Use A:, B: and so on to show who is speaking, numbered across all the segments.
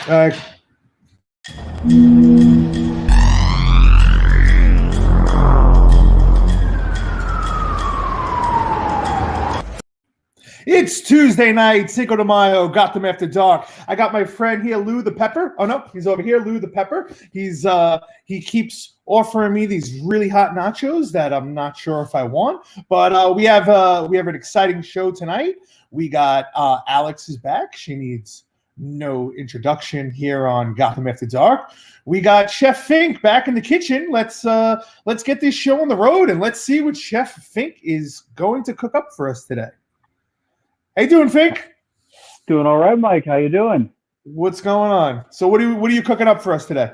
A: Uh, It's Tuesday night, Cinco de Mayo, Gotham After Dark. I got my friend here, Lou the Pepper. Oh no, he's over here, Lou the Pepper. He keeps offering me these really hot nachos that I'm not sure if I want. But we have an exciting show tonight. We got Alex is back. She needs no introduction here on Gotham After Dark. We got Chef Fink back in the kitchen. Let's get this show on the road and let's see what Chef Fink is going to cook up for us today. How you doing, Fink?
B: Doing all right, Mike. How you doing?
A: What's going on? So what are you cooking up for us today?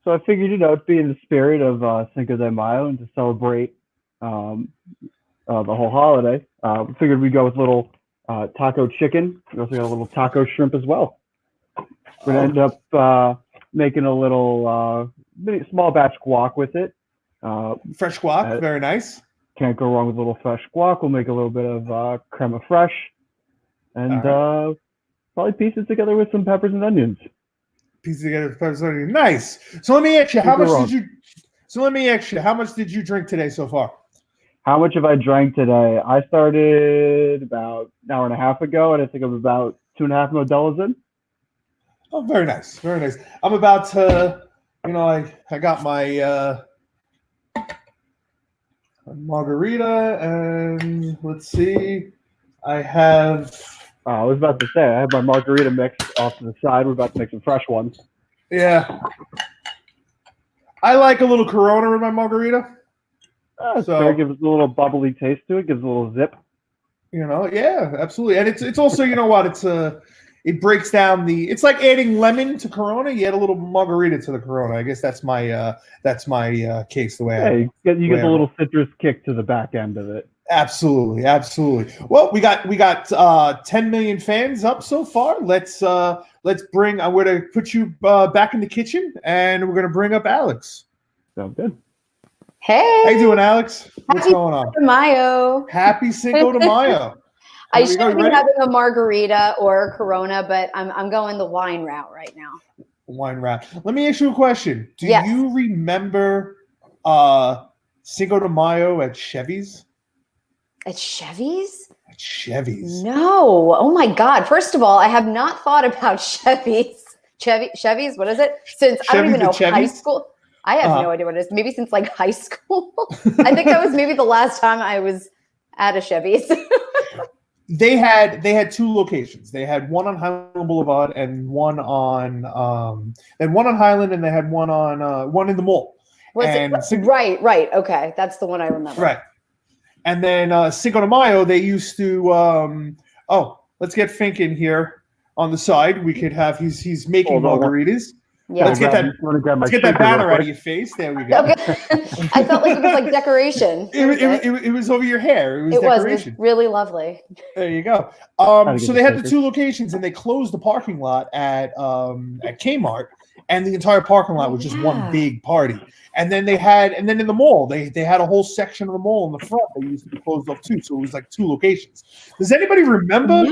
B: So I figured, it'd be in the spirit of Cinco de Mayo and to celebrate the whole holiday. We figured we'd go with a little taco chicken. We also got a little taco shrimp as well. We're going to end up making a little small batch guac with it.
A: Fresh guac, very nice.
B: Can't go wrong with a little fresh guac. We'll make a little bit of crema fraiche. And probably piece it together with some peppers and onions.
A: Piece it together with peppers and onions. Nice. So let me ask you, how much did you drink today so far?
B: How much have I drank today? I started about an hour and a half ago, and I think I'm about 2.5 Modelo's in.
A: Oh, very nice. Very nice. I'm about to, I got my margarita, and let's see. I was about to say, I have my margarita mix off to the side. We're about to make some fresh ones. Yeah. I like a little Corona in my margarita.
B: So it gives a little bubbly taste to it, gives a little zip.
A: Yeah, absolutely. And it's also, it breaks down it's like adding lemon to Corona. You add a little margarita to the Corona. I guess that's my case the way
B: you get the little citrus kick to the back end of it.
A: Absolutely. Well, we got 10 million fans up so far. I'm going to put you back in the kitchen, and we're going to bring up Alex.
B: Sounds good.
C: Hey.
A: How you doing, Alex? What's going on?
C: Cinco de Mayo.
A: Happy Cinco de Mayo.
C: I should be having a margarita or a Corona, but I'm going the wine route right now.
A: Wine route. Let me ask you a question. Do you remember Cinco de Mayo at Chevy's?
C: At Chevy's?
A: At Chevy's.
C: No. Oh my God. First of all, I have not thought about Chevy's. Chevy's, what is it? Since I don't even know high school. I have no idea what it is. Maybe since like high school. I think that was maybe the last time I was at a Chevy's.
A: They had two locations. They had one on Highland Boulevard and one on Highland, and they had one on one in the mall.
C: Right. Okay, that's the one I remember.
A: Right. And then Cinco de Mayo, they used to. Let's get Fink in here on the side. We could have he's making margaritas.
C: Yeah.
A: Let's get that banner out of your face. There we go.
C: Okay. I felt like it was like decoration.
A: It was over your hair. It was decoration.
C: It was really lovely.
A: There you go. So they had the two locations, and they closed the parking lot at Kmart, and the entire parking lot was just one big party. And then in the mall, they had a whole section of the mall in the front that used to be closed off too. So it was like two locations. Does anybody remember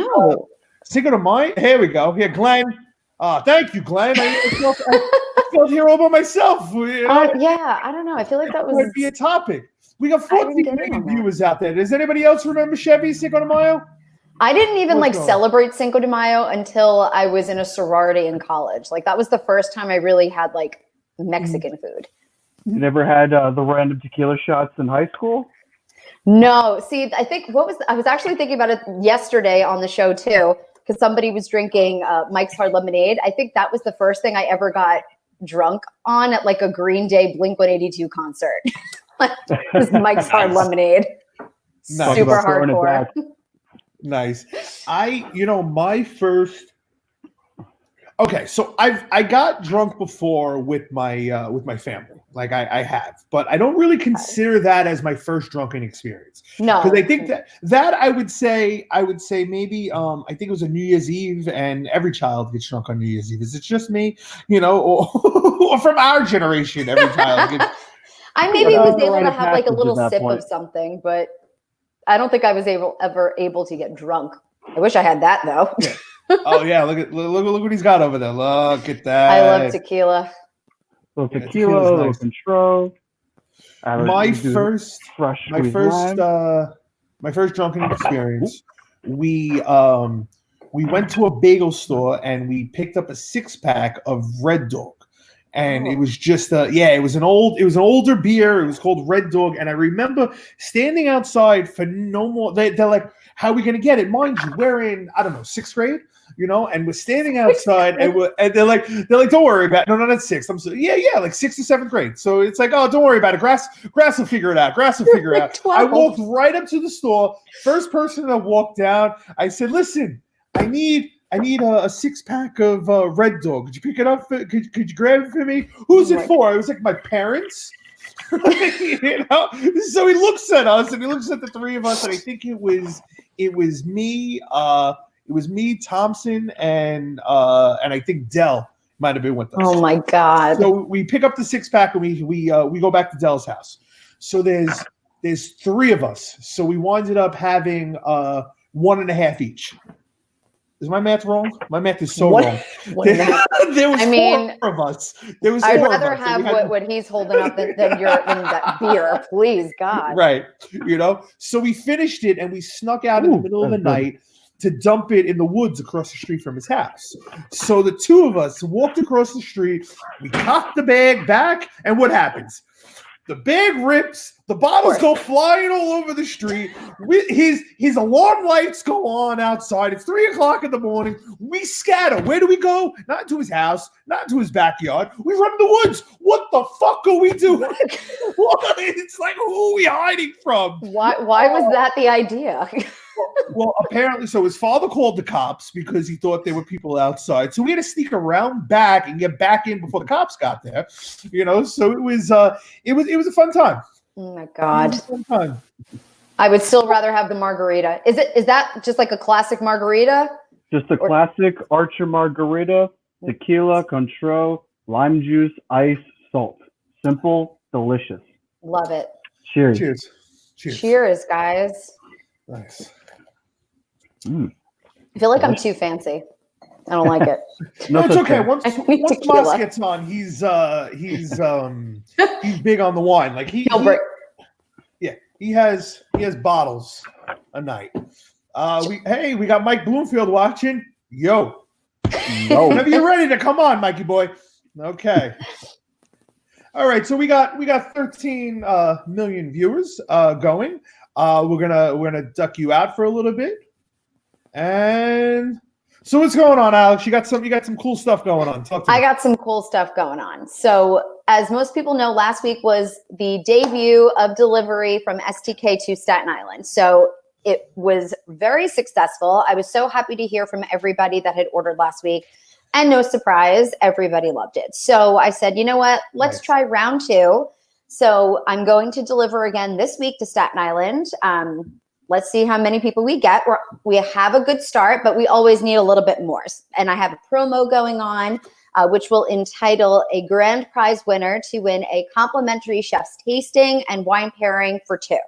A: Cinco de Mayo? Here we go. Here, Glenn. Thank you, Glenn. I felt here all by myself.
C: Yeah, I don't know. I feel like that
A: might be a topic. We got 14 million viewers out there. Does anybody else remember Chevy's Cinco de Mayo?
C: I didn't even celebrate Cinco de Mayo until I was in a sorority in college. Like that was the first time I really had like Mexican food.
B: You never had the random tequila shots in high school?
C: No. See, I think I was actually thinking about it yesterday on the show too, because somebody was drinking Mike's Hard Lemonade. I think that was the first thing I ever got drunk on at like a Green Day Blink-182 concert. It was Mike's Hard Lemonade.
A: Nice.
C: Super hardcore.
A: Nice. My first. Okay, so I got drunk before with my family. Like I have, but I don't really consider that as my first drunken experience.
C: No,
A: because I think that I would say maybe I think it was a New Year's Eve, and every child gets drunk on New Year's Eve. Is it just me, or from our generation, every child gets?
C: I maybe was able to have like a little sip of something, but I don't think I was ever able to get drunk. I wish I had that though.
A: Yeah. Oh yeah, look what he's got over there. Look at that.
C: I love tequila.
B: Little
A: Yeah,
B: tequila,
A: tequila's
B: little
A: nice.
B: control.
A: My first
B: squeezed lime.
A: my first drunken experience. We went to a bagel store and we picked up a 6-pack of Red Dog. And it was just it was an older beer. It was called Red Dog. And I remember standing outside for no more. They're like, how are we gonna get it? Mind you, we're in, I don't know, 6th grade, and we're standing outside and they're like, don't worry about it. No, not 6th. I'm so like 6th or 7th grade. So it's like, oh, don't worry about it. Grass will figure it out. Grass will figure it out.
C: 12.
A: I walked right up to the store. First person that walked down, I said, listen, I need a 6-pack of Red Dog. Could you pick it up? Could you grab it for me? Who's it for? It was like my parents. So he looks at us and he looks at the three of us, and I think it was me. It was me, Thompson, and I think Dell might have been with us.
C: Oh my God!
A: So we pick up the 6-pack and we go back to Dell's house. So there's 3 of us. So we winded up having 1.5 each. Is my math wrong? My math is so wrong. There was 4 of us. There was.
C: I'd rather have what he's holding up than that beer, please, God.
A: Right. So we finished it and we snuck out in the middle of the night to dump it in the woods across the street from his house. So the 2 of us walked across the street. We cocked the bag back, and what happens? The bag rips. The bottles go flying all over the street. His alarm lights go on outside. It's 3:00 in the morning. We scatter. Where do we go? Not into his house. Not into his backyard. We run in the woods. What the fuck are we doing? It's like, who are we hiding from?
C: Why was that the idea?
A: Well, apparently, so his father called the cops because he thought there were people outside. So we had to sneak around back and get back in before the cops got there. So it was a fun time.
C: Oh my God!
A: It was a fun time.
C: I would still rather have the margarita. Is that just like a classic margarita?
B: Just a classic Archer margarita, tequila, control, lime juice, ice, salt. Simple, delicious.
C: Love it.
B: Cheers.
A: Cheers.
C: Cheers, guys.
A: Nice.
C: I feel like I'm too fancy. I don't like it.
A: No, it's okay. Once
C: tequila.
A: Moss gets on, he's big on the wine. Like he has bottles a night. We got Mike Bloomfield watching. Yo. Whenever you're ready to come on, Mikey boy. Okay. All right, so we got 13 million viewers going. We're gonna duck you out for a little bit. And so what's going on, Alex? You got some cool stuff going on. Talk to me.
C: I got some cool stuff going on. So as most people know, last week was the debut of delivery from STK to Staten Island. So it was very successful. I was so happy to hear from everybody that had ordered last week. And no surprise, everybody loved it. So I said, you know what? Let's try round 2. So I'm going to deliver again this week to Staten Island. Let's see how many people we get. We have a good start, but we always need a little bit more. And I have a promo going on, which will entitle a grand prize winner to win a complimentary chef's tasting and wine pairing for 2.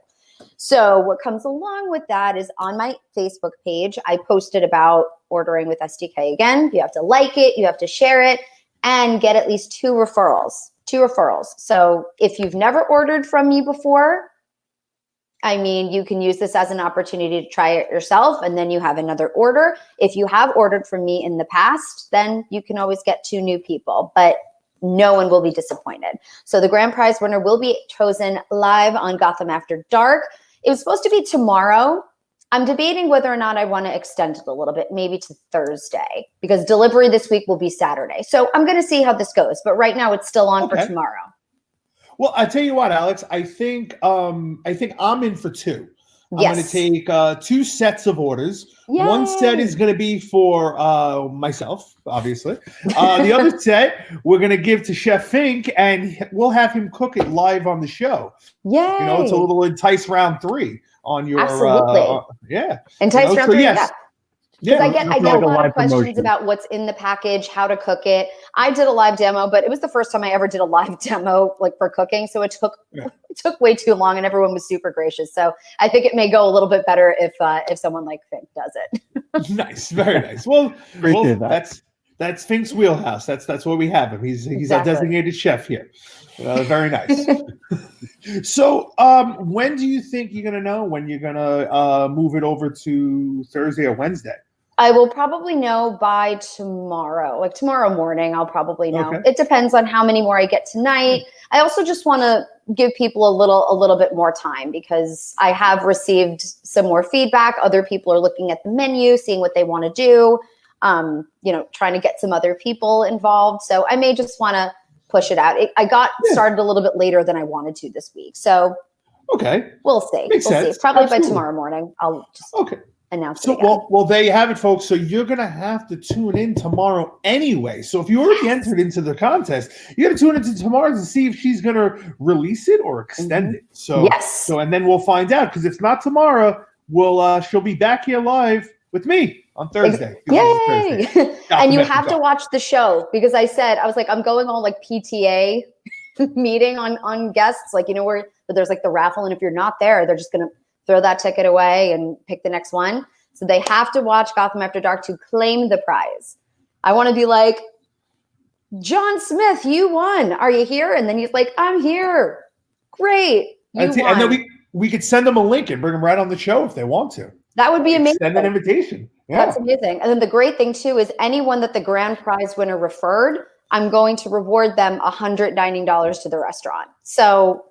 C: So what comes along with that is on my Facebook page, I posted about ordering with STK again. You have to like it, you have to share it, and get at least 2 referrals. 2 referrals. So if you've never ordered from me before, you can use this as an opportunity to try it yourself, and then you have another order. If you have ordered from me in the past, then you can always get 2 new people, but no one will be disappointed. So the grand prize winner will be chosen live on Gotham After Dark. It was supposed to be tomorrow. I'm debating whether or not I want to extend it a little bit, maybe to Thursday, because delivery this week will be Saturday. So I'm going to see how this goes, but right now it's still on for tomorrow.
A: Well, I tell you what, Alex, I think I'm in for 2. I'm going to take 2 sets of orders.
C: Yay.
A: One set is going to be for myself, obviously. The other set we're going to give to Chef Fink, and we'll have him cook it live on the show.
C: Yay!
A: It's a little Entice round 3 on your
C: absolutely.
A: Yeah.
C: Entice round 3.
A: Yes.
C: Because I get
B: Like
C: a
B: a
C: lot of
B: live
C: questions
B: promotion.
C: about what's in the package, how to cook it. I did a live demo, but it was the first time I ever did a live demo like for cooking. So it took way too long, and everyone was super gracious. So I think it may go a little bit better if someone like Fink does it.
A: Nice, very nice. Well,
B: Appreciate that.
A: that's Fink's wheelhouse. That's what we have him. He's
C: Exactly.
A: a designated chef here. Very nice. So, when do you think you're gonna know when you're gonna move it over to Thursday or Wednesday?
C: I will probably know by tomorrow, like tomorrow morning. I'll probably know.
A: Okay.
C: It depends on how many more I get tonight. I also just want to give people a little bit more time because I have received some more feedback. Other people are looking at the menu, seeing what they want to do. Trying to get some other people involved. So I may just want to push it out. I got started a little bit later than I wanted to this week. So
A: okay,
C: we'll see.
A: Makes sense.
C: See. Probably
A: Absolutely.
C: by tomorrow morning. I'll just announce
A: So
C: it again.
A: well, there you have it, folks. So you're gonna have to tune in tomorrow anyway. So if you already entered into the contest, you got to tune into tomorrow to see if she's gonna release it or extend it. So
C: yes.
A: So and then we'll find out because if not tomorrow, she'll be back here live with me on Thursday.
C: Yay! And you have to watch the show because I was like, I'm going on like PTA meeting on guests, like where there's like the raffle, and if you're not there, they're just gonna throw that ticket away and pick the next one. So they have to watch Gotham After Dark to claim the prize. I want to be like, John Smith, you won. Are you here? And then he's like, I'm here. Great. You won.
A: And then we could send them a link and bring them right on the show if they want to.
C: That would be amazing.
A: Send an invitation. Yeah.
C: That's amazing. And then the great thing too is anyone that the grand prize winner referred, I'm going to reward them $100 dining dollars to the restaurant. So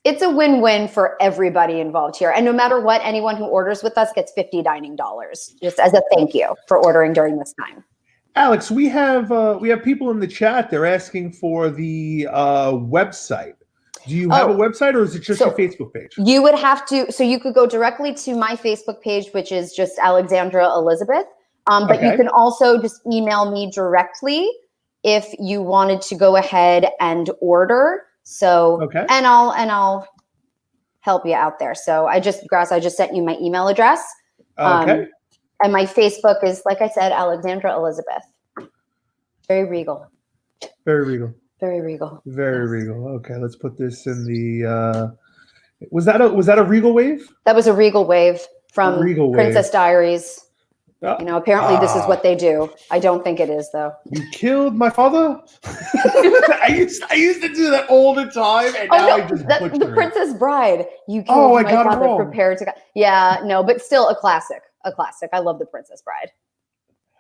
C: it's a win-win for everybody involved here. And no matter what, anyone who orders with us gets $50 dining dollars just as a thank you for ordering during this time.
A: Alex, we have people in the chat. They're asking for the website. Do you have a website, or is it just your Facebook page?
C: You would have to. So you could go directly to my Facebook page, which is just Alexandra Elizabeth. But you can also just email me directly if you wanted to go ahead and order. So and I'll help you out there. So I just sent you my email address. And my Facebook is, like I said, Alexandra Elizabeth. Very regal.
A: Very regal.
C: Very regal.
A: Very regal. Okay, let's put this in the. Was that a regal wave?
C: That was a regal wave from
A: Regal
C: Princess
A: Wave.
C: Diaries. Apparently this is what they do. I don't think it is though.
A: You killed my father. I used to do that all the time, and now I just butcher
C: the
A: it.
C: Princess Bride. You killed
A: I
C: my
A: got it
C: father.
A: wrong.
C: Prepare to. Yeah, no, but still a classic. A classic. I love the Princess Bride.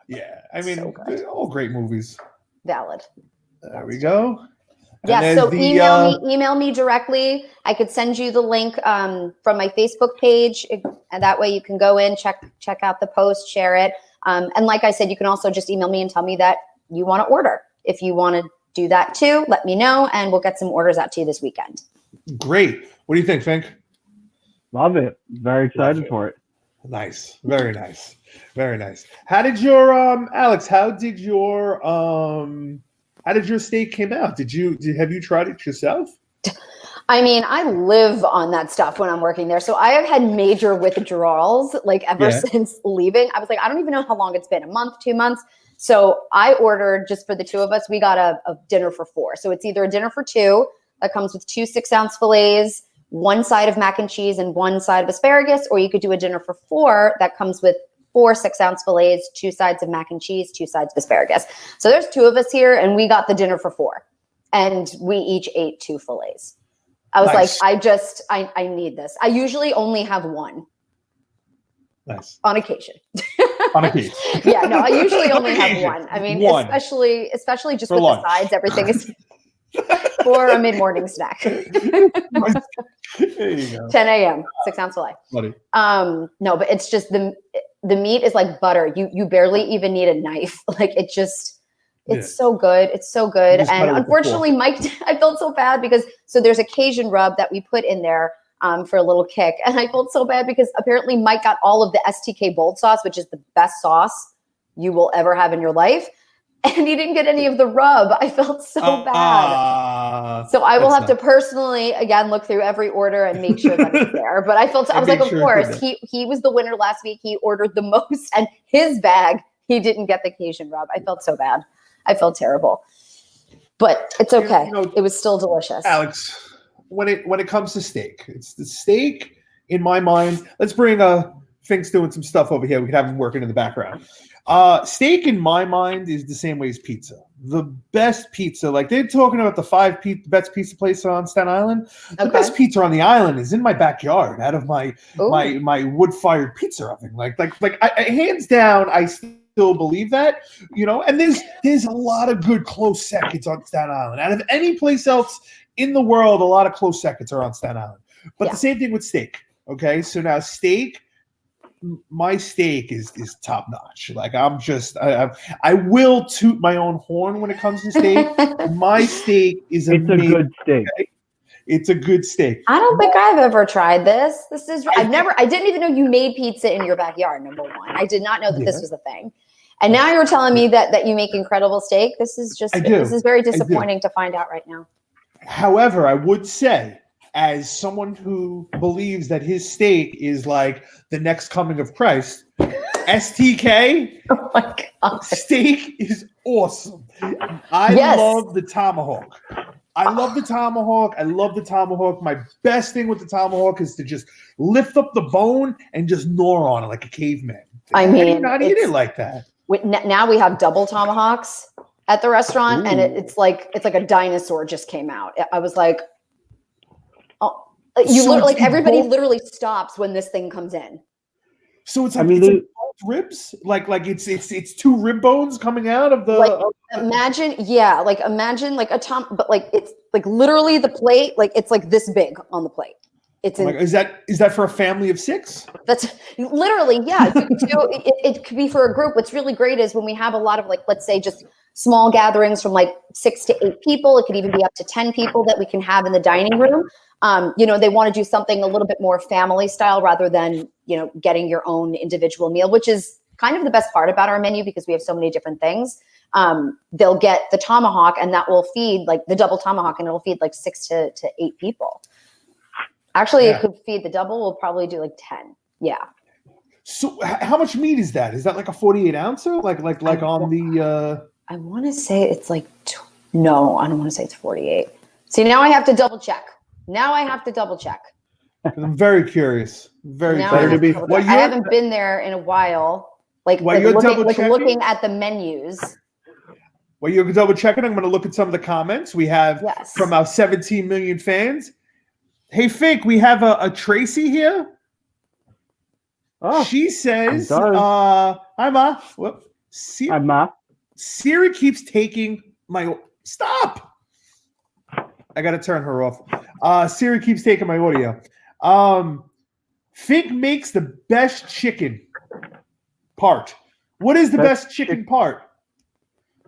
A: Yeah, I mean,
C: So
A: they're all great movies.
C: Valid.
A: There we go.
C: Yeah, so email me directly. I could send you the link from my Facebook page, and that way you can go in, check out the post, share it. And like I said, you can also just email me and tell me that you want to order. If you want to do that too, let me know, and we'll get some orders out to you this weekend.
A: Great. What do you think, Fink?
B: Love it. Very excited for it.
A: Nice. Very nice. Very nice. How did your Alex? How did your steak came out? Have you tried it yourself?
C: I mean, I live on that stuff when I'm working there. So I have had major withdrawals like ever since leaving. I was like, I don't even know how long it's been, a month, 2 months. So I ordered, just for the two of us, we got a dinner for 4. So it's either a dinner for 2 that comes with 2 6-ounce fillets, 1 side of mac and cheese and 1 side of asparagus, or you could do a dinner for 4 that comes with 4 6-ounce fillets, 2 sides of mac and cheese, 2 sides of asparagus. So there's 2 of us here, and we got the dinner for 4, and we each ate 2 fillets. I was like, I need this. I usually only have 1.
A: Nice.
C: On occasion.
A: On occasion.
C: Yeah, no, I usually only have 1. I mean, especially just
A: for
C: with
A: lunch.
C: the sides, everything is for a mid-morning snack.
A: There you go.
C: 10 a.m. 6-ounce fillet.
A: Buddy.
C: No, but it's just the meat is like butter. You barely even need a knife. Like it's so good. It's so good. And unfortunately, Mike, I felt so bad because there's a Cajun rub that we put in there for a little kick. And I felt so bad because apparently Mike got all of the STK bold sauce, which is the best sauce you will ever have in your life. and he didn't get any of the rub. I felt so bad. So I will have to personally, again, look through every order and make sure that it's there. But I was like, of course, he was the winner last week. He ordered the most, and his bag, he didn't get the Cajun rub. I felt so bad. I felt terrible. But it's okay. It was still delicious.
A: Alex, when it comes to steak, it's the steak in my mind. Let's bring Fink's doing some stuff over here. We can have him working in the background. Steak in my mind is the same way as pizza. The best pizza, like they're talking about the best pizza place on Staten Island. The best pizza on the island is in my backyard, out of my wood-fired pizza oven. Like hands down, I still believe that, and there's a lot of good close seconds on Staten Island. Out of any place else in the world, a lot of close seconds are on Staten Island. But the same thing with steak. Okay, so now steak, my steak is top notch. Like I will toot my own horn when it comes to steak. My steak is amazing.
B: It's a good steak.
A: Okay? It's a good steak.
C: I don't think I've ever tried this. I didn't even know you made pizza in your backyard, number one. I did not know that this was a thing. And now you're telling me that you make incredible steak. This is very disappointing to find out right now.
A: However, I would say, as someone who believes that his steak is like the next coming of Christ, STK steak is awesome. I love the tomahawk. I love the tomahawk. My best thing with the tomahawk is to just lift up the bone and just gnaw on it like a caveman.
C: I mean,
A: I do not eat it like that.
C: Now we have double tomahawks at the restaurant, and it's like a dinosaur just came out. I was like, everybody literally stops when this thing comes in.
A: So it's like both ribs, like it's two rib bones coming out of the.
C: Imagine like a tom, but like it's like literally the plate, like it's like this big on the plate.
A: Is that for a family of 6?
C: That's literally, yeah. It could be for a group. What's really great is when we have a lot of let's say just small gatherings from 6 to 8 people. It could even be up to 10 people that we can have in the dining room. They want to do something a little bit more family style rather than, getting your own individual meal, which is kind of the best part about our menu because we have so many different things. They'll get the tomahawk and that will feed the double tomahawk and it'll feed 6 to 8 people. Actually, it could feed the double. We'll probably do 10. Yeah.
A: So how much meat is that? Is that like a 48 ouncer? Like on the,
C: I want to say it's no, I don't want to say it's 48. See, now I have to double check.
A: I'm very curious. I
C: haven't been there in a while. Looking at the menus.
A: While you're double checking, I'm going to look at some of the comments we have from our 17 million fans. Hey, Fink, we have a Tracy here.
B: Oh,
A: she says, "Hi, Ma." Whoop.
B: Hi, Ma.
A: Siri keeps taking my. Stop. I got to turn her off. Siri keeps taking my audio. Fink makes the best chicken part. What is the best chicken part?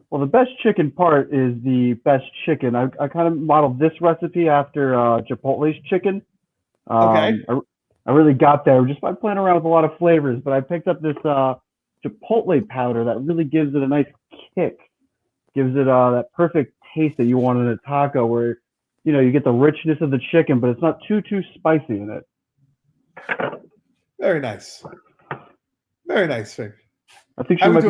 B: Well, the best chicken part is the best chicken. I kind of modeled this recipe after Chipotle's chicken.
A: Okay.
B: I really got there just by playing around with a lot of flavors, but I picked up this Chipotle powder that really gives it a nice kick. Gives it that perfect taste that you want in a taco where, you get the richness of the chicken, but it's not too spicy in it.
A: Very nice. Very nice, Fink.
B: I think she might be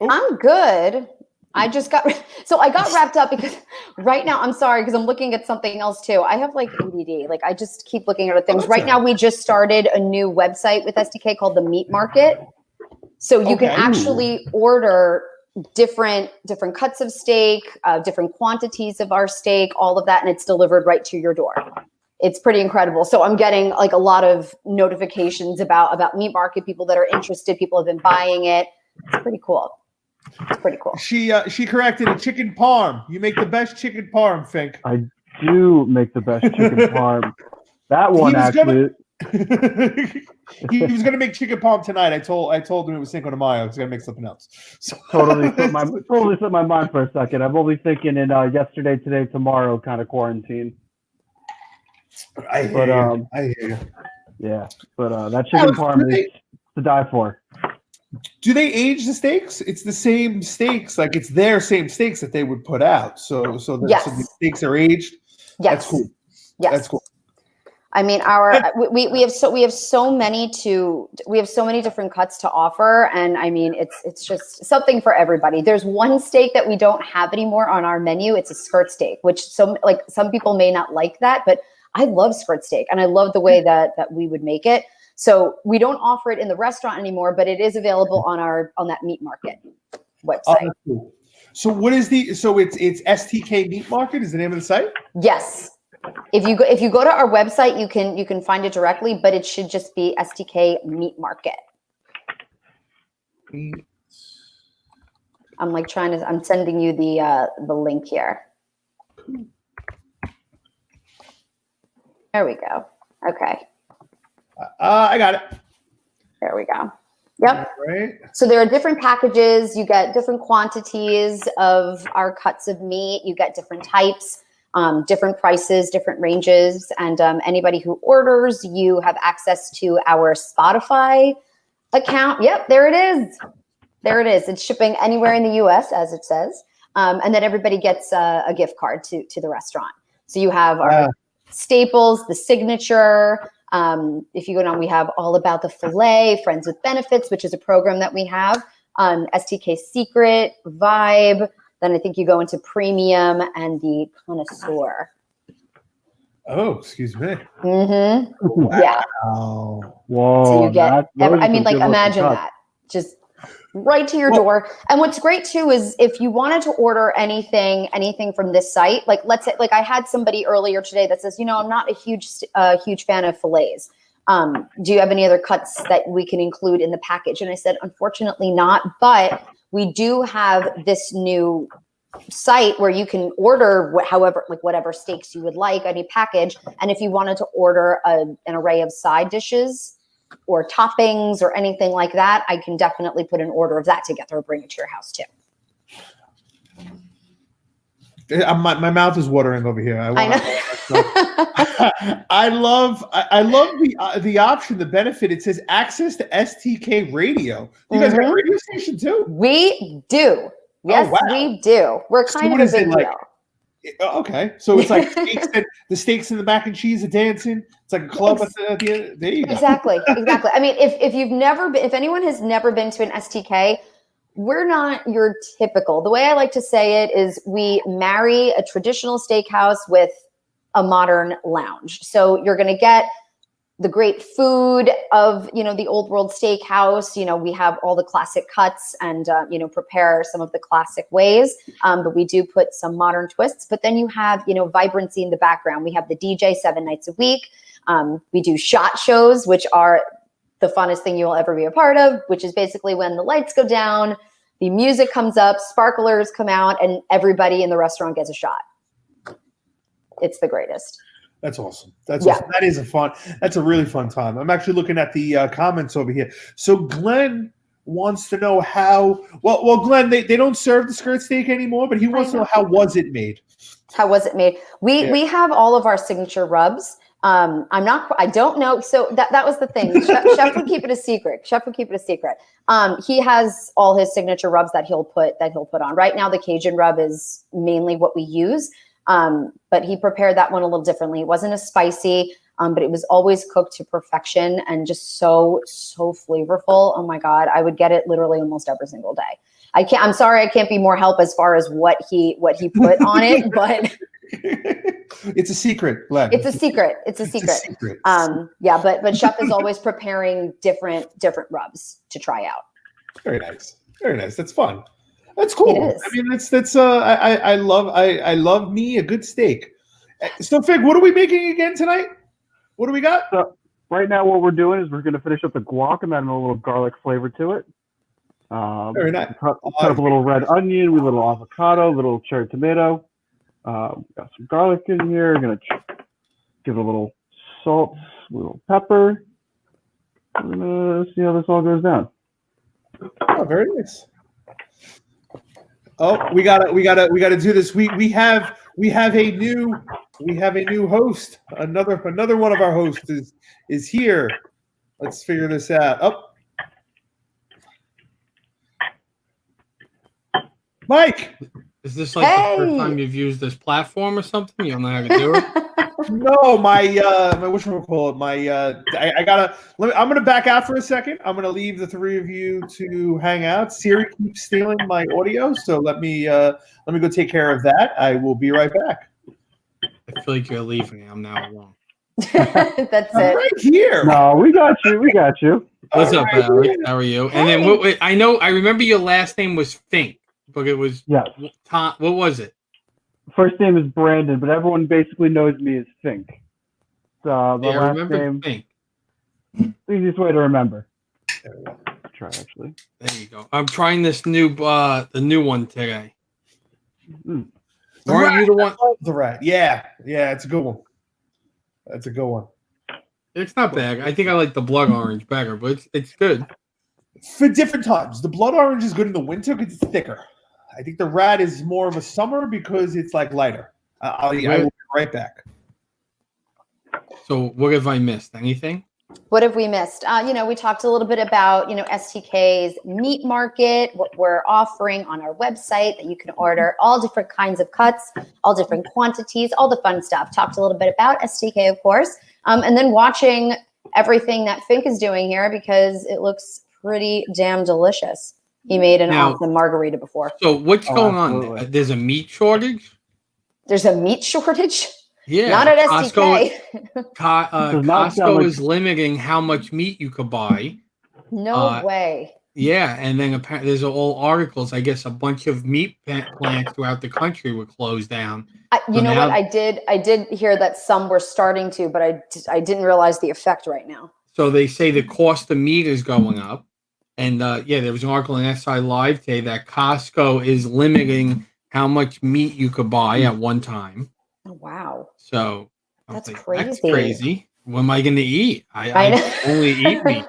C: I'm good. I got wrapped up because right now, I'm sorry, because I'm looking at something else too. I have ADD. I just keep looking at other things. Right now, we just started a new website with SDK called the Meat Market. So you can actually order different cuts of steak, different quantities of our steak, all of that, and it's delivered right to your door. It's pretty incredible. So I'm getting a lot of notifications about Meat Market, people that are interested, people have been buying it. It's pretty cool. She corrected a chicken parm. You make the best chicken parm, Fink.
B: I do make the best chicken parm. That one actually.
A: He was gonna make chicken parm tonight. I told him it was Cinco de Mayo. He's gonna make something else. So.
B: Totally slipped my mind for a second. I'm only thinking in yesterday, today, tomorrow kind of quarantine.
A: I hear you.
B: Yeah, but that chicken parm is to die for.
A: Do they age the steaks? It's the same steaks, like it's their same steaks that they would put out. So the steaks are aged.
C: Yes.
A: That's cool.
C: Yes.
A: That's cool.
C: I mean, we have so many different cuts to offer, and I mean, it's just something for everybody. There's one steak that we don't have anymore on our menu. It's a skirt steak, which some people may not like that, but I love skirt steak, and I love the way that we would make it. So we don't offer it in the restaurant anymore, but it is available on that meat market website.
A: Cool. So what is it's STK Meat Market is the name of the site?
C: Yes. If you go to our website, you can find it directly, but it should just be STK Meat Market. I'm sending you the link here. There we go. Okay.
A: I got it.
C: There we go. Yep.
A: Right.
C: So there are different packages. You get different quantities of our cuts of meat. You get different types. Different prices, different ranges, and anybody who orders, you have access to our Spotify account. Yep, there it is. There it is. It's shipping anywhere in the U.S., as it says, and then everybody gets a gift card to the restaurant. So you have our staples, the signature. If you go down, we have All About the Filet, Friends with Benefits, which is a program that we have. STK Secret, Vibe. Then I think you go into Premium and the Connoisseur.
A: Oh, excuse me.
C: Mm-hmm.
A: Wow.
C: Yeah.
B: Whoa.
C: So you get, imagine that. Just right to your door. And what's great too is if you wanted to order anything from this site, like let's say, like I had somebody earlier today that says, I'm not a huge fan of fillets. Do you have any other cuts that we can include in the package? And I said, unfortunately not, but we do have this new site where you can order whatever steaks you would like, any package. And if you wanted to order an array of side dishes or toppings or anything like that, I can definitely put an order of that together or bring it to your house too.
A: My mouth is watering over here.
C: I know.
A: I love the option, the benefit. It says access to STK Radio. You guys have a radio station too?
C: We do. Yes, we do. We're kind of a big deal.
A: Okay, so it's like the steaks and the mac and cheese are dancing. It's like a club at the end. There you go.
C: Exactly. I mean, if anyone has never been to an STK, we're not your typical. The way I like to say it is we marry a traditional steakhouse with a modern lounge. So you're going to get the great food of, the old world steakhouse. We have all the classic cuts and, prepare some of the classic ways. But we do put some modern twists. But then you have, vibrancy in the background. We have the DJ 7 nights a week. We do shot shows, which are the funnest thing you will ever be a part of, which is basically when the lights go down, the music comes up, sparklers come out, and everybody in the restaurant gets a shot. It's the greatest.
A: That's awesome. Awesome. That's a really fun time. I'm actually looking at the comments over here. So Glenn wants to know well, Glenn, they don't serve the skirt steak anymore, but he wants to know how was it made? How was it made?
C: We have all of our signature rubs. I don't know. So that was the thing. Chef would keep it a secret. He has all his signature rubs that he'll put on. Right now, the Cajun rub is mainly what we use. But he prepared that one a little differently. It wasn't as spicy, but it was always cooked to perfection and just so flavorful. Oh my God. I would get it literally almost every single day. I'm sorry, I can't be more help as far as what he put on it, but
A: it's a secret, Glenn.
C: It's a secret. Yeah, but Chef is always preparing different rubs to try out.
A: Very nice. That's fun. That's cool.
C: It is.
A: I mean, I love me a good steak. So Fig, what are we making again tonight? What do we got?
B: So right now what we're doing is we're going to finish up the guac and then a little garlic flavor to it.
A: Very nice.
B: Cut up a little red onion with a little avocado, a little cherry tomato. Got some garlic in here. Going to give it a little salt, a little pepper. We're going to see how this all goes down.
A: Oh, very nice. Oh, we gotta do this. We have a new host. Another one of our hosts is here. Let's figure this out. Oh, Mike.
D: Is this like the first time you've used this platform or something? You don't know how to do it?
A: No, my whatchamacallit, I'm gonna back out for a second. I'm gonna leave the three of you to hang out. Siri keeps stealing my audio, so let me go take care of that. I will be right back.
D: I feel like you're leaving. I'm now alone.
C: That's
A: I'm
C: it.
A: right here.
B: No, we got you. We got you.
D: What's up,
A: right,
D: Alex?
A: yeah.
D: How are you?
C: Hey.
D: And then I remember your last name was Fink, but it was
B: Yes.
D: Tom. What was it?
B: First name is Brandon, but everyone basically knows me as Fink. The
D: I
B: last
D: remember
B: name,
D: Fink.
B: the easiest way to remember.
A: There we go.
B: Try actually.
D: There you go. I'm trying this the new one today.
B: Mm.
D: Weren't you the one?
A: I love the rat. Yeah, it's a good one. That's a good one.
D: It's not bad. I think I like the blood orange better, but it's good.
A: For different times, the blood orange is good in the winter because it's thicker. I think the rat is more of a summer because it's like lighter. I will be right back.
D: So what have I missed? Anything?
C: What have we missed? We talked a little bit about, STK's meat market, what we're offering on our website that you can order, all different kinds of cuts, all different quantities, all the fun stuff. Talked a little bit about STK, of course, and then watching everything that Fink is doing here because it looks pretty damn delicious. He made an awesome margarita before.
D: So what's going
B: absolutely.
D: on? There's a meat shortage?
C: There's a meat shortage?
D: Yeah.
C: Not at STK.
D: Costco is limiting how much meat you could buy.
C: No way.
D: Yeah, and then apparently there's all articles. I guess a bunch of meat plants throughout the country were closed down.
C: What? I did hear that some were starting to, but I didn't realize the effect right now.
D: So they say the cost of meat is going up. And there was an article in SI Live today that Costco is limiting how much meat you could buy at one time.
C: Oh, wow.
D: So
C: That's
D: like,
C: crazy.
D: That's crazy. What am I going to eat? I only eat meat.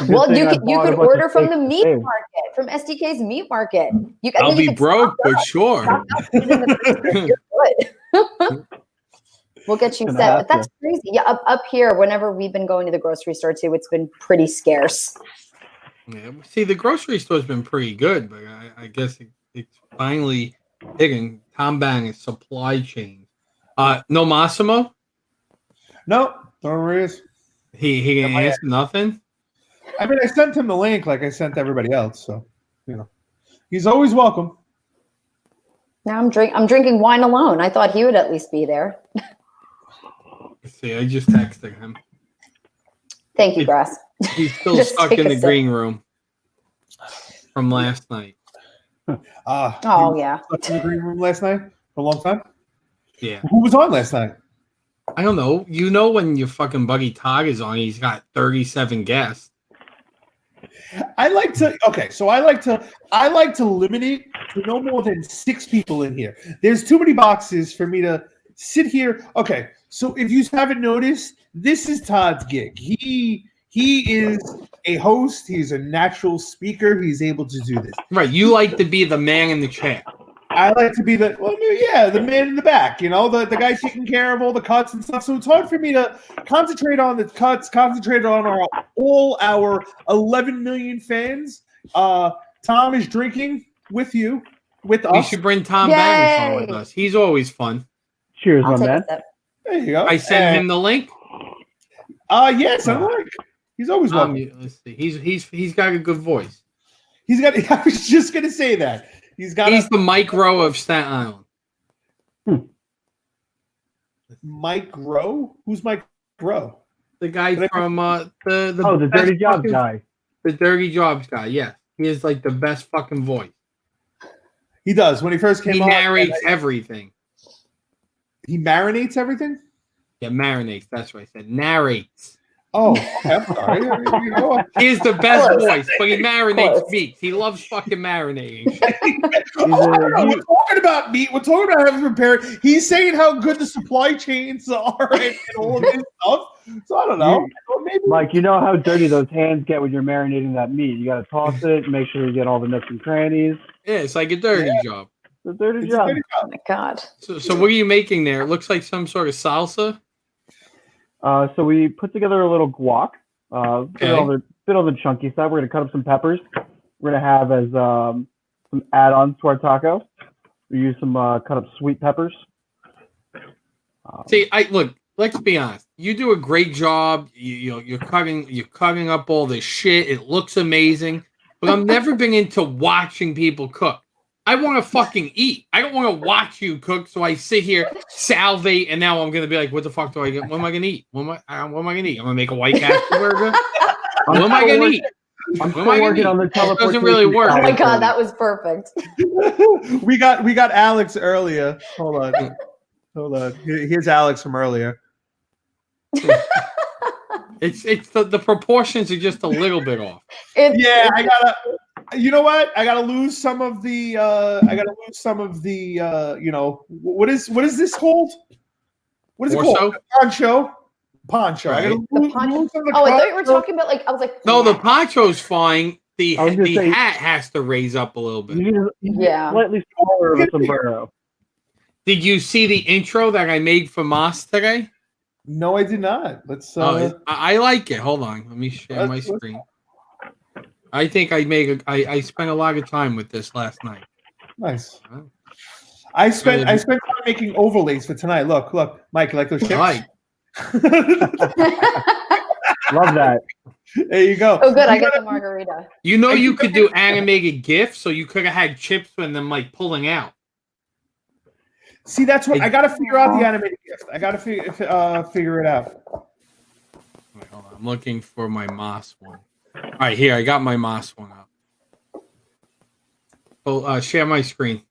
C: Well, you could order from the meat market, from SDK's meat market.
D: I'll be broke, but sure.
C: You're good. We'll get you set. But that's crazy. Yeah, up here, whenever we've been going to the grocery store too, it's been pretty scarce.
D: Yeah, see, the grocery store's been pretty good, but I guess it's finally hitting Tom Bang's supply chain. No Massimo?
A: No worries.
D: He didn't answer nothing?
A: I mean, I sent him the link like I sent everybody else, so he's always welcome.
C: Now I'm drinking wine alone. I thought he would at least be there.
D: Let's see, I just texted him.
C: Thank you, Grass.
D: He's still stuck in the green room from last night.
C: Oh yeah,
A: stuck in the green room last night for a long time.
D: Yeah.
A: Who was on last night?
D: I don't know. You know when your fucking buddy Todd is on, he's got 37 guests.
A: I like to limit it to no more than 6 people in here. There's too many boxes for me to sit here. Okay, so if you haven't noticed, this is Todd's gig. He is a host. He's a natural speaker. He's able to do this.
D: Right. You like to be the man in the chair.
A: I like to be the man in the back, the guy taking care of all the cuts and stuff. So it's hard for me to concentrate on the cuts, concentrate on all our 11 million fans. Tom is drinking with us.
D: We should bring Tom Bang on with us. He's always fun.
B: Cheers, my man.
A: There you go.
D: I sent him the link.
A: Yes, I'm like. He's always welcome.
D: Let's see. He's got a good voice.
A: I was just gonna say that. He's
D: the Mike Rowe of Staten Island.
A: Mike Rowe? Who's Mike Rowe?
D: The guy from
B: the Dirty Jobs guy.
D: The Dirty Jobs guy, yeah. He has like the best fucking voice.
A: He does. When he first came on,
D: he narrates everything.
A: He marinates everything?
D: Yeah, marinates. That's what I said. Narrates.
A: Oh, okay, I'm sorry.
D: He has the best voice, but he marinates meats. He loves fucking marinating.
A: We're talking about meat. We're talking about having prepared. He's saying how good the supply chains are and all of this stuff. So I don't know. Maybe.
B: Mike, you know how dirty those hands get when you're marinating that meat. You got to toss it, make sure you get all the nooks and crannies.
D: Yeah, it's like a dirty job.
B: It's a dirty job.
C: Oh my God.
D: So what are you making there? It looks like some sort of salsa.
B: So we put together a little guac, bit on the chunky side. We're gonna cut up some peppers. We're gonna have as some add-ons to our taco. We use some cut up sweet peppers.
D: See, look. Let's be honest. You do a great job. You're cutting up all this shit. It looks amazing. But I've never been into watching people cook. I want to fucking eat. I don't want to watch you cook. So I sit here, salivate, and now I'm gonna be like, "What the fuck do I get? What am I gonna eat? What am I gonna eat? I'm gonna make a White Castle burger. What am I gonna eat?
B: I'm still working on the
D: It
B: teleportation.
D: doesn't really work.
C: Oh my god, that was perfect.
A: we got Alex earlier. Hold on. Here's Alex from earlier.
D: It's the proportions are just a little bit off.
A: I gotta. You know what? I gotta lose some of the. What is this called? What is it called? Poncho.
D: Right.
A: I gotta lose some of the
C: Oh, I thought you were talking about I was like,
D: No, the poncho's fine. The
B: say-
D: hat has to raise up a little bit.
B: You need
C: Yeah.
B: slightly smaller of a sombrero.
D: Did you see the intro that I made for Moss today?
A: No, I did not. Let's.
D: I like it. Hold on, let me share my screen. I think I spent a lot of time with this last night.
A: Nice. I spent time making overlays for tonight. Look, Mike, you like those chips?
D: Right.
B: Love that.
A: There you go.
C: oh, good. I got the margarita.
D: You could do animated GIFs, so you could have had chips and them like pulling out.
A: See, that's what I got to figure out the animated gift. I got to figure it out.
D: Wait, hold on. I'm looking for my Moss one. All right, here I got my Moss one up. Oh, share my screen.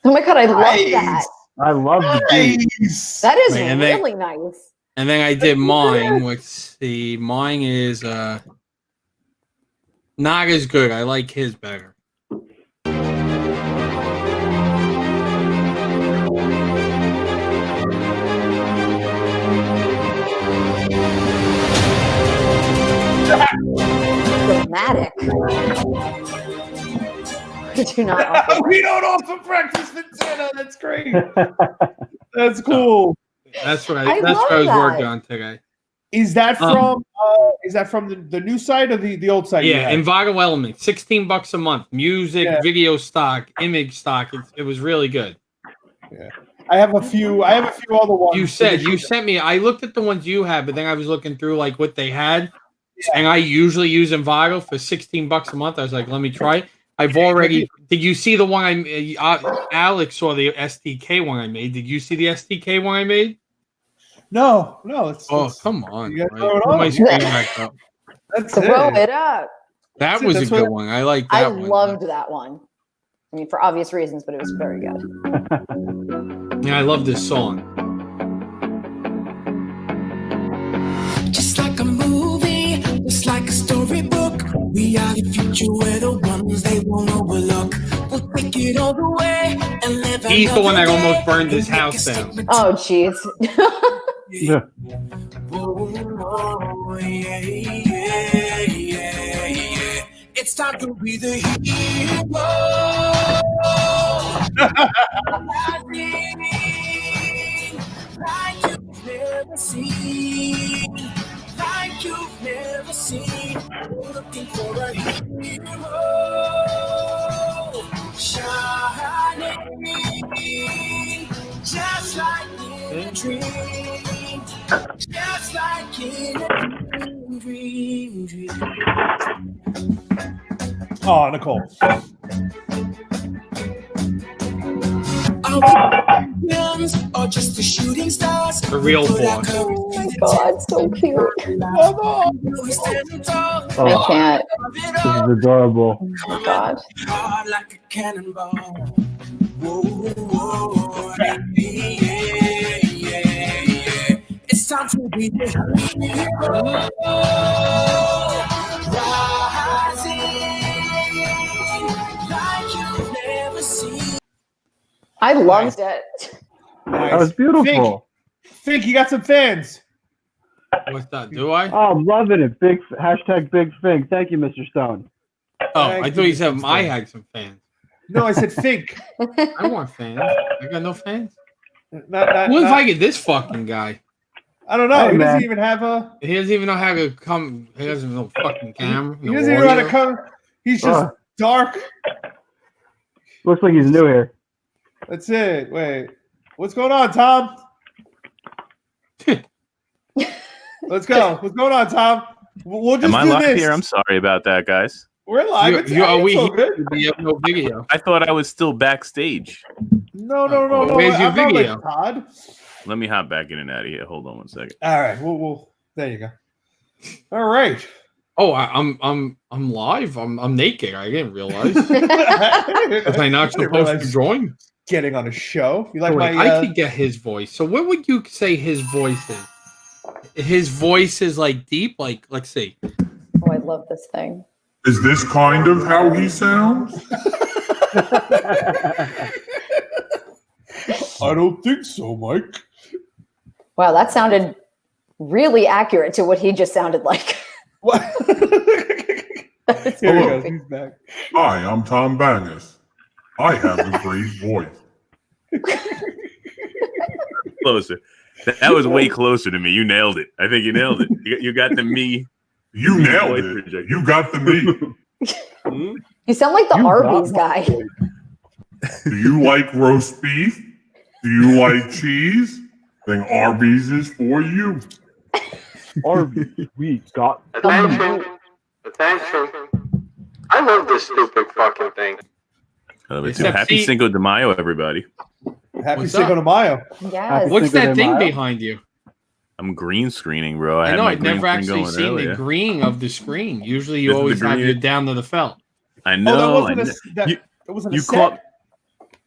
C: Oh my god, I love
A: Nice.
C: that.
B: I love the beat.
A: Nice.
C: That is
D: Man,
C: really nice.
D: And then I did mine, which mine is not as good. I like his better.
C: Dramatic. I do not offer
A: We don't offer breakfast for dinner. That's great. That's cool.
D: That's what
C: I
D: that's
C: love
D: what I was
C: that.
D: working on today.
A: Is that from the new site or the old site?
D: Yeah, Envato Element, $16 a month. Music, video stock, image stock. It was really good.
A: Yeah. I have a few other ones.
D: You sent me. I looked at the ones you had, but then I was looking through like what they had, and I usually use Envato for $16 a month. I was like, let me try it. I've already. Did you see the one Alex saw the SDK one I made? Did you see the SDK one I made?
A: No.
D: Come on!
A: You gotta
D: Right,
A: throw it
D: put my
A: on.
D: screen back up.
A: That's
C: Throw
A: it.
C: it up.
D: That was a good one. I like
C: I
D: that one.
C: loved that one. I mean, for obvious reasons, but it was very good.
D: Yeah, I love this song.
E: Just like a movie, just like a storybook. We are the future, we're the ones they won't overlook. We'll take it all the way and live.
D: He's the one that almost burned his house down.
C: Oh, jeez.
B: Yeah.
E: Oh, yeah. It's time to be the hero. Like you've never seen. Like you've never seen. We're looking for a hero. Shining. Just like in a dream. Just like in a dream.
A: Oh, Nicole.
E: Are we villains or just the shooting stars?
D: The real boss.
C: Oh my god, so cute.
E: We stand tall.
C: I
B: Oh,
C: can't.
B: this is adorable.
C: Oh my god.
E: Hard like a cannonball. Whoa, whoa, yeah. It's time to be the hero. Rising like you've never seen.
C: I loved it.
A: Nice.
B: That was beautiful.
A: Fink, you got some fans.
D: What's that? Do I?
B: Oh, I'm loving it. Hashtag Big Fink. Thank you, Mr. Stone.
D: Oh,
A: Thank
D: I thought
A: you,
D: you said
A: Mr.
D: I
A: Stone.
D: had some fans.
A: No, I said think.
D: I want fans. I got no fans.
A: Not,
D: What if I get this fucking guy?
A: I don't know.
B: Hey,
A: He doesn't
B: man.
A: even have a.
D: He doesn't even know how to come. He doesn't know fucking camera.
A: He
D: No
A: doesn't even know how to
D: audio.
A: come. He's just dark.
B: Looks like he's new here.
A: That's it. Wait, what's going on, Tom? Let's go. What's going on, Tom? We'll just
F: Am I
A: do
F: live
A: this.
F: here? I'm sorry about that, guys.
A: We're live. It's,
D: Are we
A: it's all
D: here?
A: good.
D: We have no video.
F: I thought I was still backstage.
A: No.
D: Where's your
A: I'm not
D: video?
A: like Todd.
F: Let me hop back in and out of here. Hold on one second.
A: All right. We'll. There you go. All right.
D: Oh, I'm live. I'm naked. I didn't realize. Was I not
A: didn't
D: supposed to
A: realize
D: join?
A: Getting on a show. You like
D: Wait,
A: my?
D: I could get his voice. So what would you say his voice is? His voice is like deep. Like, let's see.
C: Oh, I love this thing.
G: Is this kind of how he sounds?
A: I don't think so, Mike.
C: Wow, that sounded really accurate to what he just sounded like.
A: What?
C: That's
A: Here he
G: Hello.
A: goes. He's back.
G: Hi, I'm Tom Bangus. I have a great voice.
F: Closer. That was way closer to me. You nailed it. I think you nailed it. You got the me.
G: You nailed
F: voice
G: it.
F: projection.
G: You got the me.
C: You sound like the
B: You
C: Arby's
B: got
C: guy.
G: Do you like roast beef? Do you like cheese? Then Arby's is for you.
B: Arby's, we got
H: Attention. Attention. I love this stupid fucking thing.
D: Except
F: Happy
D: see-
F: Cinco de Mayo, everybody.
A: Happy
D: What's
A: Cinco
D: up?
A: de Mayo.
C: Yes.
D: What's
B: Cinco de
D: that thing
B: Mayo?
D: behind you?
F: I'm green screening, bro.
D: I
F: had
D: know.
F: my
D: I've
F: green
D: never
F: screen
D: actually
F: going
D: seen
F: earlier.
D: the green of the screen. Usually, you
F: This is the
D: always have
F: green.
D: your down to the felt.
F: I
A: Oh, that
F: know.
A: wasn't that
F: You-
A: wasn't
F: you
A: a set?
F: caught-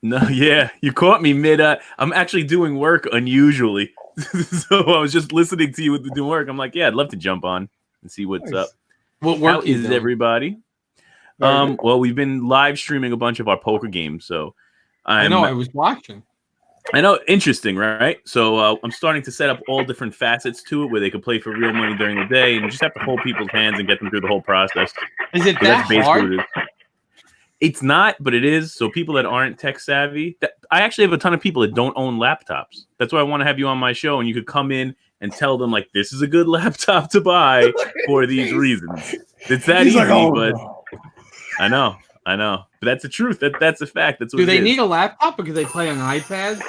F: No, yeah, you caught me mid. I'm actually doing work unusually, so I was just listening to you with doing work. I'm like, yeah, I'd love to jump on and see what's
A: Nice.
F: up.
D: What
F: How
D: work you
F: is
D: doing?
F: everybody?
A: Very good.
F: Well, we've been live streaming a bunch of our poker games, so
D: I know. I was watching.
F: I know, interesting, right? So I'm starting to set up all different facets to it, where they can play for real money during the day, and you just have to hold people's hands and get them through the whole process.
D: Is it
F: So
D: that
F: that's basically
D: hard?
F: what it is. It's not, but it is. So people that aren't tech savvy, I actually have a ton of people that don't own laptops. That's why I want to have you on my show, and you could come in and tell them, like, this is a good laptop to buy for these reasons. It's that
A: He's
F: easy,
A: like, oh,
F: but
A: no.
F: I know. But that's the truth. That's a fact. That's what
D: Do
F: it
D: they
F: is.
D: need a laptop because they play on an iPad?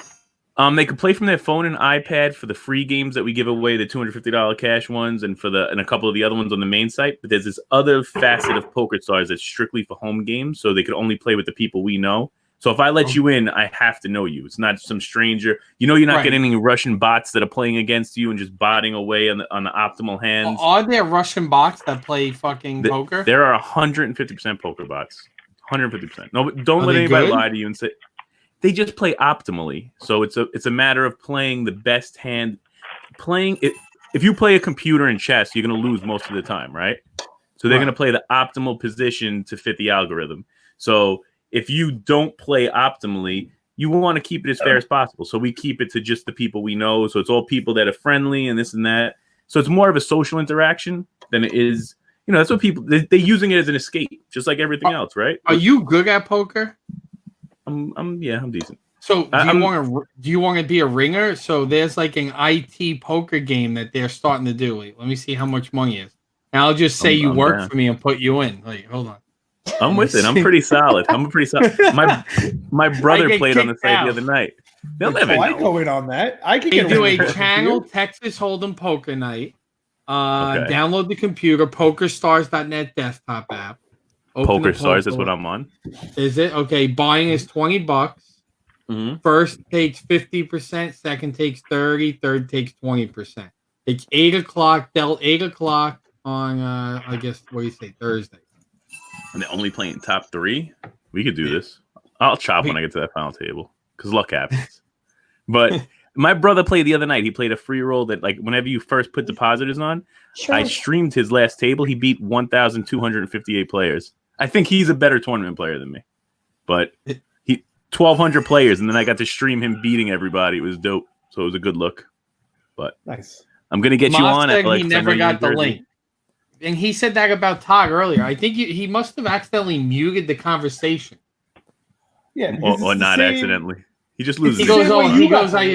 F: They can play from their phone and iPad for the free games that we give away, the $250 cash ones, and and a couple of the other ones on the main site. But there's this other facet of PokerStars that's strictly for home games, so they can only play with the people we know. So if I let you in, I have to know you. It's not some stranger. You know, you're not
D: Right.
F: getting any Russian bots that are playing against you and just botting away on the optimal hands.
D: Are there Russian bots that play fucking poker?
F: There are 150% poker bots. 150%. No, but don't
D: Are
F: let
D: they
F: anybody
D: good?
F: lie to you and say they just play optimally. So it's a matter of playing the best hand. Playing it. If you play a computer in chess, you're going to lose most of the time, right? So they're
D: Right.
F: going to play the optimal position to fit the algorithm. So if you don't play optimally, you want to keep it as fair as possible. So we keep it to just the people we know. So it's all people that are friendly and this and that. So it's more of a social interaction than it is. You know, that's what people they're using it as an escape, just like everything else, right?
D: Are you good at poker?
F: I'm decent.
D: So
F: I'm-
D: do you want to be a ringer? So there's like an IT poker game that they're starting to do. Wait, let me see how much money is. And I'll just say you
F: I'm
D: work
F: down.
D: for me and put you in. Wait, hold on.
F: I'm with it. I'm pretty solid. My brother
D: get
F: played on the
D: kicked
F: site
D: out.
F: the other night. They'll never
A: I
F: know.
A: go in on that. I can
D: They
A: get
D: do
A: away
D: a
A: with it.
D: channel Texas Hold'em Poker Night.
F: Okay.
D: Download the computer, PokerStars.net desktop app. Open the
F: Poker Stars. That's
D: poker-
F: what I'm on.
D: Is it okay? Buying is $20.
F: Mm-hmm.
D: First takes 50%, second takes 30%, third takes 20%. It's 8 o'clock, dealt 8 o'clock on I guess what do you say, Thursday.
F: And they're only playing top 3. We could do this. I'll chop when I get to that final table because luck happens. But my brother played the other night. He played a free roll that, like, whenever you first put depositors on,
C: Sure.
F: I streamed his last table. He beat 1,258 players. I think he's a better tournament player than me. But he 1,200 players, and then I got to stream him beating everybody. It was dope. So it was a good look. But
A: Nice.
F: I'm gonna get you
D: Moss
F: on
D: said
F: it. Like,
D: he
F: 'cause I know
D: never
F: you're in
D: got the
F: Jersey.
D: link. And he said that about Todd earlier. I think he must have accidentally muted the conversation.
A: Yeah, because
F: Or
A: it's the
F: not
A: same-
F: accidentally. He just
A: It's
F: loses.
D: He
A: the
F: it.
D: goes,
A: same way
D: oh,
A: you
D: he
A: got
D: goes,
A: the
D: I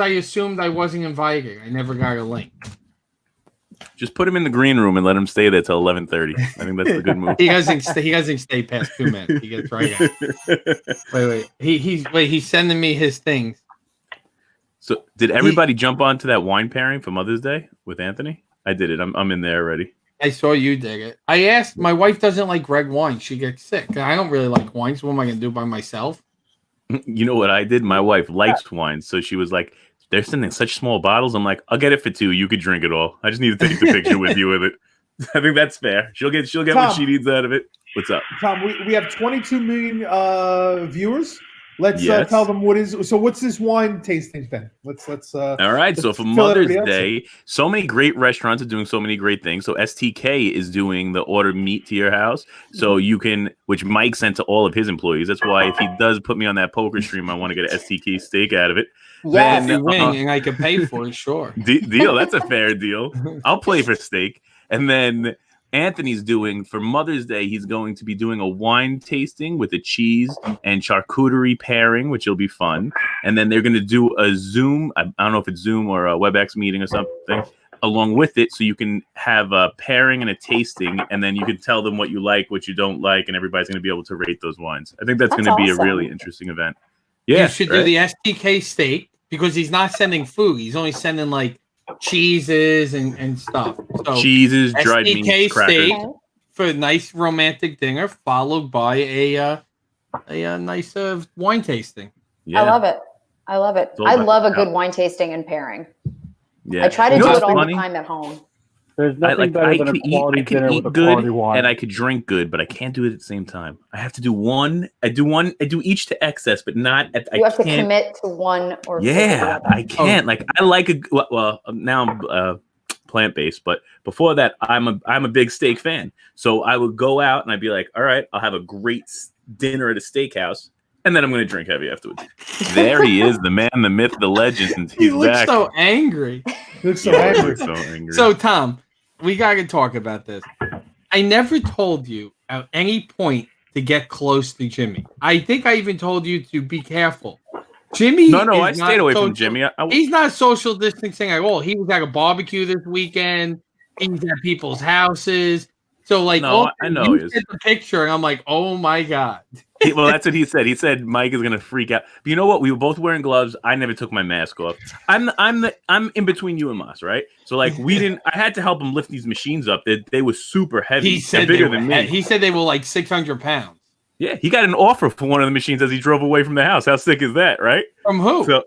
A: link.
D: assumed I wasn't invited. I never got a link.
F: Just put him in the green room and let him stay there till 11:30. I think that's the good move.
D: He doesn't stay past 2 minutes. He gets right out. Wait. He's sending me his things.
F: So, did everybody jump onto that wine pairing for Mother's Day with Anthony? I did it. I'm in there already.
D: I saw you dig it. I asked, my wife doesn't like red wine. She gets sick. I don't really like wine, so what am I going to do by myself?
F: You know what I did? My wife likes wine, so she was like, they're sending such small bottles. I'm like, I'll get it for 2. You could drink it all. I just need to take the picture with you with it. I think that's fair. She'll get
A: Tom,
F: what she needs out of it. What's up?
A: Tom, we have 22 million viewers. Let's
F: Yes.
A: tell them what's this wine tasting thing? Let's
F: All right. So
A: let's
F: for
A: fill
F: Mother's
A: everybody else
F: Day, so many great restaurants are doing so many great things. So STK is doing the order meat to your house. So you can, which Mike sent to all of his employees. That's why if he does put me on that poker stream, I want to get an STK steak out of it.
D: Yeah, if
F: Then,
D: you win and I can pay for it, sure.
F: Deal. That's a fair deal. I'll play for steak. And then Anthony's doing for Mother's Day, he's going to be doing a wine tasting with a cheese and charcuterie pairing, which will be fun. And then they're going to do a Zoom, I don't know if it's Zoom or a WebEx meeting or something, along with it. So you can have a pairing and a tasting, and then you can tell them what you like, what you don't like, and everybody's going to be able to rate those wines. I think that's going to be a
C: awesome.
F: really interesting event. Yeah,
D: You should do the STK steak because he's not sending food. He's only sending like cheeses and stuff. So
F: cheeses, dried meats,
D: STK
F: crackers.
D: steak for a nice romantic dinner, followed by a nice wine tasting.
F: Yeah.
C: I love it. I love it.
F: It's all
C: I
F: about
C: love a
F: the
C: good wine tasting and pairing.
F: Yeah.
C: I try to
F: You know
C: do
F: what's
C: it all
F: funny?
C: the time at home.
B: There's nothing better than a quality dinner with a quality wine.
F: and I could drink good, but I can't do it at the same time. I have to do one. I do each to excess, but not at.
C: You
F: I
C: have to
F: can't.
C: commit to one or
F: Yeah,
C: the other.
F: I can't. Like I like a well now I'm plant based, but before that I'm a big steak fan. So I would go out and I'd be like, all right, I'll have a great dinner at a steakhouse, and then I'm going to drink heavy afterwards. There he is, the man, the myth, the legend.
D: He
F: He's
D: looks
F: back.
D: so angry.
A: He looks so
F: Yeah, he
A: angry.
F: looks so angry.
D: So Tom, we gotta talk about this. I never told you at any point to get close to Jimmy. I think I even told you to be careful. Jimmy,
F: no, I
D: is
F: stayed
D: not
F: away
D: social-
F: from Jimmy.
D: He's not social distancing at all. He was at a barbecue this weekend. He's at people's houses. So like,
F: No, I know
D: you
F: he is.
D: sent the picture, and I'm like, oh my god.
F: Well, that's what he said. He said Mike is gonna freak out. But you know what? We were both wearing gloves. I never took my mask off. I'm in between you and Moss, right? So like we didn't. I had to help him lift these machines up. They were super heavy.
D: He said
F: bigger
D: they were,
F: than me.
D: He said they were like 600 pounds.
F: Yeah, he got an offer for one of the machines as he drove away from the house. How sick is that, right?
D: From who?
F: So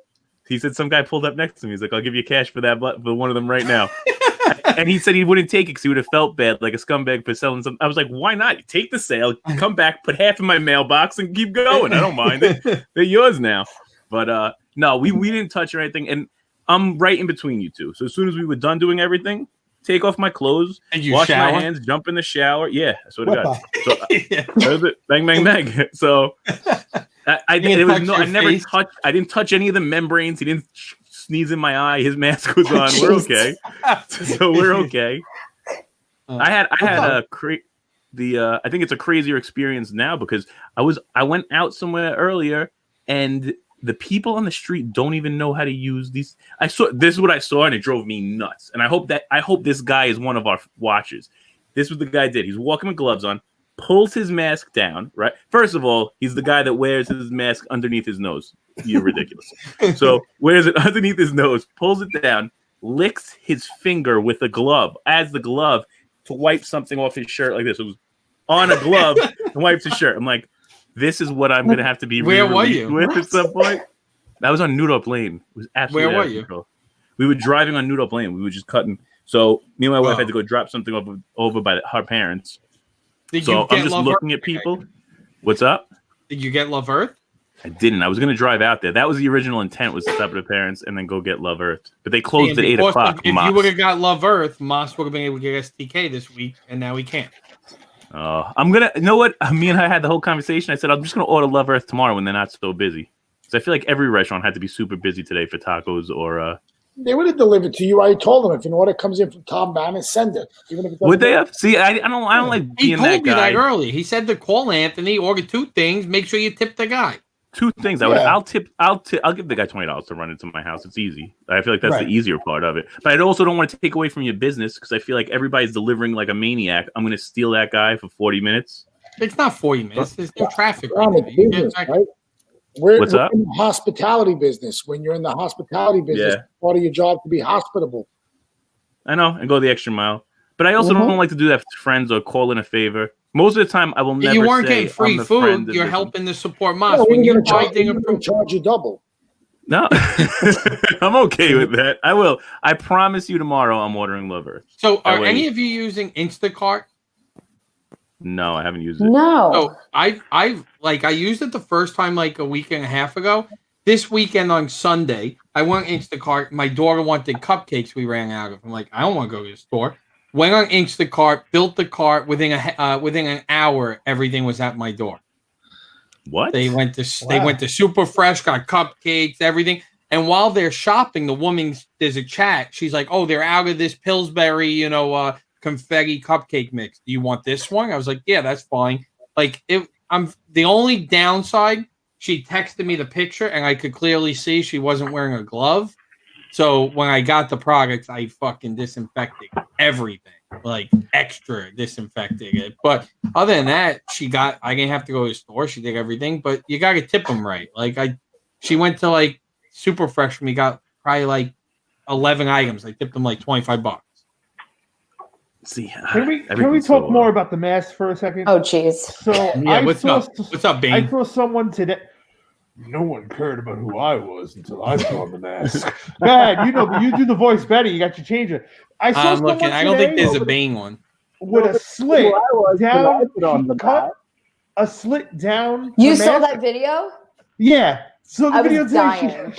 F: he said some guy pulled up next to me. He's like, "I'll give you cash for that, for one of them right now." And he said he wouldn't take it because he would have felt bad, like a scumbag for selling something. I was like, "Why not? You take the sale, come back, put half in my mailbox, and keep going. I don't mind it. They're yours now." But no, we didn't touch or anything, and I'm right in between you two. So as soon as we were done doing everything, take off my clothes,
D: And you
F: wash
D: shower?
F: my hands, jump in the shower. Yeah, I swear to God.
A: Whippa.
F: So that was it. Bang, bang, bang. So I didn't touch any of the membranes. He didn't sneeze in my eye. His mask was on. We're okay. So we're okay. I had a I think it's a crazier experience now because I went out somewhere earlier and the people on the street don't even know how to use these. This is what I saw and it drove me nuts. And I hope this guy is one of our watchers. This is what the guy did. He's walking with gloves on, pulls his mask down, right? First of all, he's the guy that wears his mask underneath his nose. You're ridiculous. So wears it underneath his nose, pulls it down, licks his finger with a glove, adds the glove to wipe something off his shirt like this. It was on a glove and wipes his shirt. I'm like, this is what I'm going to have to be
D: Where were
F: re-released
D: you?
F: with at some point. That was on Nude Up Lane. It was absolutely
D: Where were
F: out of
D: you?
F: control. We were driving on Nude Up Lane. We were just cutting. So me and my wife had to go drop something over by her parents.
D: Did
F: So
D: you get
F: I'm just
D: Love
F: looking
D: Earth?
F: at people. What's up?
D: Did you get Love Earth?
F: I didn't. I was going to drive out there. That was the original intent, was to stop at the parents and then go get Love Earth. But they closed at 8
D: Because
F: o'clock.
D: If
F: Moss.
D: you would have got Love Earth, Moss would have been able to get STK this week, and now he can't.
F: I'm going to, you know what? Me and her had the whole conversation. I said, I'm just going to order Love Earth tomorrow when they're not so busy. Because I feel like every restaurant had to be super busy today for tacos or
I: They would have delivered to you. I told them if an order comes in from Tom Bannon, send it. Even if it
F: Would they
I: doesn't-
F: have? See, I don't like
D: He
F: being
D: told
F: that
D: you
F: guy.
D: that early. He said to call Anthony, order 2 things, make sure you tip the guy.
F: 2 things.
I: Yeah.
F: I'll give the guy $20 to run into my house. It's easy. I feel like that's
A: Right.
F: the easier part of it. But I also don't want to take away from your business because I feel like everybody's delivering like a maniac. I'm going to steal that guy for 40 minutes.
D: It's not 40 minutes. There's no traffic.
I: We're on
D: Right
I: the
D: now. You get
I: business,
D: back-
I: right? We're
F: What's up?
I: in the hospitality business. When you're in the hospitality business,
F: Yeah.
I: part of your job to be hospitable.
F: I know, and go the extra mile. But I also
I: Mhm.
F: don't like to do that for friends or call in a favor. Most of the time, I will never
D: You weren't
F: say
D: getting free
F: I'm the friend
D: food.
F: that
D: You're
F: doesn't-
D: helping to support
I: Yeah,
D: Moss.
I: we're
D: When you
I: gonna
D: buy
I: charge,
D: thing
I: we're gonna
D: approved.
I: charge you double.
F: No, I'm okay with that. I will. I promise you tomorrow I'm ordering Love Earth.
D: So, are
F: That way-
D: any of you using Instacart?
F: No, I haven't used it.
C: No.
D: So I used it the first time like a week and a half ago. This weekend on Sunday, I went on Instacart. My daughter wanted cupcakes. We ran out of. I'm like, I don't want to go to the store. Went on Instacart, built the cart. Within an hour, everything was at my door.
F: What?
D: They went to
A: Wow.
D: Super Fresh, got cupcakes, everything. And while they're shopping, the woman, there's a chat. She's like, "Oh, they're out of this Pillsbury, confetti cupcake mix. Do you want this one?" I was like, "Yeah, that's fine." Like I'm the only downside. She texted me the picture, and I could clearly see she wasn't wearing a glove. So when I got the products, I fucking disinfected everything, like extra disinfected it. But other than that, I didn't have to go to the store. She did everything, but you got to tip them right. She went to like Super Fresh for me, got probably like 11 items. I tipped them like $25.
F: See,
A: Can we
F: everything's
A: talk
F: so,
A: more about the mask for a second?
C: Oh, jeez.
A: So
D: Yeah, what's up? What's up,
A: I
D: Bane?
A: saw someone today. No one cared about who I was until I saw the mask. Bad, you do the voice better. You got your changer. I saw
D: I'm
A: someone
D: looking. I don't think
A: today
D: there's a Bane one.
A: with a slit
B: Who I was, but I
A: down.
B: put on the
A: She cut
B: mask.
A: a slit down.
C: You
A: the
C: saw
A: mask.
C: that video?
A: Yeah. So the
C: I was
A: video
C: dying.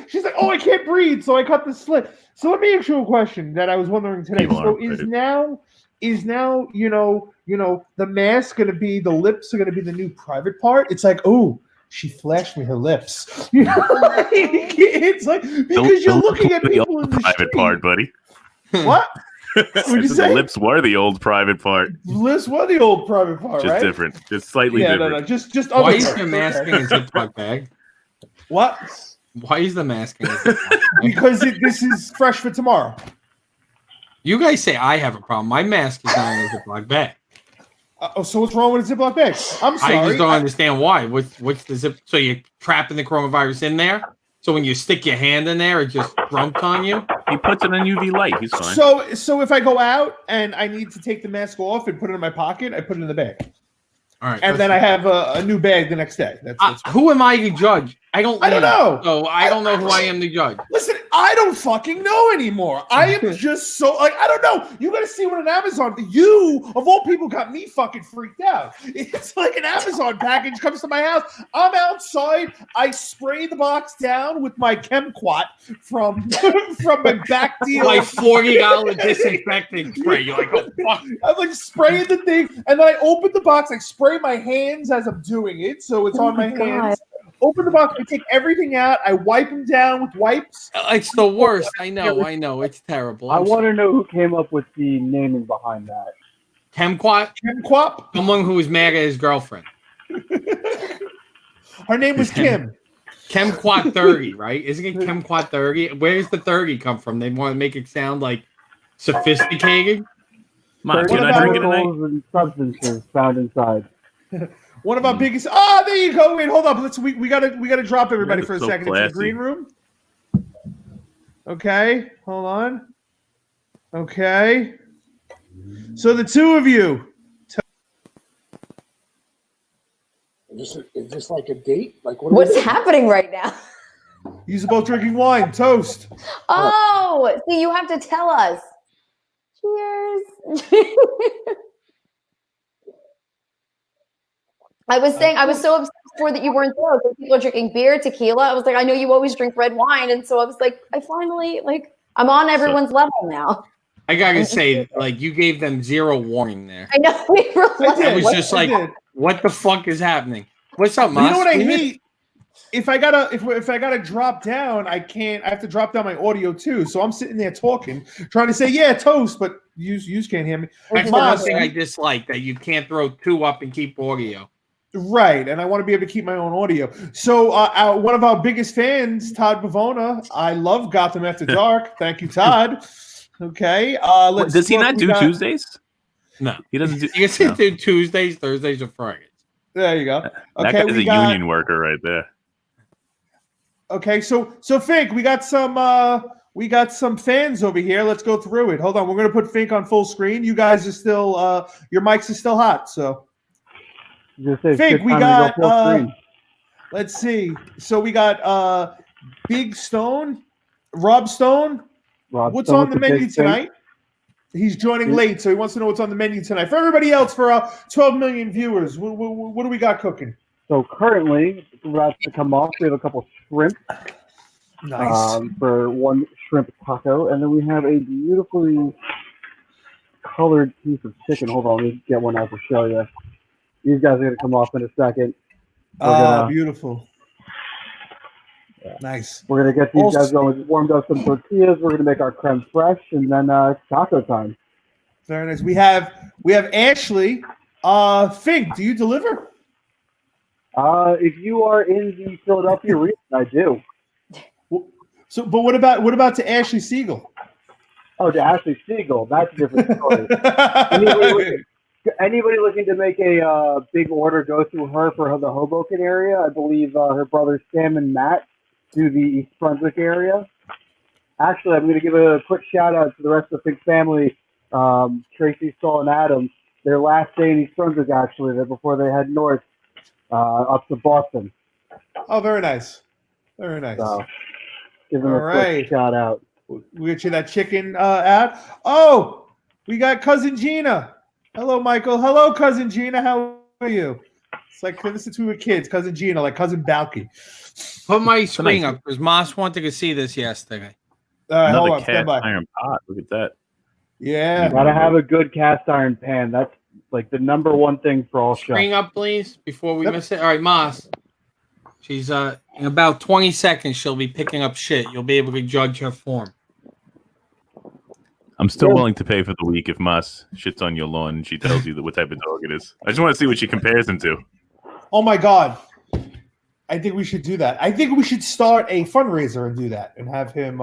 A: she's like, "Oh, I can't breathe," so I cut the slit. So let me ask you a question that I was wondering today.
F: People
A: So
F: aren't
A: is
F: brave.
A: now the mask going to be, the lips are going to be the new private part? It's like, oh, she flashed me her lips. It's like, because you're looking at
F: the
A: people
F: old
A: in the
F: private
A: street.
F: part, buddy.
A: What? What'd you
F: The
A: say?
F: lips were the old private part,
A: Lips were the old private part,
F: just
A: right?
F: different, just slightly
A: Yeah,
F: different.
A: no, just
D: Why
A: other
D: is
A: parts.
D: the mask in a Ziploc bag?
A: What?
D: Why is the mask in a Ziploc bag?
A: Because this is fresh for tomorrow.
D: You guys say I have a problem. My mask is not in a Ziploc bag.
A: So what's wrong with a Ziploc bag? I'm sorry.
D: I just don't understand why. What's the zip? So you're trapping the coronavirus in there? So when you stick your hand in there, it just dumps on you?
F: He puts it on UV light. He's fine.
A: So if I go out and I need to take the mask off and put it in my pocket, I put it in the bag,
D: All right.
A: and then I have a new bag the next day. That's
D: who am I to judge? I don't
A: know.
D: So I don't know who I am to judge.
A: Listen, I don't fucking know anymore. I am just so like, I don't know. You got to see what an Amazon. You of all people got me fucking freaked out. It's like an Amazon package comes to my house. I'm outside. I spray the box down with my Chemquat from my back deal.
D: Like $40 disinfecting spray. You're like, oh fuck.
A: I'm like spraying the thing, and then I open the box. I spray my hands as I'm doing it, so it's
C: Oh
A: on my
C: my God.
A: hands. Open the box. I take everything out. I wipe them down with wipes.
D: It's the worst. I know. It's terrible.
B: I want to know who came up with the naming behind that.
D: Chemquat?
A: Chemquat.
D: Someone who was mad at his girlfriend.
A: Her name was Kim.
D: Chemquat 30, right? Isn't it Chemquat 30? Where's the 30 come from? They want to make it sound like sophisticated.
F: Mom,
A: What
F: can I
A: about
F: drink it tonight?
B: Chemicals and substances found inside.
A: One of our biggest. Ah, there you go. Wait, hold up. We gotta drop everybody for a
F: So
A: second. It's
F: classy.
A: the green room. Okay, hold on. Okay. So the two of you.
I: Is this like a date? Like what? are we
C: What's
I: doing?
C: happening right now?
A: You're both drinking wine. Toast.
C: Oh, so you have to tell us. Cheers. I was so upset before that you weren't there. Because people are drinking beer, tequila. I was like, I know you always drink red wine. And so I was like, I finally, I'm on everyone's level now.
D: I gotta say, you gave them zero warning there.
C: I know we were
A: I
C: like,
A: did.
D: was just
A: I
D: like,
A: did.
D: what the fuck is happening? What's up,
A: You
D: Mas?
A: know what I hate? if I gotta drop down, I can't. I have to drop down my audio too. So I'm sitting there talking, trying to say toast, but you can't hear me.
D: That's the one thing I dislike, that you can't throw two up and keep audio.
A: Right, and I want to be able to keep my own audio. So one of our biggest fans, Todd Bavona, I love Gotham After Dark. Thank you, Todd. Okay,
F: does he not do Tuesdays?
D: No,
F: he doesn't do.
D: He can do Tuesdays, Thursdays, or Fridays.
A: There you go.
F: That
A: Okay,
F: guy's a union worker right there.
A: Okay, so Fink, we got some fans over here. Let's go through it. Hold on, we're gonna put Fink on full screen. You guys are still your mics are still hot, so Fink, we got let's see. So we got Big Stone, Rob Stone. What's on the menu tonight? He's joining late, so he wants to know what's on the menu tonight. For everybody else, for 12 million viewers, what do we got cooking?
B: So currently, about to come off, we have a couple shrimp.
A: Nice.
B: For one shrimp taco, and then we have a beautifully colored piece of chicken. Hold on, let me get one out to show you. These guys are going to come off in a second.
A: Beautiful. Yeah. Nice.
B: We're going to get these guys going. We warmed up some tortillas. We're going to make our creme fraiche, and then taco time.
A: Very nice. We have Ashley. Fink, do you deliver?
B: If you are in the Philadelphia region, I do.
A: So, but what about to Ashley Siegel?
B: Oh, to Ashley Siegel. That's a different story. Anybody looking to make a big order, go through her for the Hoboken area. I believe her brothers Sam and Matt do the East Brunswick area. Actually, I'm going to give a quick shout out to the rest of the Fink family, Tracy, Saul, and Adam. Their last day in East Brunswick, actually, before they head north up to Boston.
A: Oh, very nice. Very nice.
B: So, give them a quick shout out.
A: We get you that chicken ad. Oh, we got Cousin Gina. Hello, Michael. Hello, Cousin Gina. How are you? It's like since we were kids, Cousin Gina, like Cousin Balky.
D: Put my screen up because Moss wanted to see this yesterday.
A: Hold on,
F: cast iron pot. Look at that.
A: Yeah.
B: You gotta have a good cast iron pan. That's like the number one thing for all chefs.
D: Screen up, please, before we miss it. All right, Moss. She's in about 20 seconds. She'll be picking up shit. You'll be able to judge her form.
F: I'm still willing to pay for the week if Moss shits on your lawn and she tells you what type of dog it is. I just want to see what she compares him to.
A: Oh my God. I think we should do that. I think we should start a fundraiser and do that and have him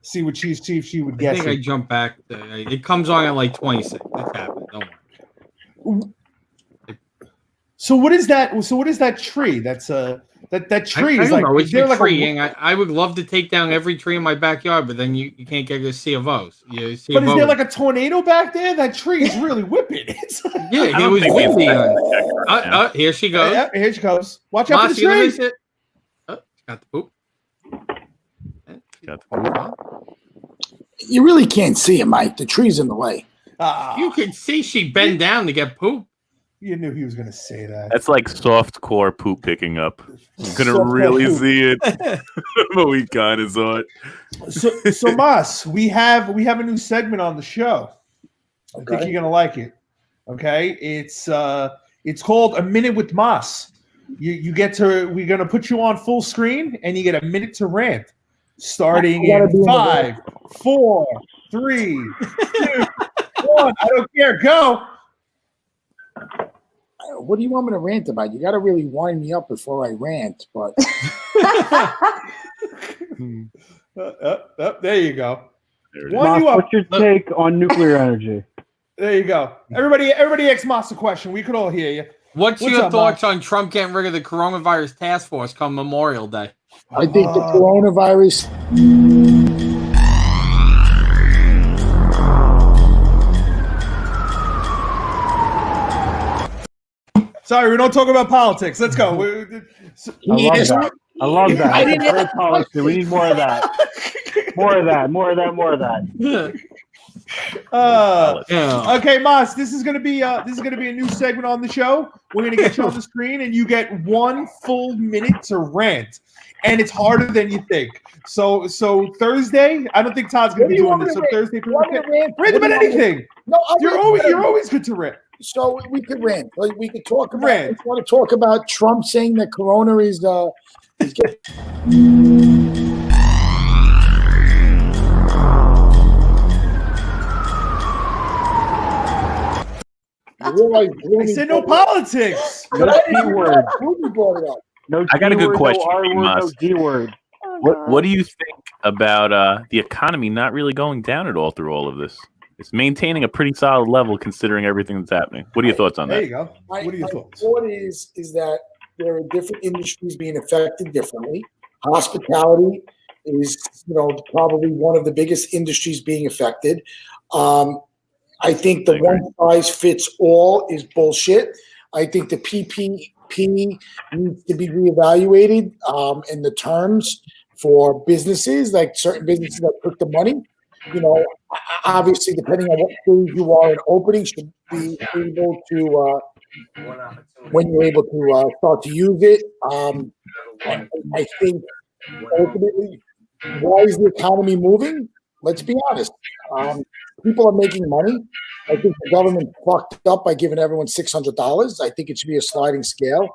A: see if she would guess.
D: I think I jump back. It comes on at like 26. It's happened. Don't worry.
A: So what is that? So what is that tree? That's that tree
D: I
A: is
D: don't
A: like.
D: know. It's
A: there
D: a
A: like
D: tree. I would love to take down every tree in my backyard, but then you can't get a C of O's.
A: But is there like a tornado back there? That tree is really whipping.
D: Yeah, it was windy. Here she goes.
A: Yeah, here she goes. Watch out for the tree.
D: She got the poop.
F: Got the poop.
I: You really can't see it, Mike. The tree's in the way.
D: You can see she bent down to get poop.
A: You knew he was going to say that.
F: That's like soft core poop picking up. You couldn't really see it, but we kind of saw it.
A: So Mas, we have a new segment on the show. I think you're going to like it. Okay, it's called A Minute with Mas. We're going to put you on full screen, and you get a minute to rant, starting in 5, 4, 3, 2, 1. I don't care. Go.
I: What do you want me to rant about? You got to really wind me up before I rant. But
A: there you go.
B: Moss, what's your take on nuclear energy?
A: There you go. Everybody ask Moss a question. We could all hear you.
D: What's your thoughts on Trump getting rid of the coronavirus task force come Memorial Day?
I: I think the coronavirus.
A: Sorry, we don't talk about politics. Let's go.
B: I love that. Great policy. We need more of that. More of that.
A: Okay, Mas, this is gonna be a new segment on the show. We're gonna get you on the screen, and you get 1 full minute to rant, and it's harder than you think. So Thursday, I don't think Todd's gonna be doing this. So Thursday, rant about anything.
I: No,
A: you're always good to rant.
I: So we could rant. Like, we could talk about.
A: Rant.
I: We want to talk about Trump saying that Corona is getting.
A: I said no politics.
B: No T word.
I: Who brought it up?
B: No
F: I got a
B: T
F: good
B: word,
F: question
B: No
F: for
B: R
F: you,
B: word, no
F: Moss.
B: D word.
F: What do you think about the economy not really going down at all through all of this? It's maintaining a pretty solid level considering everything that's happening. What are your thoughts on
A: There
F: that?
A: you go. What are your
I: My
A: thoughts?
I: thought is that there are different industries being affected differently. Hospitality is, probably one of the biggest industries being affected. I think the one size fits all is bullshit. I think the PPP needs to be reevaluated in the terms for businesses, like certain businesses that took the money. Obviously, depending on what stage you are in opening, should be able to, when you're able to start to use it. I think ultimately, why is the economy moving? Let's be honest. People are making money. I think the government fucked up by giving everyone $600. I think it should be a sliding scale.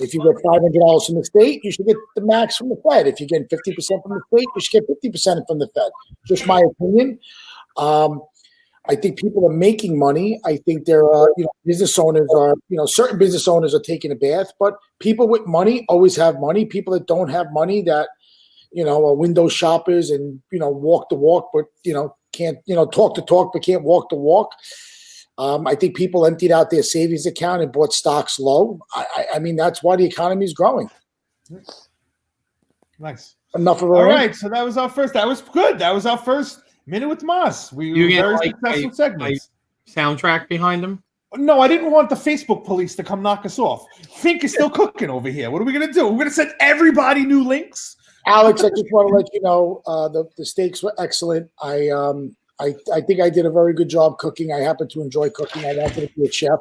I: If you get $500 from the state, you should get the max from the Fed. If you're getting 50% from the state, you should get 50% from the Fed. Just my opinion. I think people are making money. I think there are, business owners are, certain business owners are taking a bath, but people with money always have money. People that don't have money that, are window shoppers and, walk the walk, but, can't, talk the talk, but can't walk the walk. I think people emptied out their savings account and bought stocks low. I mean, that's why the economy is growing.
A: Nice.
I: Enough of
A: All right. So that was our first. That was good. That was our first Minute with Moss. We were very successful segments.
D: Soundtrack behind them?
A: No, I didn't want the Facebook police to come knock us off. Fink is still cooking over here. What are we going to do? We're going to send everybody new links?
I: Alex, I just want to let you know the steaks were excellent. I think I did a very good job cooking. I happen to enjoy cooking. I wanted to be a chef.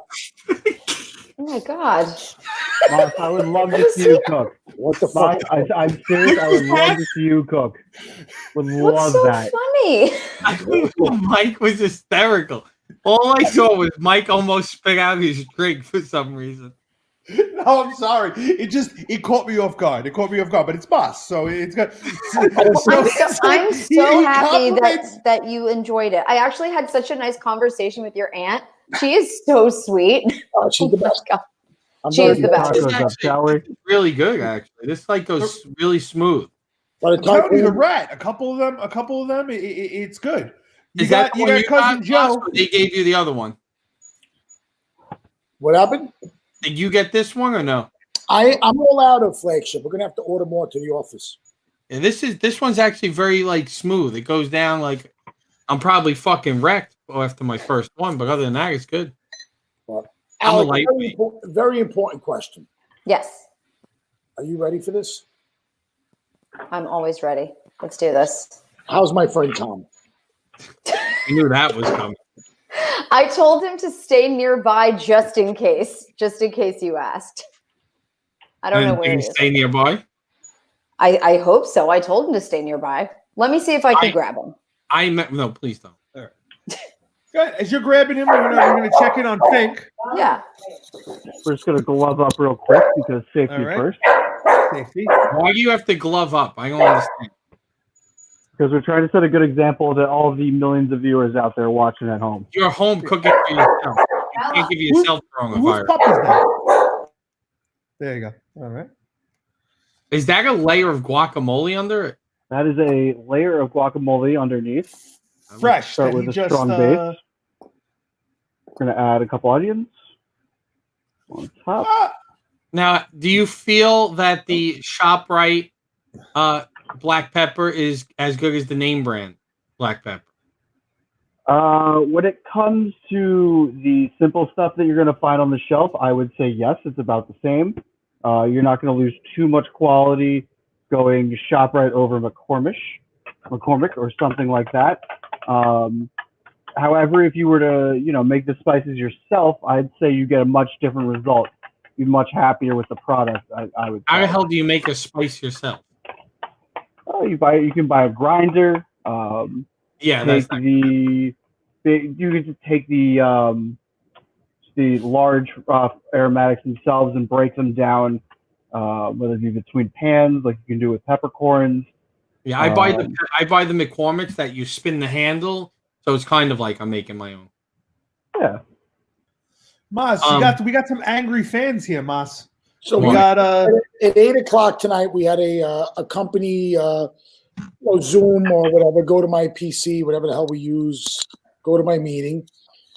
C: Oh my God.
B: Moss, I would love to see you cook.
I: What the fuck?
B: I'm serious. I would love to see you cook. Would love
C: so
B: that.
C: Funny?
D: Mike was hysterical. All I saw was Mike almost spit out his drink for some reason.
A: No, I'm sorry. It caught me off guard. But it's Moss, so it's good.
C: I'm so happy that you enjoyed it. I actually had such a nice conversation with your aunt. She is so sweet.
I: She's the best.
C: She is the best.
D: It's really good, actually. This goes really smooth.
A: I'm telling you, the rat. A couple of them. It's good. You got cousin Joe.
D: They gave you the other one.
I: What happened?
D: Did you get this one or no?
I: I'm all out of flagship. We're gonna have to order more to the office.
D: And this one's actually very smooth. It goes down I'm probably fucking wrecked after my first one, but other than that, it's good.
I: Alex, very important question.
C: Yes.
I: Are you ready for this?
C: I'm always ready. Let's do this.
I: How's my friend Tom?
D: You knew that was coming.
C: I told him to stay nearby just in case you asked. I don't know where
D: he
C: he is.
D: Stay nearby?
C: I hope so. I told him to stay nearby. Let me see if I can grab him.
D: No, please don't.
A: All right. Good. As you're grabbing him, we're going to check in on Fink.
C: Yeah.
B: We're just going to glove up real quick because safety first.
A: Safety.
D: Why do you have to glove up? I don't understand.
B: Because we're trying to set a good example to all the millions of viewers out there watching at home.
D: You're home cooking for yourself. You can't give yourself coronavirus.
A: Whose pup is that? There you go. All right.
D: Is that a layer of guacamole under it?
B: That is a layer of guacamole underneath.
A: Fresh.
B: Start with a strong base. We're going to add a couple onions on top.
D: Now, do you feel that the ShopRite black pepper is as good as the name brand black pepper?
B: When it comes to the simple stuff that you're going to find on the shelf, I would say yes, it's about the same. You're not going to lose too much quality going ShopRite over McCormick or something like that. However, if you were to, make the spices yourself, I'd say you get a much different result. You're much happier with the product. I would.
D: How the hell do you make a spice yourself?
B: Oh, you can buy a grinder.
D: Yeah,
B: you can take the the large aromatics themselves and break them down, whether it be between pans, like you can do with peppercorns.
D: Yeah, I buy the McCormick's that you spin the handle, so it's kind of like I'm making my own.
B: Yeah.
A: Mas, we got some angry fans here, Mas.
I: So
A: we got
I: at 8:00 tonight. We had a company Zoom or whatever. Go to my PC, whatever the hell we use. Go to my meeting.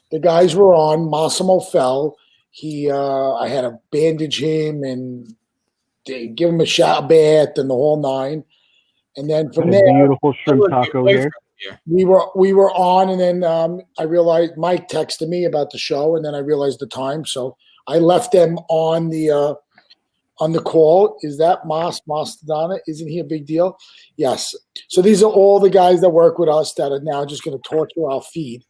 I: The guys were on. Massimo fell. I had to bandage him and give him a bath and the whole nine. And then from there,
B: beautiful shrimp taco here.
I: We were on, and then I realized Mike texted me about the show, and then I realized the time, so I left them on the call. Is that Mastodana? Isn't he a big deal? Yes. So these are all the guys that work with us that are now just going to torture our feed.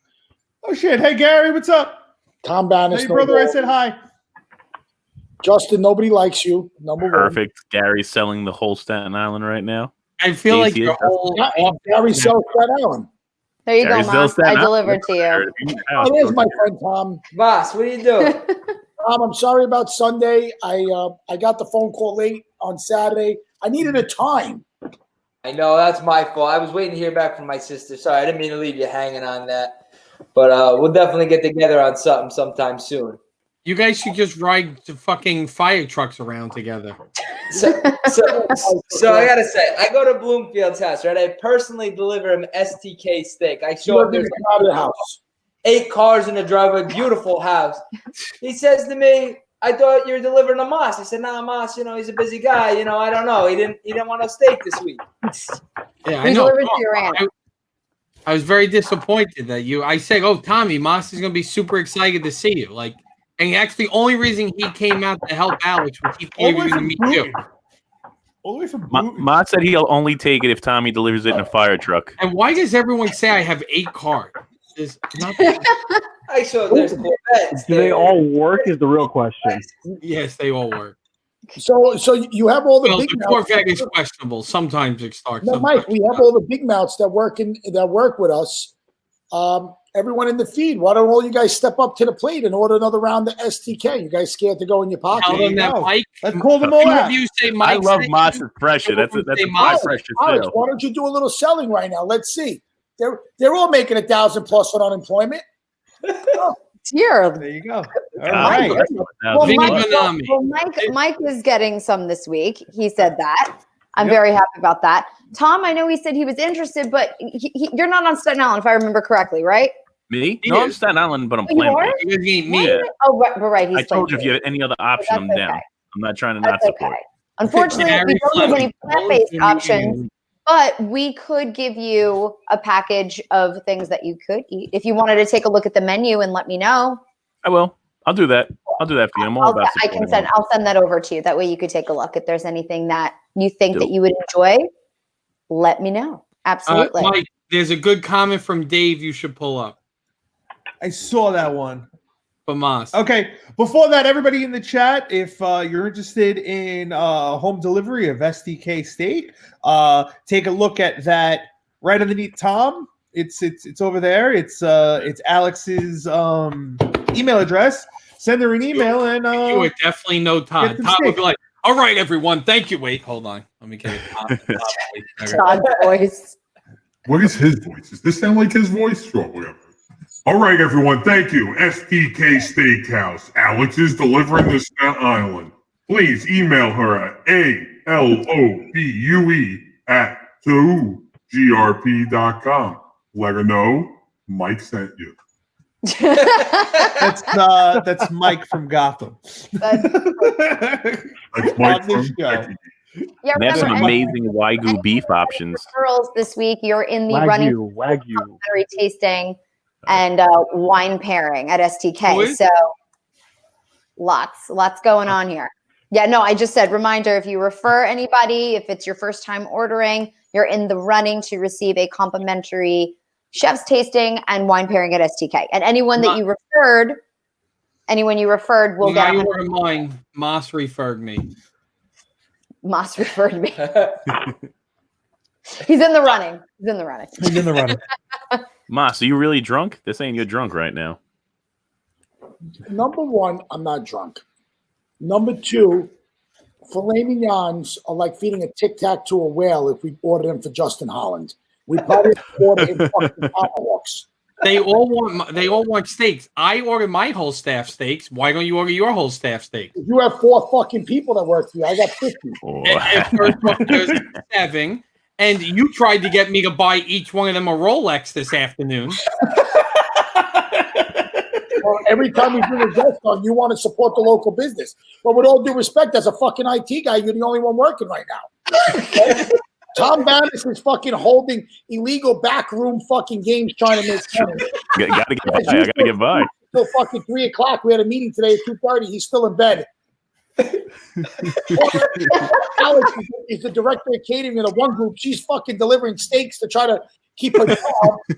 A: Oh shit! Hey Gary, what's up?
I: Tom Bannis.
A: Hey brother, I said hi.
I: Justin, nobody likes you. Number
F: Perfect. Gary's selling the whole Staten Island right now.
D: I feel like you're all
I: Gary sells Staten Island.
C: There you go, Mom. I delivered to you.
I: Oh, there's my friend Tom.
J: Boss, what are you doing?
I: Tom, I'm sorry about Sunday. I got the phone call late on Saturday. I needed a time.
J: I know, that's my fault. I was waiting to hear back from my sister. Sorry, I didn't mean to leave you hanging on that. But we'll definitely get together on something sometime soon.
D: You guys should just ride the fucking fire trucks around together.
J: So I gotta say, I go to Bloomfield's house, right? I personally deliver him STK steak. I show him there's
I: the house.
J: 8 cars in the driveway, beautiful house. He says to me, "I thought you were delivering a Moss." I said, "Nah, Moss. He's a busy guy. I don't know. He didn't want no steak this week."
D: Yeah, I know. I was very disappointed that I said, "Oh, Tommy, Moss is gonna be super excited to see you." And actually, the only reason he came out to help Alex was he came to meet you.
A: All the way from
F: Mott said he'll only take it if Tommy delivers it in a fire truck.
D: And why does everyone say I have 8 cars?
J: I saw there's Corvettes.
B: Do they all work? Is the real question.
D: Yes, they all work.
I: So you have all the big
D: the Corvette is questionable. Sometimes it starts.
I: No, Mike, we have all the big mouths that work with us. Everyone in the feed, why don't all you guys step up to the plate and order another round of STK? You guys scared to go in your pocket?
D: Tell them that Mike.
A: Let's call them all out.
D: You say Mike.
F: I love Mott's pressure. That's a my pressure
I: Alex,
F: too.
I: why don't you do a little selling right now? Let's see. They're all making 1,000 plus on unemployment.
C: Here.
A: There you go. All
F: right.
C: Mike is getting some this week. He said that. I'm very happy about that. Tom, I know he said he was interested, but you're not on Staten Island, if I remember correctly, right?
F: Me? No, I'm Staten Island, but I'm playing.
D: Me.
F: Yeah.
C: Oh, right.
F: I told you if you have any other option, I'm down. I'm not trying to not support.
C: Okay. Unfortunately, we don't have any plant-based options, but we could give you a package of things that you could eat. If you wanted to take a look at the menu and let me know.
F: I will. I'll do that. I'll do that for you. I'm all about
C: I'll send that over to you. That way you could take a look. If there's anything that you think that you would enjoy, let me know. Absolutely.
D: Mike, there's a good comment from Dave you should pull up.
A: I saw that one.
D: Famas.
A: Okay. Before that, everybody in the chat, if you're interested in home delivery of STK steak, take a look at that right underneath Tom. It's over there. It's Alex's email address. Send her an email and
D: you would definitely know Todd. Todd would be like, "All right, everyone, thank you." Wait, hold on. Let me get it.
C: Todd's voice.
G: What is his voice? Does this sound like his voice? Sure, whatever. All right, everyone, thank you. STK Steakhouse. Alex is delivering to Staten Island. Please email her at alobue@2grp.com. Let her know Mike sent you.
A: That's Mike from Gotham.
G: That's Mike from
A: show.
C: Yeah,
F: they have some amazing Wagyu beef options.
C: Referrals this week. You're in the running complimentary tasting and wine pairing at STK. So lots going on here. Yeah, no, I just said reminder, if you refer anybody, if it's your first time ordering, you're in the running to receive a complimentary chef's tasting and wine pairing at STK. And anyone that you referred will get.
D: You were mine. Moss referred me.
C: Moss referred me. He's in the running.
A: He's in the running.
F: Moss, are you really drunk? They're saying you're drunk right now.
I: Number one, I'm not drunk. Number two, filet mignons are like feeding a Tic Tac to a whale if we order them for Justin Holland. We probably order him fucking tomahawks.
D: They all want steaks. I order my whole staff steaks. Why don't you order your whole staff steak?
I: You have 4 fucking people that work for you. I got 50.
D: And first off, there's 7. And you tried to get me to buy each one of them a Rolex this afternoon.
I: Well, every time we bring a guest on, you want to support the local business. But with all due respect, as a fucking IT guy, you're the only one working right now. Tom Bannis is fucking holding illegal backroom fucking games trying to make money.
F: Gotta get by. I gotta get by.
I: Till fucking 3 o'clock. We had a meeting today at 2:30. He's still in bed. Alex is the director of catering in the one group. She's fucking delivering steaks to try to keep her job.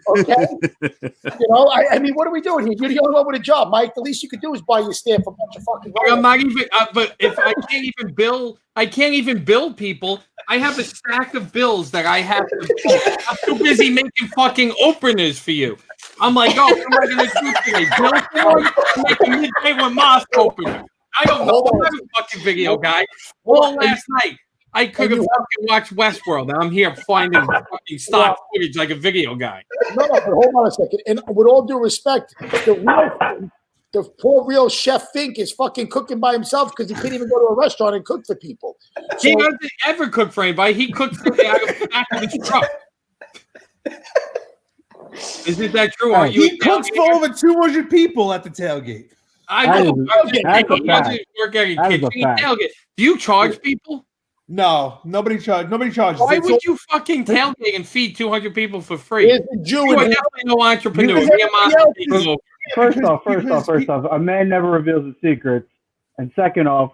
I: Okay, you know. I mean, what are we doing here? You're the only one with a job, Mike. The least you could do is buy your staff a bunch of fucking.
D: I'm not even. But if I can't even bill people. I have a stack of bills that I have to. I'm too busy making fucking openers for you. I'm like, oh, what am I gonna do today? Bill for them? Make a midday with Moss opener. I don't know. I'm not a fucking video guy. All last night, I could have fucking watched Westworld, and I'm here finding fucking stock footage like a video guy.
I: No, but hold on a second. And with all due respect, the poor real Chef Fink is fucking cooking by himself because he can't even go to a restaurant and cook for people.
D: He doesn't ever cook for anybody. He cooks for out of the back of his truck. Isn't that true? Aren't you?
A: He cooks for over 200 people at the tailgate.
D: I know. He doesn't work at a kitchen tailgate. Do you charge people?
A: No, nobody charges.
D: Why would you fucking tailgate and feed 200 people for free?
I: Here's the Jew
D: You are definitely no entrepreneur.
B: First off, a man never reveals his secrets. And second off,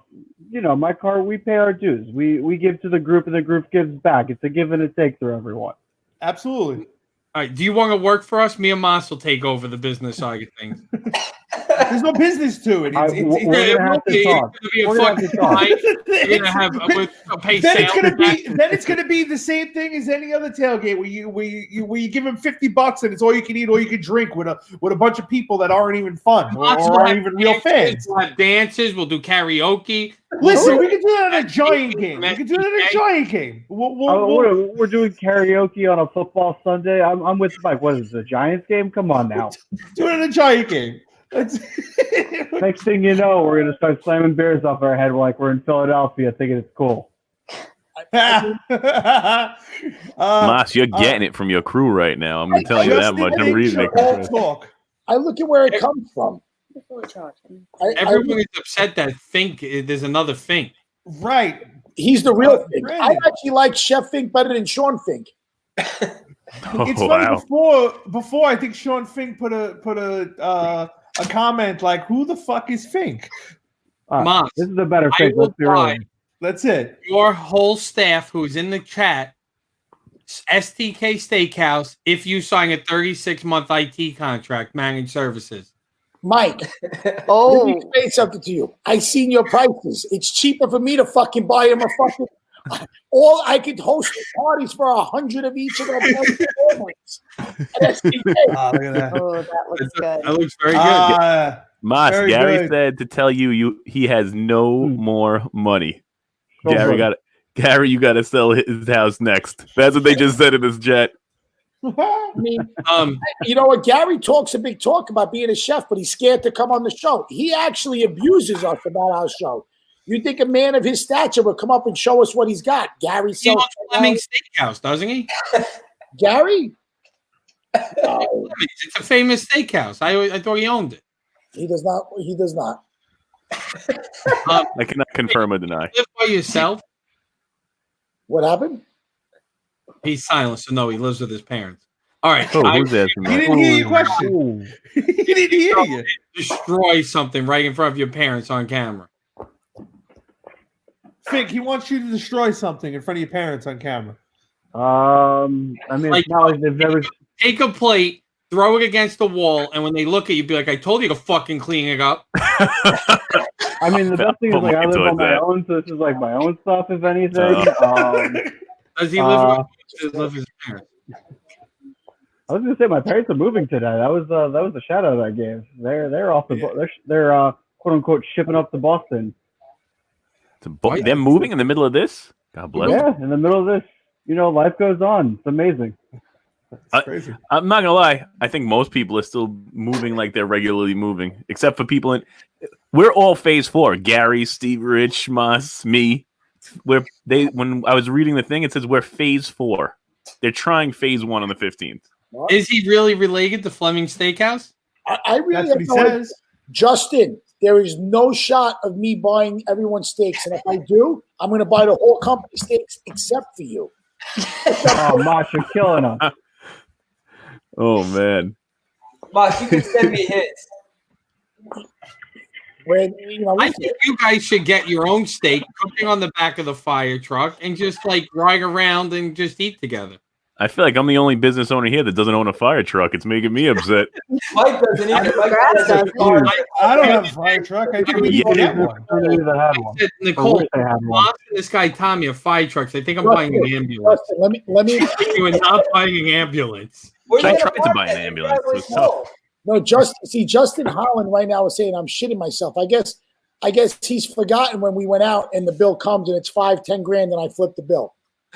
B: you know, my car, we pay our dues. We give to the group, and the group gives back. It's a give and a take for everyone.
A: Absolutely.
D: All right. Do you want to work for us? Me and Moss will take over the business side of things.
A: There's no business to it.
B: We're going to have to talk.
D: We're going to have pay
A: then
D: sales.
A: it's going to be the same thing as any other tailgate where you give them $50 and it's all you can eat, all you can drink with a bunch of people that aren't even fun or aren't even real fans.
D: We'll have dances. We'll do karaoke.
A: Listen, we can do that at a giant game. We can do that at a giant game.
B: We're doing karaoke on a football Sunday. I'm with Mike. What is it, the Giants game? Come on now.
A: Do it at a giant game.
B: Next thing you know, we're gonna start slamming beers off our head like we're in Philadelphia, thinking it's cool.
F: Moss, you're getting it from your crew right now. I'm gonna tell you that much. I'm reading it.
I: I look at where it comes from.
D: Everyone is upset that there's another Fink.
A: Right.
I: He's the real Fink. I actually like Chef Fink better than Sean Fink.
A: It's funny. Before I think Sean Fink put a comment like, "Who the fuck is Fink?"
D: Moss,
B: this is a better Fink. Let's be real.
A: That's it.
D: Your whole staff who's in the chat, STK Steakhouse, if you sign a 36-month IT contract, managed services.
I: Mike, let me explain something to you. I seen your prices. It's cheaper for me to fucking buy him a fucking. All I could host parties for 100 of each of them.
A: Look at that.
C: Oh, that looks good.
D: That looks very good.
F: Moss, Gary said to tell you he has no more money. Gary, you got to sell his house next. That's what they just said in this chat.
I: I mean, you know what? Gary talks a big talk about being a chef, but he's scared to come on the show. He actually abuses us about our show. You think a man of his stature would come up and show us what he's got? Gary
D: He owns Fleming's Steakhouse, doesn't he?
I: Gary?
D: It's a famous steakhouse. I thought he owned it.
I: He does not. He does not.
F: I cannot confirm or deny.
D: You live by yourself?
I: What happened?
D: He's silent, so no, he lives with his parents. All right.
F: Who's asking that?
A: He didn't hear your question. He didn't hear you.
D: Destroy something right in front of your parents on camera.
A: Fink, he wants you to destroy something in front of your parents on camera.
B: I mean,
D: Like,
B: it's not like they've never.
D: Take a plate, throw it against the wall, and when they look at you, be like, "I told you to fucking clean it up."
B: I mean, the best thing is like I live on my own, so this is like my own stuff, if anything.
D: Does he live with his parents?
B: I was gonna say my parents are moving today. That was a shout out I gave. They're off the they're quote unquote shipping up to Boston.
F: They're moving in the middle of this. God bless.
B: Yeah, in the middle of this. You know, life goes on. It's amazing.
A: Crazy.
F: I'm not gonna lie. I think most people are still moving like they're regularly moving, except for people in. We're all phase 4. Gary, Steve, Rich, Moss, me. When I was reading the thing, it says we're phase 4. They're trying phase 1 on the 15th.
D: Is he really related to Fleming Steakhouse?
I: I really
A: That's what he
I: have no
A: says.
I: Justin, there is no shot of me buying everyone's steaks. And if I do, I'm going to buy the whole company steaks except for you.
B: Oh, Mosh, you're killing us.
F: Oh man,
J: Mosh, you can send me hits.
I: When,
D: I think you guys should get your own steak, cooking on the back of the fire truck, and just like ride around and just eat together.
F: I feel like I'm the only business owner here that doesn't own a fire truck. It's making me upset.
J: Mike doesn't either. Mike
C: Grass
J: doesn't.
A: I don't have a fire truck. I think we need to get one.
D: I said, Nicole, Moss and this guy Tommy have fire trucks. I think I'm buying an ambulance.
I: Justin, let me.
D: You are not buying an ambulance.
F: I tried to buy an ambulance. It was tough.
I: No, Justin Holland right now is saying I'm shitting myself. I guess he's forgotten when we went out and the bill comes and it's $5-10 grand and I flip the bill.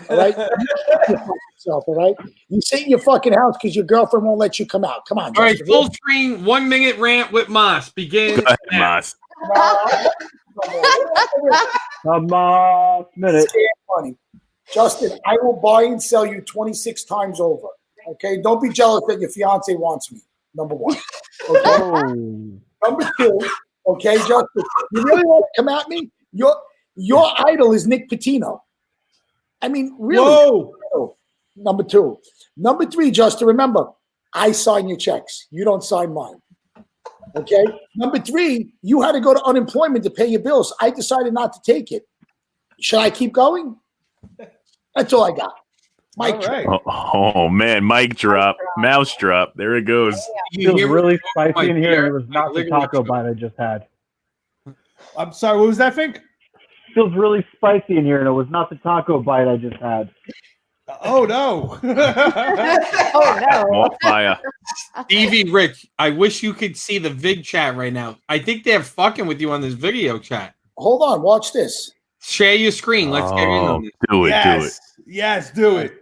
I: All right, all right. You sit in your fucking house because your girlfriend won't let you come out. Come on.
D: All right,
I: Justin.
D: full screen 1 minute rant with Moss begins.
F: Go ahead, Moss.
B: Come on, minute.
I: Funny. Justin, I will buy and sell you 26 times over. Okay, don't be jealous that your fiance wants me. Number 1. Okay.
B: Oh.
I: Number 2. Okay, Justin, you really want to come at me? Your idol is Nick Pitino. I mean, really.
A: Whoa.
I: Number 2. Number 3, Justin, remember, I sign your checks. You don't sign mine. Okay? Number 3, you had to go to unemployment to pay your bills. I decided not to take it. Should I keep going? That's all I got. Mike,
A: All right.
F: Oh man, mic drop, mouse drop. There it goes.
B: It feels really spicy in here. It was not the taco bite I just had.
A: I'm sorry. What was that, Fink?
B: Feels really spicy in here, and it was not the taco bite I just had.
A: Oh no.
C: Oh no.
F: More fire.
D: Stevie Rich, I wish you could see the Vig chat right now. I think they're fucking with you on this video chat.
I: hold on. Watch this.
D: Share your screen. Let's get in on this.
F: Do it. Do it.
A: Yes, do it.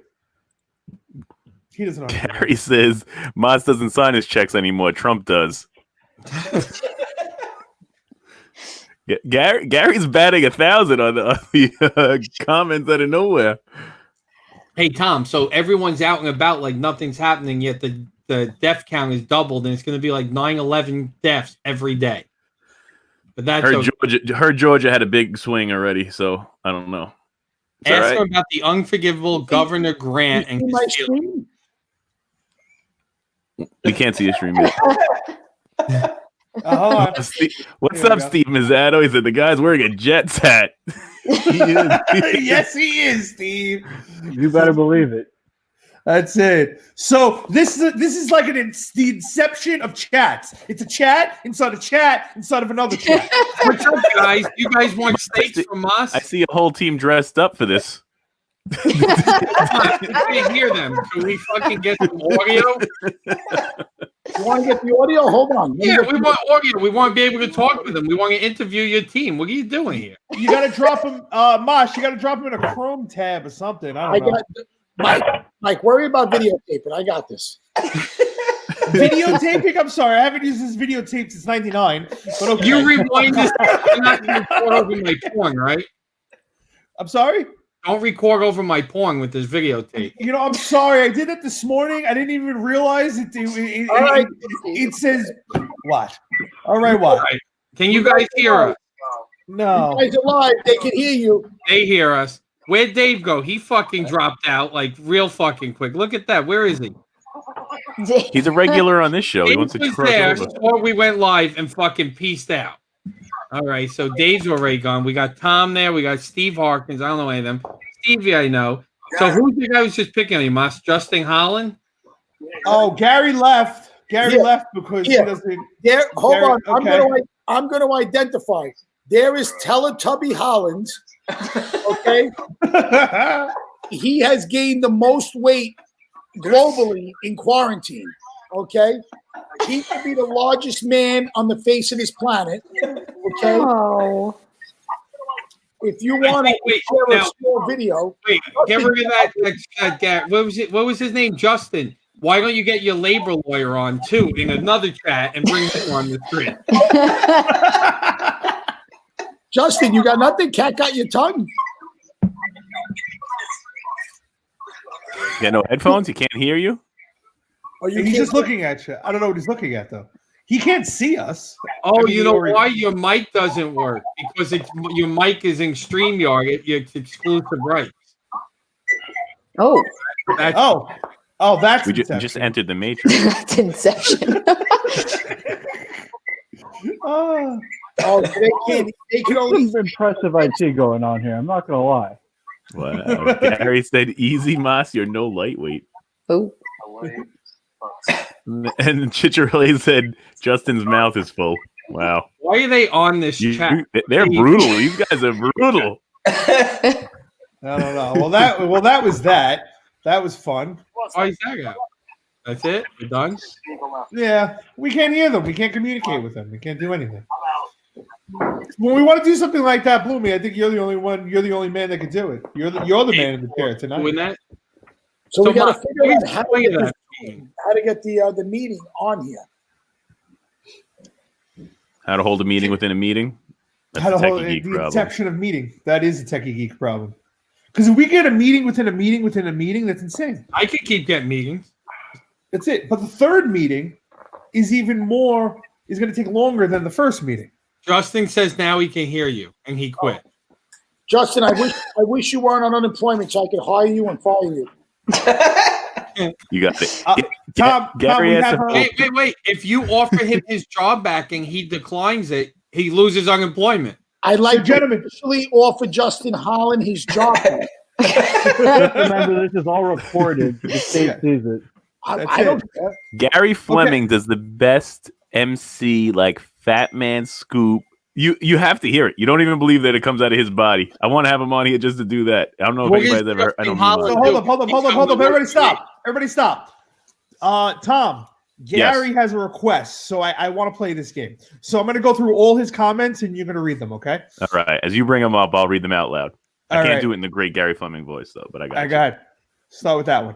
A: He doesn't know.
F: Gary says Moss doesn't sign his checks anymore. Trump does. Gary's batting 1,000 on the comments out of nowhere.
D: Hey Tom, so everyone's out and about like nothing's happening yet. The death count is doubled, and it's going to be like 9/11 deaths every day. But that's
F: Georgia had a big swing already, so I don't know.
D: Ask him about the unforgivable Governor Grant and
I: my screen?
F: We can't see his stream yet.
A: Hold on.
F: What's up, Steve Mizzato? He said the guy's wearing a Jets hat. He is.
A: Yes, he is, Steve.
B: You better believe it.
A: That's it. So this is like the inception of chats. It's a chat inside of another chat.
D: What's up, guys? You guys want steaks from us?
F: I see a whole team dressed up for this.
D: Come on, can we hear them? Can we fucking get some audio?
I: You want to get the audio? Hold on.
D: Yeah, we want audio. We want to be able to talk to them. We want to interview your team. What are you doing here?
A: You got to drop him, Mosh. You got to drop him in a Chrome tab or something. I don't know.
I: Mike, worry about videotaping. I got this.
A: Videotaping? I'm sorry. I haven't used this videotape since 99. But okay.
D: You rewind this. You're not going to record over my porn, right?
A: I'm sorry?
D: Don't record over my porn with this videotape.
A: You know, I'm sorry. I did it this morning. I didn't even realize it.
I: All right.
A: It says what? All right, what?
D: All right. Can you guys hear us?
A: No.
I: You guys are live. They can hear you.
D: They hear us. Where'd Dave go? He fucking dropped out like real fucking quick. Look at that. Where is he?
F: He's a regular on this show. He wants to
D: was
F: cross
D: there
F: over.
D: before we went live and fucking pieced out. All right, so Dave's already gone. We got Tom there. We got Steve Harkins. I don't know any of them. Stevie, I know. So who's the guy who's just picking on you, Moss? Justin Holland?
A: Oh, Gary left. Gary left because he doesn't.
I: There. Hold
A: Gary,
I: on.
A: okay.
I: I'm going to identify. There is Teletubby Holland. Okay. He has gained the most weight globally in quarantine. Okay, he could be the largest man on the face of this planet. Okay,
C: Oh.
I: if you want to
D: Wait,
I: share a
D: now-
I: small video,
D: Wait, get rid of that guy. What was his name? Justin. Why don't you get your labor lawyer on too in another chat and bring him on the screen?
I: Justin, you got nothing. Cat got your tongue.
F: You got no headphones? He can't hear you?
I: Or you
A: He's
I: can't-
A: just looking at you. I don't know what he's looking at though. He can't see us.
D: Oh,
A: I mean,
D: you know
A: already-
D: why your mic doesn't work? Because your mic is in StreamYard. It's exclusive rights.
C: Oh,
D: That's,
A: That's
F: We just
A: Inception.
F: entered the Matrix.
C: that's Inception.
A: Oh.
I: Oh, they can only.
B: Some impressive IT going on here. I'm not gonna lie.
F: Wow. Gary said, "Easy, Moss. You're no lightweight."
C: Oh.
F: And Chicharelli said, "Justin's mouth is full." Wow.
D: why are they on this chat?
F: They're brutal. These guys are brutal.
A: I don't know. Well, that was that. That was fun.
D: Why is that out? That's it? We're done?
A: Yeah, we can't hear them. We can't communicate with them. We can't do anything. When we want to do something like that, Bloomy, I think you're the only one. You're the only man that can do it. You're the man in the chair tonight.
D: Doing that?
I: So we got to
D: Mark,
I: figure out
D: please
I: how to
D: explain
I: get,
D: that.
I: how to get the meeting on here.
F: How to hold a meeting within a meeting? That's
A: How to
F: a techie
A: hold
F: geek
A: the
F: problem.
A: inception of meeting. That is a techie geek problem. Because if we get a meeting within a meeting within a meeting, that's insane.
D: I could keep getting meetings.
A: That's it. But the third meeting is even more. Is going to take longer than the first meeting.
D: Justin says now he can hear you, and he quit.
I: Justin, I wish you weren't on unemployment so I could hire you and fire you.
F: You got it.
A: Tom,
F: Gary
A: we
F: has
A: had
F: to-
A: her-
D: Wait. If you offer him his job back and he declines it, he loses unemployment.
I: I'd like
A: gentlemen-
I: to officially offer Justin Holland his job.
B: Just remember, this is all recorded. The state sees it.
I: I don't care.
F: Gary Fleming does the best MC, like Fat Man Scoop. You have to hear it. You don't even believe that it comes out of his body. I want to have him on here just to do that. I don't know if
D: What
F: anybody's
D: is
F: ever. I don't
D: Justin
F: know.
A: So hold up. Everybody stop. Tom, Gary has a request, so I want to play this game. So I'm going to go through all his comments, and you're going to read them, okay?
F: All right. As you bring them up, I'll read them out loud. I
A: All
F: can't
A: right.
F: do it in the great Gary Fleming voice, though, but I got
A: I
F: you.
A: got it. Start with that one.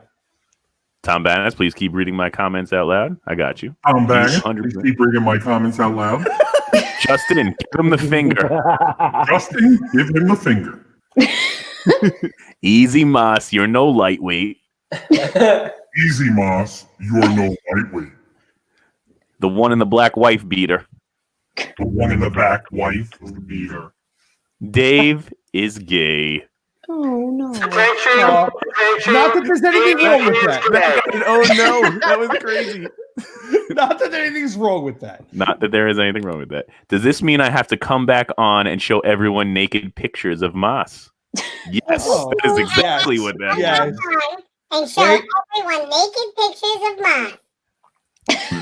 F: Tom Bannis, please keep reading my comments out loud. I got you.
G: I'm back.
F: 100%.
G: Please keep reading my comments out loud.
F: Justin, give him the finger.
G: Justin, give him the finger.
F: Easy, Moss. You're no lightweight.
G: Easy, Moss. You're no lightweight.
F: The one in the black wife beater.
G: The one in the back, wife beater.
F: Dave is gay.
C: Oh no.
H: Attention.
A: Not that there's anything wrong with that.
F: Oh no, that was crazy.
A: Not that anything's wrong with that.
F: Not that there is anything wrong with that. Does this mean I have to come back on and show everyone naked pictures of Moss? Yes,
A: Oh,
F: that is exactly
A: yes.
F: what that is.
A: Yes.
K: And show
A: Wait.
K: everyone naked pictures of Moss.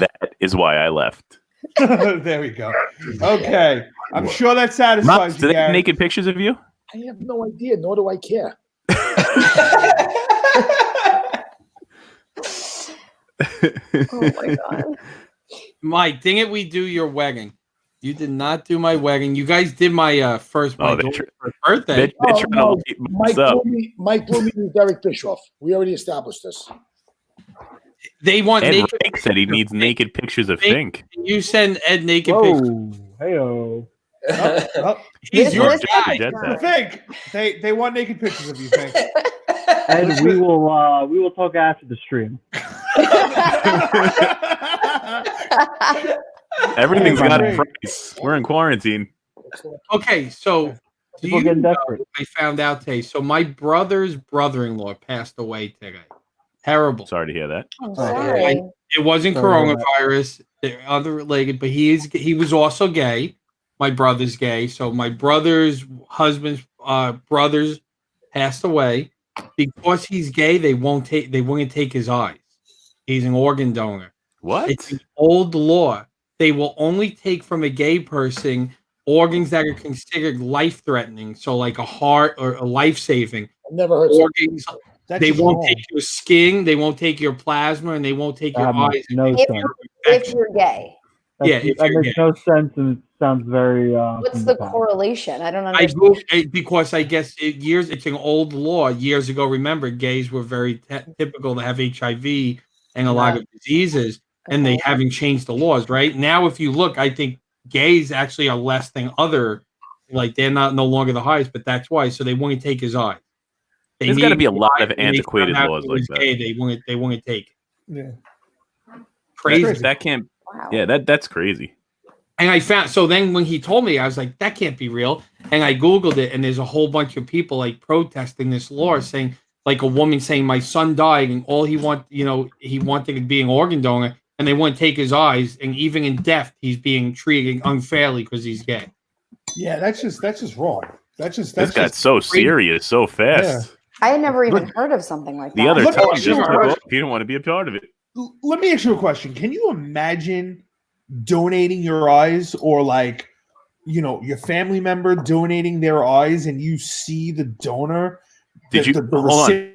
F: That is why I left.
A: There we go. Okay. I'm sure that
F: Moss,
A: satisfies
F: do
A: you,
F: they have
A: Gary.
F: naked pictures of you?
I: I have no idea, nor do I care.
C: Oh my god.
D: Mike, dang it, we do your wedding. You did not do my wedding. You guys did my first
F: Oh, they're
D: daughter's birthday.
F: They're trying
I: no,
F: to keep
I: Mike
F: Moss up.
I: Blooming is Derek Bischoff. We already established this.
D: They want
F: Ed
D: naked.
F: Rick said he needs naked pictures of Fink.
D: You send Ed naked pictures.
B: Whoa, heyo.
A: Oh,
D: He's your
F: Jet
D: guy.
F: set.
A: Fink. They want naked pictures of you, Fink.
B: And we will talk after the stream.
F: Everything's got a
A: Hey.
F: price. We're in quarantine.
D: Okay, so do
B: People
D: you
B: getting
D: know,
B: desperate.
D: I found out today. So my brother's brother-in-law passed away today. Terrible.
F: Sorry to hear that.
C: I'm sorry.
D: It wasn't
B: Sorry about
D: coronavirus. They're other related, but he was also gay. My brother's gay, so my brother's husband's brothers passed away because he's gay. They won't take his eyes. He's an organ donor.
F: What?
D: It's an old law. They will only take from a gay person organs that are considered life-threatening, so like a heart or a life-saving
I: I've never heard something.
D: organs They won't take your skin, they won't take your plasma, and they won't take your eyes.
B: No
C: If
B: sense.
C: if you're gay.
D: Yeah, if
B: that
D: you're
B: makes
D: gay.
B: no sense, and it sounds very.
C: What's
B: from
C: the
B: past.
C: correlation? I don't
D: I
C: understand.
D: Googled because I guess it's an old law. Years ago, remember, gays were very typical to have HIV and a lot of diseases, and they haven't changed the laws. Right now, if you look, I think gays actually are less than other, like they're no longer the highest, but that's why. So they won't take his eyes.
F: There's got to be a lot of antiquated laws like that.
D: They won't take.
A: Yeah.
D: Crazy.
F: That can't.
C: Wow.
F: Yeah, that's crazy.
D: And I found, so then when he told me, I was like, that can't be real. And I Googled it, and there's a whole bunch of people like protesting this law, saying, like a woman saying, my son died, and all he wanted to be an organ donor, and they wouldn't take his eyes, and even in death, he's being treated unfairly because he's gay.
A: Yeah, that's just wrong.
F: This got so serious so fast.
A: Yeah.
C: I had never even heard of something like that.
F: The other
A: Let me
F: time,
A: ask you
F: just
A: a
F: took off.
A: question.
F: You didn't want to be a part of it.
A: Let me ask you a question. Can you imagine donating your eyes, or like, your family member donating their eyes, and you see the donor?
F: Did you hold on?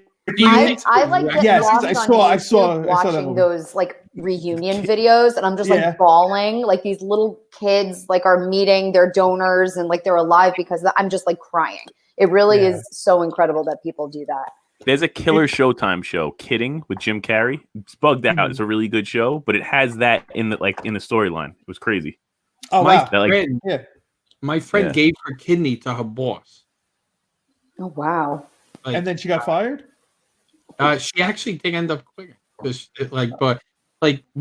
C: I like get
A: Yes,
C: lost
A: I
C: on
A: saw
C: YouTube
A: that
C: watching
A: movie.
C: those like reunion videos, and I'm just
A: Yeah.
C: like bawling. Like these little kids like are meeting their donors, and like they're alive because I'm just like crying. It really is so incredible that people do that.
F: There's a killer Showtime show, Kidding, with Jim Carrey. It's bugged out.
A: Mhm.
F: It's a really good show, but it has that in the storyline. It was crazy.
A: Oh
D: my
A: wow!
D: friend, my friend
F: Yeah.
D: gave her kidney to her boss.
C: Oh wow!
D: Like,
A: And then she got fired.
D: she actually did end up quitting. Well,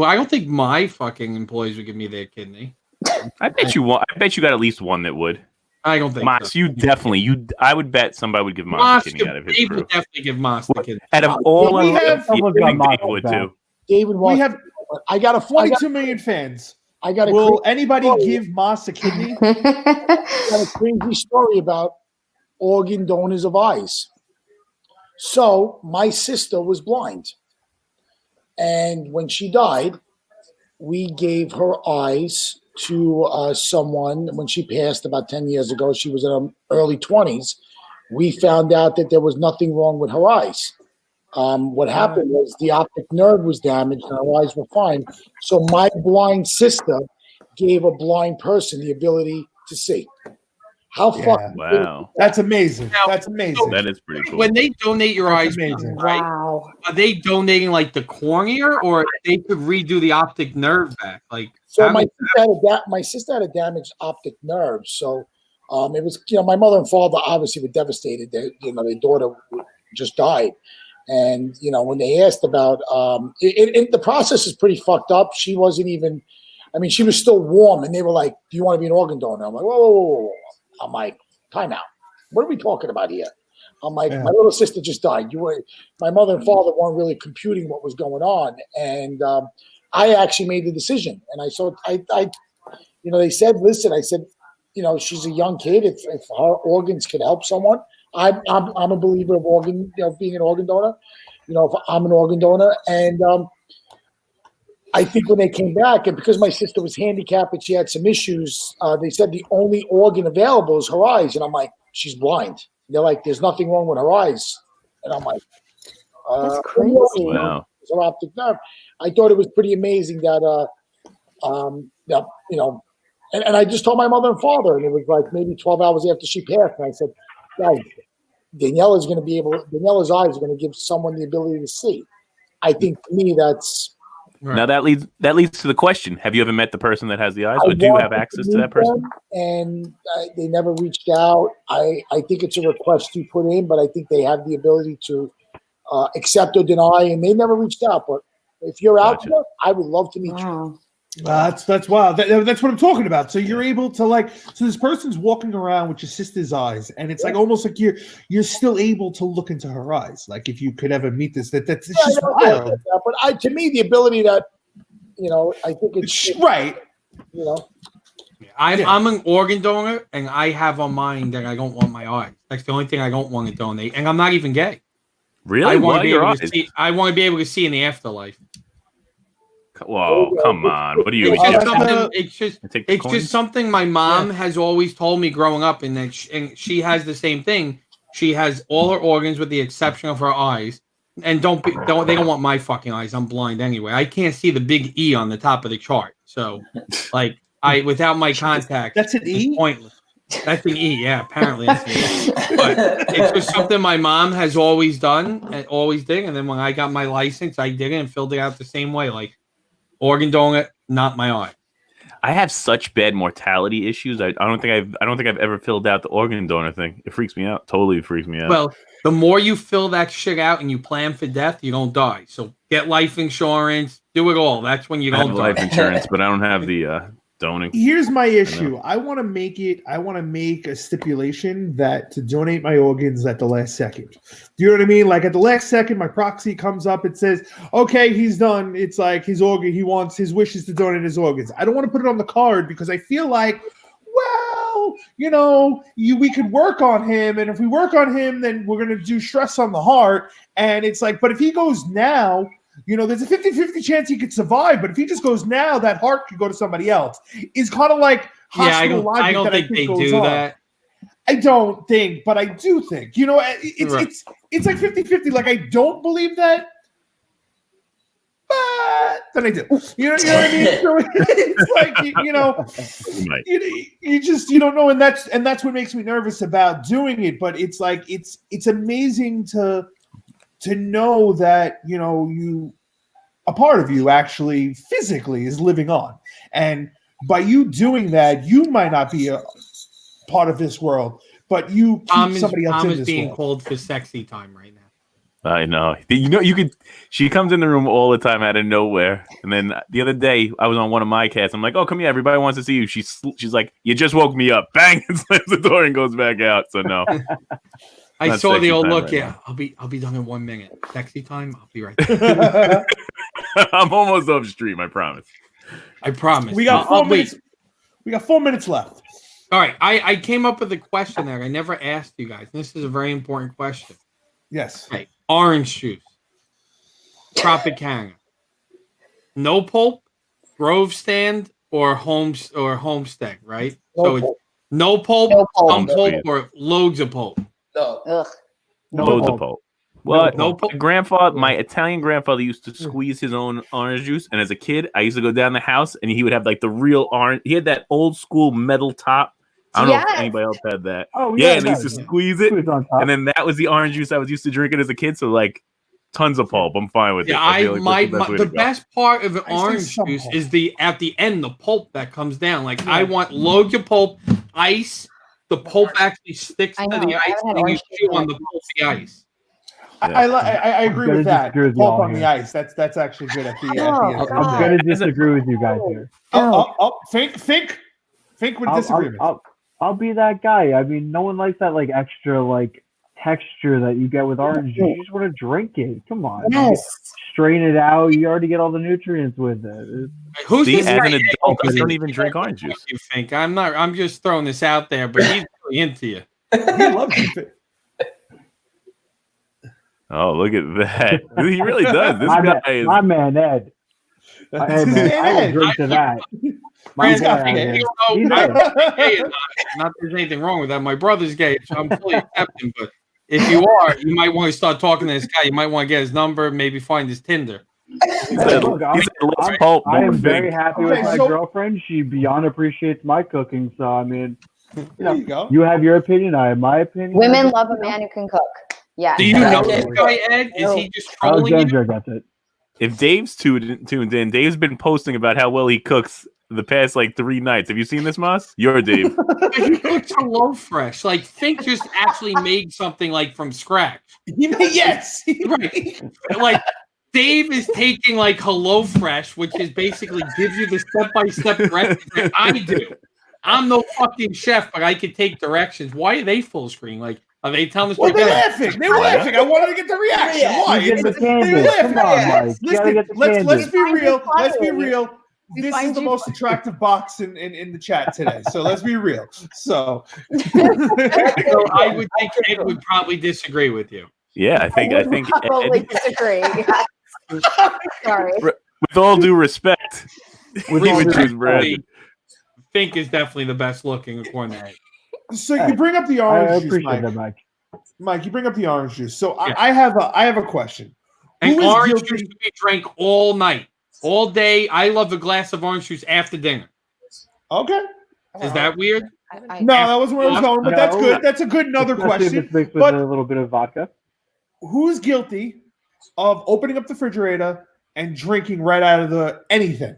D: I don't think my fucking employees would give me their kidney.
F: I bet you got at least one that would.
D: I don't think
F: Moss,
D: so.
F: you definitely. I would bet somebody would give Moss a kidney out of his
D: Dave
F: crew.
D: would definitely give Moss the kidney.
F: Out of all
A: We
F: of
A: have-
F: them,
B: Someone's
F: I
B: got
F: think
B: Moss
F: Dave would
B: back.
F: too.
I: David,
A: We have
I: I got a
A: 22 million fans.
I: I got a
A: Will
I: crazy
A: anybody
I: story.
A: give Moss a kidney?
I: I got a crazy story about organ donors of eyes. So my sister was blind, and when she died, we gave her eyes to someone. When she passed about 10 years ago, she was in her early 20s. We found out that there was nothing wrong with her eyes. What happened was the optic nerve was damaged and her eyes were fine. So my blind sister gave a blind person the ability to see. How fucking
F: Wow,
A: That's amazing. That's amazing.
F: that is pretty cool.
D: When they donate your
A: That's
D: eyes,
A: amazing.
D: right?
C: Wow!
D: Are they donating like the cornea, or they could redo the optic nerve back? Like,
I: So
D: how
I: my sister had a damaged optic nerve. So it was, my mother and father obviously were devastated. Their daughter just died. And, when they asked about the process is pretty fucked up. She wasn't even, she was still warm, and they were like, do you want to be an organ donor? I'm like, whoa. I'm like, time out. What are we talking about here? I'm like, my little sister just died. My mother and father weren't really computing what was going on. And I actually made the decision. And they said, listen, I said, she's a young kid. If her organs could help someone, I'm a believer of being an organ donor. If I'm an organ donor, and I think when they came back, and because my sister was handicapped and she had some issues, they said the only organ available is her eyes, and I'm like, she's blind. They're like, there's nothing wrong with her eyes, and I'm like,
C: That's crazy.
F: Wow.
I: It's her optic nerve. I thought it was pretty amazing that and I just told my mother and father, and it was like maybe 12 hours after she passed, and I said, guys, Daniela's eyes are going to give someone the ability to see. I think to me that's
D: Right.
F: Now that leads to the question: have you ever met the person that has the eyes, or do you have access to that person?
I: And they never reached out. I think it's a request you put in, but I think they have the ability to accept or deny, and they never reached out. But if you're out there, I would love to meet you.
A: That's wild. That's what I'm talking about. So you're able to so this person's walking around with your sister's eyes, and it's like almost like you're still able to look into her eyes. Like if you could ever meet this, it's just wild.
I: But to me, the ability that I think it's
A: right.
D: I'm an organ donor, and I have on mind that I don't want my eyes. That's the only thing I don't want to donate, and I'm not even gay.
F: Really?
D: I want to be
F: your
D: able
F: eyes?
D: to see. I want to be able to see in the afterlife.
F: Whoa, come on! What are you?
D: It's just something my mom has always told me growing up, and she has the same thing. She has all her organs with the exception of her eyes. And they don't want my fucking eyes. I'm blind anyway. I can't see the big E on the top of the chart. So, like, without my contacts,
A: That's an E?
D: it's pointless. That's an E, yeah. Apparently, that's an E. But it's just something my mom has always done and always did. And then when I got my license, I did it and filled it out the same way. Like, organ donor, not my eye.
F: I have such bad mortality issues. I don't think I've ever filled out the organ donor thing. It freaks me out. Totally freaks me out.
D: Well, the more you fill that shit out and you plan for death, you don't die. So get life insurance, do it all. That's when you
F: I
D: don't
F: have
D: die.
F: life insurance, but I don't have the donating.
A: Here's my issue. I want to make a stipulation that to donate my organs at the last second. Do you know what I mean? Like at the last second, my proxy comes up. It says, "Okay, he's done." It's like his organ. He wants his wishes to donate his organs. I don't want to put it on the card because I feel like, well, we could work on him, and if we work on him, then we're going to do stress on the heart. And it's like, but if he goes now. There's a 50-50 chance he could survive, but if he just goes now, that heart could go to somebody else. It's kind of like hospital logic.
D: I don't think they do that.
A: I don't think, but I do think. It's like 50-50. Like I don't believe that, but then I do. You know what I mean? So it's like you don't know, and that's what makes me nervous about doing it. But it's like it's amazing to know that a part of you actually physically is living on, and by you doing that, you might not be a part of this world, but you keep somebody else in this world.
D: Being called for sexy time right now.
F: I know. You could. She comes in the room all the time out of nowhere, and then the other day I was on one of my cats. I'm like, "Oh, come here! Everybody wants to see you." She's like, "You just woke me up!" Bang! And slams the door and goes back out. So no.
D: I saw the old look.
F: Right
D: yeah,
F: now.
D: I'll be done in 1 minute. Sexy time. I'll be right there.
F: I'm almost upstream. I promise.
D: I promise.
A: We got 4 minutes. We got 4 minutes left.
D: All right. I came up with a question that I never asked you guys. This is a very important question.
A: Yes.
D: Okay. Orange juice. Tropicana. No pulp, Grove Stand, or Homestead, right? So it's no pulp, some pulp, or loads of pulp.
J: No.
C: Ugh.
F: Loads of pulp. Well,
D: No pulp.
F: my Italian grandfather used to squeeze his own orange juice, and as a kid, I used to go down the house, and he would have like the real orange. He had that old school metal top. I don't know if anybody else had that.
B: Oh
F: yeah,
B: yeah,
F: and he used to squeeze it,
B: on top.
F: and then that was the orange juice I was used to drinking as a kid. So like, tons of pulp. I'm fine with it. I feel like that's
D: the best part of the orange juice is at the end the pulp that comes down. Like I want loads of pulp, ice. The pulp actually sticks to the ice, and you chew on the pulpy ice.
A: I agree with that. Pulp on the ice. That's actually good at the end.
B: I'm going to disagree with you guys here.
A: Think would disagree with me.
B: I'll be that guy. I mean, no one likes that like extra like texture that you get with orange juice. You just want to drink it. Come on.
C: Yes.
B: Strain it out. You already get all the nutrients with it.
D: Who's
F: See,
D: this
F: as
D: guy?
F: an adult, I don't even drink orange juice.
D: You think I'm not? I'm just throwing this out there, but he's really into you.
A: He loves it.
F: Oh, look at that! He really does. This guy is
B: my man Ed. Hey, man, I will drink to that. My boy, Ed.
D: Not that there's anything wrong with that. My brother's gay, so I'm fully accepting. But if you are, you might want to start talking to this guy. You might want to get his number, maybe find his Tinder.
B: Look, I am very happy with my girlfriend. She beyond appreciates my cooking. So I mean, you have your opinion. I have my opinion.
C: Women love a man who can cook. Yeah.
D: Do you know this guy, Ed? Is he just trolling you?
B: That's it.
F: If Dave's tuned in, Dave's been posting about how well he cooks the past like 3 nights. Have you seen this, Moss? You're Dave.
D: He cooks HelloFresh. Like, Fink just actually made something like from scratch.
A: Yes.
D: Right. Like, Dave is taking like HelloFresh, which is basically gives you the step-by-step directions that I do. I'm no fucking chef, but I can take directions. Why are they full screen? Like, are they telling us?
A: Well, they're laughing. They were laughing. I wanted to get the reaction. Why? They were laughing. Listen, let's be real. Let's be real. This is the most attractive box in the chat today. So let's be real. So
D: I would think Ed would probably disagree with you.
F: Yeah, I think
C: Probably disagree. Sorry.
F: With all due respect,
D: Fink is definitely the best looking according to Ed.
A: So you bring up the orange juice, Mike. Mike, you bring up the orange juice. So
D: Yeah.
A: I have a question.
D: And
A: Who is
D: orange
A: guilty?
D: juice to be drank all night, all day. I love a glass of orange juice after dinner.
A: Okay.
D: Is that weird?
A: No, that wasn't where I was going, but that's
B: No.
A: good. That's a good another
B: Especially if
A: question.
B: it's mixed with
A: But
B: a little bit of vodka.
A: who's guilty of opening up the refrigerator and drinking right out of the anything?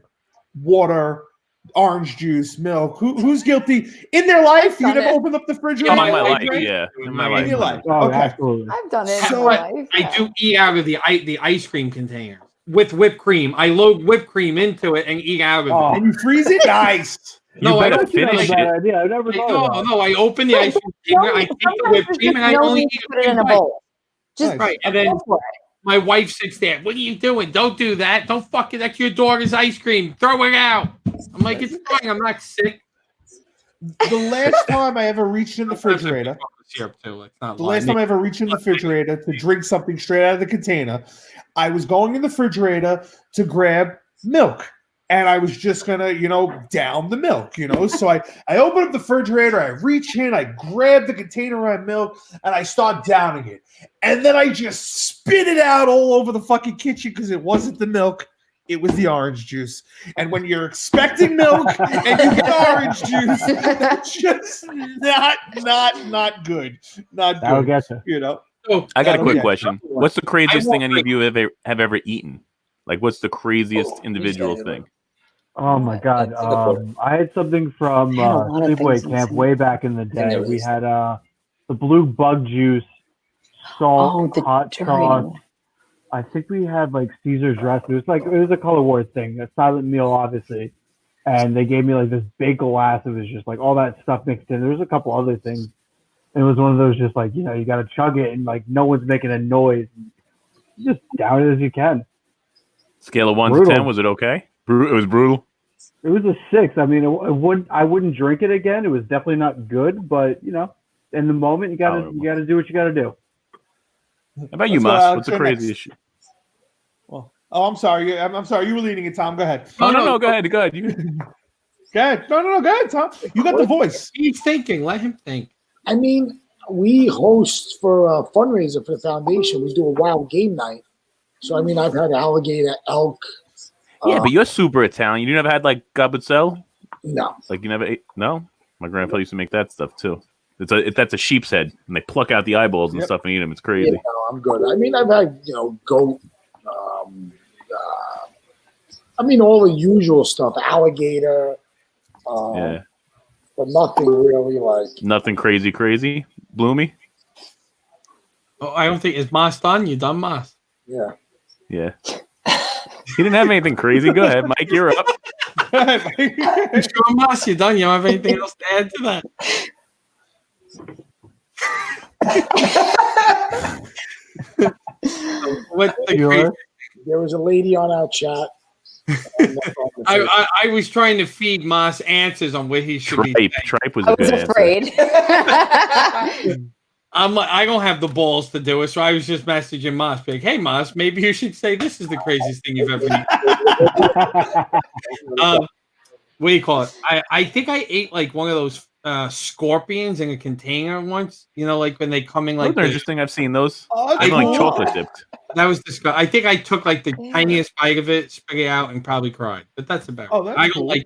A: Water, orange juice, milk. Who's guilty in their life? You
C: Done
A: never
C: it.
A: opened up the refrigerator?
F: In my
A: and
F: life,
A: drank?
F: yeah. In my
A: In
F: life.
A: your life.
B: Oh,
A: Okay.
B: absolutely.
C: I've done it in
A: So-
C: my
D: But
C: life.
D: I do eat out of the ice cream container with whipped cream. I load whipped cream into it and eat out of
B: Oh.
D: it.
A: And you freeze it? Nice.
D: No, I
F: better
D: don't
F: finish
B: That's
F: it.
B: not a bad idea. I never thought of that.
D: No, I open the ice cream container, I take the
C: Sometimes
D: whipped
C: there's
D: cream,
C: just
D: and I
C: no
D: only
C: need
D: eat
C: to
D: a
C: put it
D: few
C: in a
D: bites.
C: bowl. Just
A: Nice.
D: Right, and then
C: go for it.
D: my wife sits there. What are you doing? Don't do that. Don't fuck it. That's your daughter's ice cream. Throw it out. I'm like, it's fine. I'm not sick.
A: The last time I ever reached in the refrigerator,
D: Syrup too. Let's not
A: the
D: lie.
A: last time I ever reached in the refrigerator to drink something straight out of the container, I was going in the refrigerator to grab milk. And I was just gonna, down the milk, So I open up the refrigerator, I reach in, I grab the container of milk, and I start downing it. And then I just spit it out all over the fucking kitchen because it wasn't the milk, it was the orange juice. And when you're expecting milk and you get orange juice, that's just not good. Not
B: That'll
A: good.
B: get you.
D: So,
F: I got a
A: That'll
F: quick
A: get-
F: question. What's the craziest thing any
D: want-
F: of you have ever eaten? Like, what's the craziest individual thing?
B: Oh my God! I had something from
C: I had a lot of
B: sleepaway
C: things in
B: camp
C: Singapore.
B: way back in the day.
J: there
B: We
J: is.
B: had the blue bug juice, salt,
C: the
B: hot
C: durian.
B: sauce. I think we had like Caesar's dressing. It was a color ward thing, a silent meal, obviously. And they gave me like this big glass. It was just like all that stuff mixed in. There was a couple other things. It was one of those just like you got to chug it and like no one's making a noise. Just down it as you can.
F: Scale of 1 to
B: Brutal.
F: 10, was it okay? It was brutal.
B: It was a 6. I mean, I wouldn't drink it again. It was definitely not good, but in the moment, you gotta do what you gotta do.
F: How about you,
A: Let's go,
F: Mas?
A: Alex.
F: What's the
A: You're next.
F: craziest shit?
A: Oh, I'm sorry. I'm sorry. You were leading it, Tom. Go ahead.
F: Oh, no, go ahead. You,
A: Go ahead. No. Go ahead, Tom. You got the voice.
D: He's thinking. Let him think.
I: I mean, we host for a fundraiser for the foundation. We do a wild game night. So, I mean, I've had alligator, elk.
F: yeah, but you're super Italian. You never had like gabuzzel?
I: No.
F: Like you never ate? No? My grandpa used to make that stuff too. That's a sheep's head, and they pluck out the eyeballs and
A: Yep.
F: stuff and eat them. It's
I: Yeah,
F: crazy.
I: no, I'm good. I mean, I've had, goat. I mean, all the usual stuff, alligator.
F: Yeah.
I: But nothing really like.
F: Nothing crazy. Bloomy?
D: Oh, I don't think is Mas done. You done, Mas?
I: Yeah.
F: Yeah. He didn't have anything crazy. Go ahead, Mike. You're up.
D: You sure, Mas? You done? You don't have anything else to add to that? What's the crazy?
I: There was a lady on our chat.
D: I was trying to feed Mas answers on what he should be saying.
F: Tripe was
C: I
F: a
C: was
F: good answer.
C: afraid.
D: I'm like, I don't have the balls to do it, so I was just messaging Mas, like, "Hey, Mas, maybe you should say this is the craziest thing you've ever eaten." What do you call it? I think I ate like one of those scorpions in a container once. Like when they come in like
F: Those are interesting. I've seen those.
A: Oh,
F: I like
A: cool.
F: chocolate dipped.
D: that was disgusting. I think I took like the
C: Yeah.
D: tiniest bite of it, spit it out, and probably cried. But that's about.
A: Oh,
D: it.
A: that's
D: I don't
A: cool.
D: like.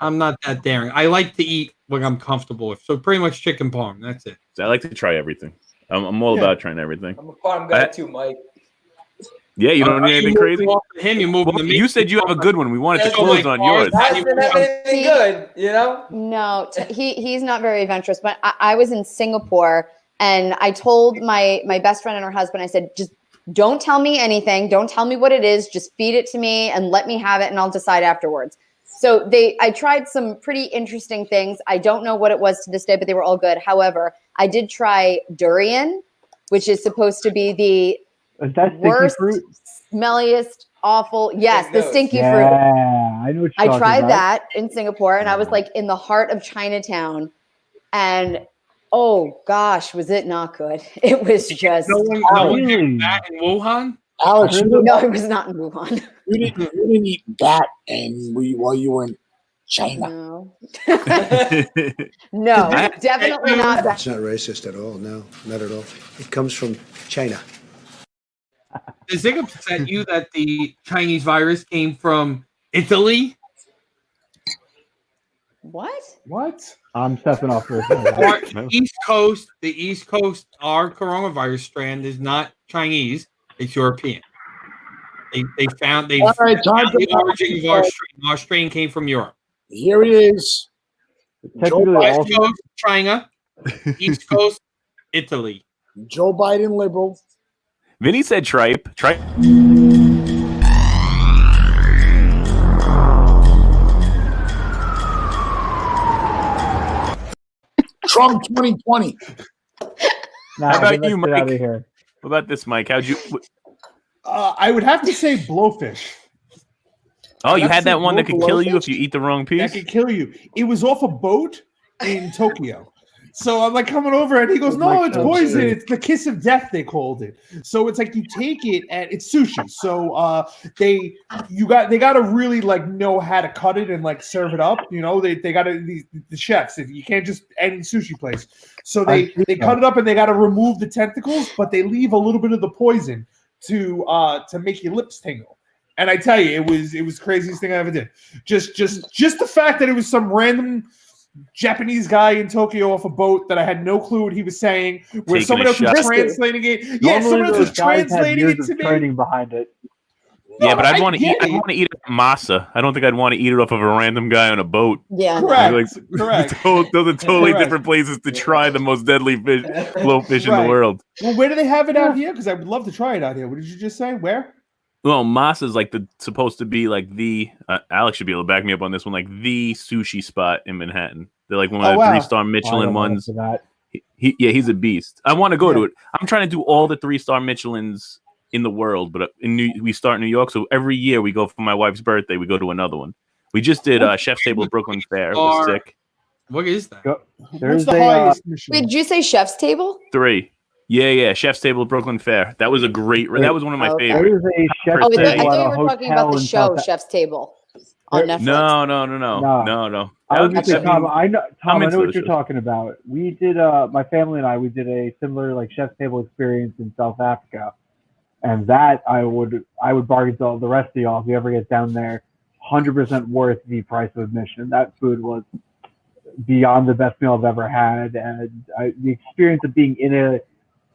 D: I'm not that daring. I like to eat what I'm comfortable with. So pretty much chicken parm. That's it.
F: I like to try everything. I'm all
A: Yeah.
F: about trying everything.
J: I'm a farm guy too, Mike.
F: Yeah, you don't need anything crazy.
D: Him, you moving
F: Well,
D: the
F: you said you have a good one. We wanted to
J: Yeah,
F: close
J: like,
F: on yours.
J: Hasn't have anything good,
C: No, he's not very adventurous. But I was in Singapore, and I told my best friend and her husband, I said, just don't tell me anything. Don't tell me what it is. Just feed it to me and let me have it, and I'll decide afterwards. So I tried some pretty interesting things. I don't know what it was to this day, but they were all good. However, I did try durian, which is supposed to be the
B: Is that stinky
C: worst,
B: fruit?
C: smelliest, awful. Yes, the
J: Those.
C: stinky
B: Yeah,
C: fruit.
B: I know what you're
C: I
B: talking
C: tried
B: about.
C: that in Singapore, and I was like in the heart of Chinatown, and oh gosh, was it not good? It was just
D: No one
B: Really?
D: had that in Wuhan.
I: Alex,
C: no, it was not in Wuhan.
I: you didn't eat bat, and while you were in China.
C: No, no, definitely not that.
L: It's not racist at all. No, not at all. It comes from China.
D: Does it upset you that the Chinese virus came from Italy?
C: What?
A: What?
B: I'm stepping off this.
D: Or East Coast, the East Coast, our coronavirus strand is not Chinese; it's European. They found
I: All right, time
D: the
I: to-
D: origin of our strain. Our strain came from Europe.
I: Here it is.
B: Technically,
D: West
B: also,
D: Coast, China. East Coast, Italy.
I: Joe Biden liberal.
F: Vinny said tripe. Tripe.
I: Trump 2020.
B: nah,
F: How about
B: let's
F: you,
B: get out
F: Mike?
B: of here.
F: What about this, Mike? How'd you?
A: I would have to say blowfish.
F: Oh, you
A: That's
F: had that
A: the
F: one that could
A: local
F: kill you
A: blowfish?
F: if you eat the wrong
A: That
F: piece.
A: could kill you. It was off a boat in Tokyo. So I'm like coming over and he goes,
B: Oh
A: no,
B: my
A: it's
B: God.
A: poison. It's the kiss of death, they called it. So it's like you take it and it's sushi. So they gotta really like know how to cut it and like serve it up. You know, they gotta the chefs. You can't just any sushi place. So they cut it up and they gotta remove the tentacles, but they leave a little bit of the poison to make your lips tingle. And I tell you, it was the craziest thing I ever did. Just the fact that it was some random Japanese guy in Tokyo off a boat that I had no clue what he was saying, where
F: Taking
A: someone
F: a
A: else was
F: shot.
A: translating it. Yeah,
B: Normally
A: someone else was
B: those guys have
A: translating
B: years
A: it to
B: of
A: me.
B: training behind it.
F: Yeah, but
A: No,
F: I'd
A: I
F: want to eat.
A: get
F: I'd
A: it.
F: want to eat masa. I don't think I'd want to eat it off of a random guy on a boat.
C: Yeah.
A: Correct. Correct.
F: Those are totally
A: Correct.
F: different places to try the most deadly fish, blowfish in
A: Right.
F: the world.
A: Well, where do they have it out here? Because I would love to try it out here. What did you just say? Where?
F: Well, masa is like supposed to be like the. Alex should be able to back me up on this one. Like the sushi spot in Manhattan. They're like one of
A: Oh,
F: the
A: wow.
F: 3-star Michelin ones.
B: For that.
F: He's a beast. I want to go
A: Yeah.
F: to it. I'm trying to do all the 3-star Michelins in the world, but we start in New York, so every year we go for my wife's birthday. We go to another one. We just did Chef's Table at Brooklyn Fair. It was sick.
D: What is that?
B: There's
A: What's the highest Michelin?
C: Wait, did you say chef's table?
F: 3. Yeah. Chef's Table at Brooklyn Fair. That was a great. That was one of my
C: Okay.
B: There
F: favorites.
B: is a chef
C: Oh, I
F: Birthday.
B: table
C: thought
B: at
C: you
B: a
C: were talking about
B: hotel
C: the
B: in
C: show
B: South.
C: Chef's Table on Netflix.
F: No.
B: I
F: That
B: was
F: would
B: just
F: be-
B: Tom. I know, Tom.
F: I'm
B: I
F: into
B: know what
F: those
B: you're
F: shows.
B: talking about. We did, my family and I, we did a similar like chef's table experience in South Africa, and that I would bargain to the rest of y'all if you ever get down there, 100% worth the price of admission. That food was beyond the best meal I've ever had, and the experience of being in a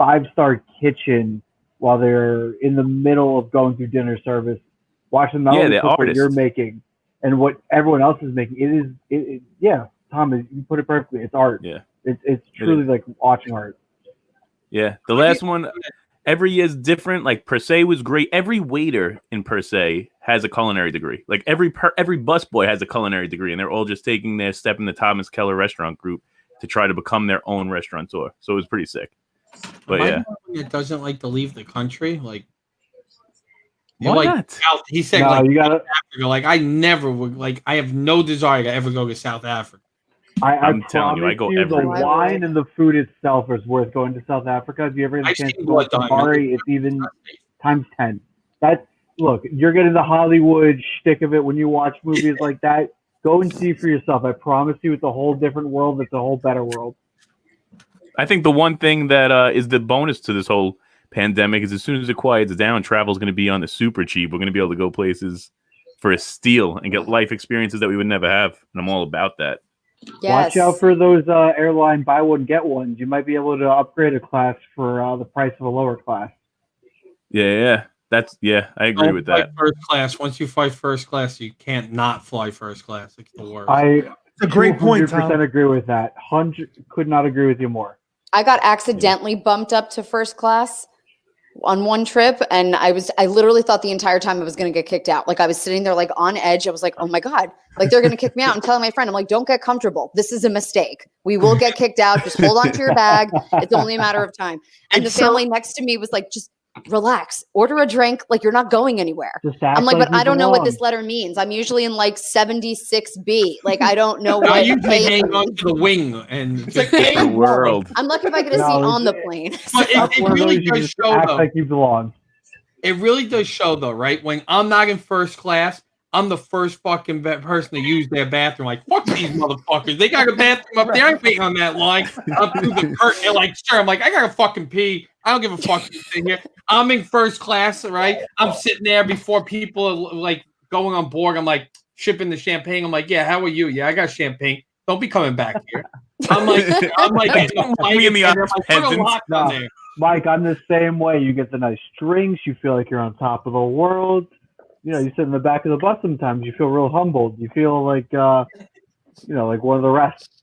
B: 5-star kitchen while they're in the middle of going through dinner service, watching them not only
F: they're
B: cook what you're
F: artists.
B: making and what everyone else is making. Yeah, Tom, you put it perfectly. It's art.
F: Yeah.
B: It's truly like watching art.
F: Yeah, the last one every year is different. Like Per Se was great. Every waiter in Per Se has a culinary degree. Like every busboy has a culinary degree, and they're all just taking their step in the Thomas Keller restaurant group to try to become their own restaurateur. So it was pretty sick. But
D: Am I
F: yeah,
D: the one that doesn't like to leave the country? Like,
F: why not?
D: He said,
B: No,
D: like,
B: you gotta.
D: Africa. Like, I never would. Like, I have no desire to ever go to South Africa.
F: I'm telling you, I go
B: the
F: everywhere.
B: wine and the food itself is worth going to South Africa. If you ever get a
D: I've
B: chance
D: seen
B: to go
D: Blood
B: to
D: Diamond.
B: Safari, it's even times 10. Look, you're getting the Hollywood shtick of it when you watch movies like that. Go and see for yourself. I promise you, it's a whole different world. It's a whole better world.
F: I think the one thing that is the bonus to this whole pandemic is as soon as it quiets down, travel is going to be on the super cheap. We're going to be able to go places for a steal and get life experiences that we would never have. And I'm all about that.
C: Yes.
B: Watch out for those airline buy one, get ones. You might be able to upgrade a class for the price of a lower class.
F: Yeah. I agree
D: Don't
F: with
D: fly
F: that.
D: First class. Once you fly first class, you can't not fly first class. It's the worst.
B: It's
A: a great point, Tom.
B: 100% agree with that. Could not agree with you more.
C: I got accidentally bumped up to first class on one trip, and I literally thought the entire time I was going to get kicked out. Like, I was sitting there like on edge. I was like, oh my God, like they're going to kick me out. I'm telling my friend, I'm like, don't get comfortable. This is a mistake. We will get kicked out. Just hold on to your bag. It's only a matter of time. And the family next to me was like, just relax, order a drink. Like, you're not going anywhere. I'm like, but I don't know what this letter means. I'm usually in like 76B. Like, I don't know
D: I
C: what
D: usually
C: page.
D: hang on to the wing, and
A: It's like
F: The world.
C: I'm lucky if I get a seat on the plane.
D: But
B: That's
D: it
B: one of
D: really
B: those you
D: does
B: just
D: show,
B: act
D: though.
B: like you belong.
D: It really does show, though, right? When I'm not in first class, I'm the first fucking person to use their bathroom. Like, fuck these motherfuckers. They got a bathroom up there. I'm waiting on that line up through the curtain. They're like, sure. I'm like, I gotta fucking pee. I don't give a fuck who's in here. I'm in first class, right? I'm sitting there before people are like going on board. I'm like shipping the champagne. I'm like, yeah, how are you? Yeah, I got champagne. Don't be coming back here. I'm like,
F: me in the office,
B: Mike, I'm the same way. You get the nice drinks. You feel like you're on top of the world. You know, you sit in the back of the bus sometimes. You feel real humbled. You feel like, like one of the rest.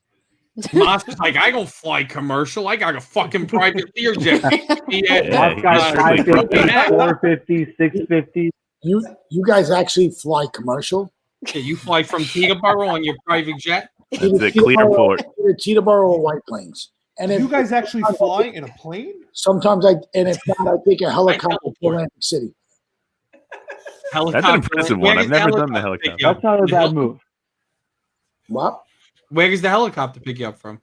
D: Moss is like, I don't fly commercial. I got a fucking private Learjet.
B: I've got 550, 450, 650.
I: You guys actually fly commercial?
D: Yeah, you fly from Teterboro on your private jet?
F: That's it, Clearport.
I: Teterboro or White Plains. And
A: you guys actually fly in a plane?
I: Sometimes if not, I take a helicopter to Atlantic City.
F: That's an impressive one. I've never done the helicopter.
B: That's not a bad move.
I: What?
D: Where does the helicopter pick you up from?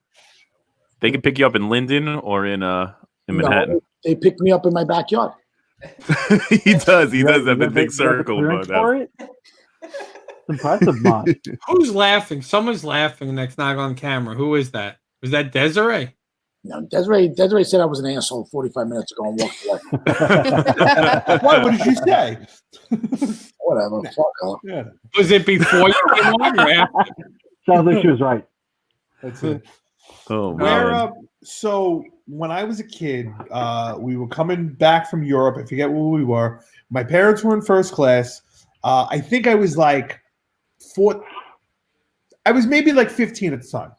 F: They can pick you up in Linden or in Manhattan.
I: No, they pick me up in my backyard.
F: He does. He does have a big circle.
B: It's impressive, Mom.
D: Who's laughing? Someone's laughing that's not on camera. Who is that? Was that Desiree?
I: No, Desiree said I was an asshole 45 minutes ago and walked away.
A: What did you say?
I: Whatever. Fuck off.
A: Yeah.
D: Was it before you came on or after?
B: Sounds like she was right.
A: That's it.
F: Oh, man.
A: So when I was a kid, we were coming back from Europe. I forget where we were. My parents were in first class. I think I was like I was maybe like 15 at the time.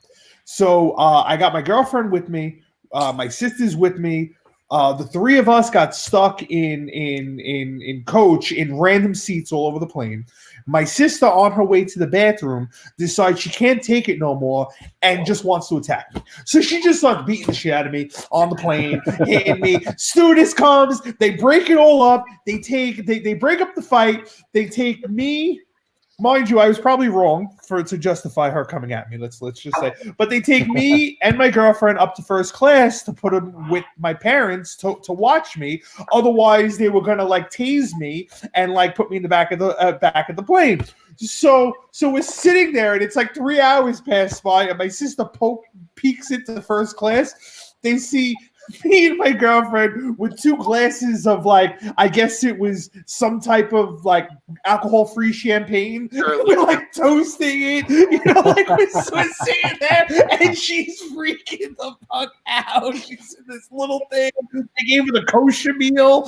A: So I got my girlfriend with me, my sister's with me. The three of us got stuck in coach in random seats all over the plane. My sister, on her way to the bathroom, decides she can't take it no more and just wants to attack me. So she just starts beating the shit out of me on the plane, hitting me. Stewardess comes, they break it all up. They break up the fight. They take me. Mind you, I was probably wrong to justify her coming at me. Let's just say, but they take me and my girlfriend up to first class to put them with my parents to watch me. Otherwise, they were gonna like tase me and like put me in the back of the plane. So we're sitting there, and it's like 3 hours pass by, and my sister peeks into first class. They see me and my girlfriend with 2 glasses of like, I guess it was some type of like alcohol-free champagne. We're like toasting it, like we're sitting there, and she's freaking the fuck out. She's in this little thing. They gave her the kosher meal.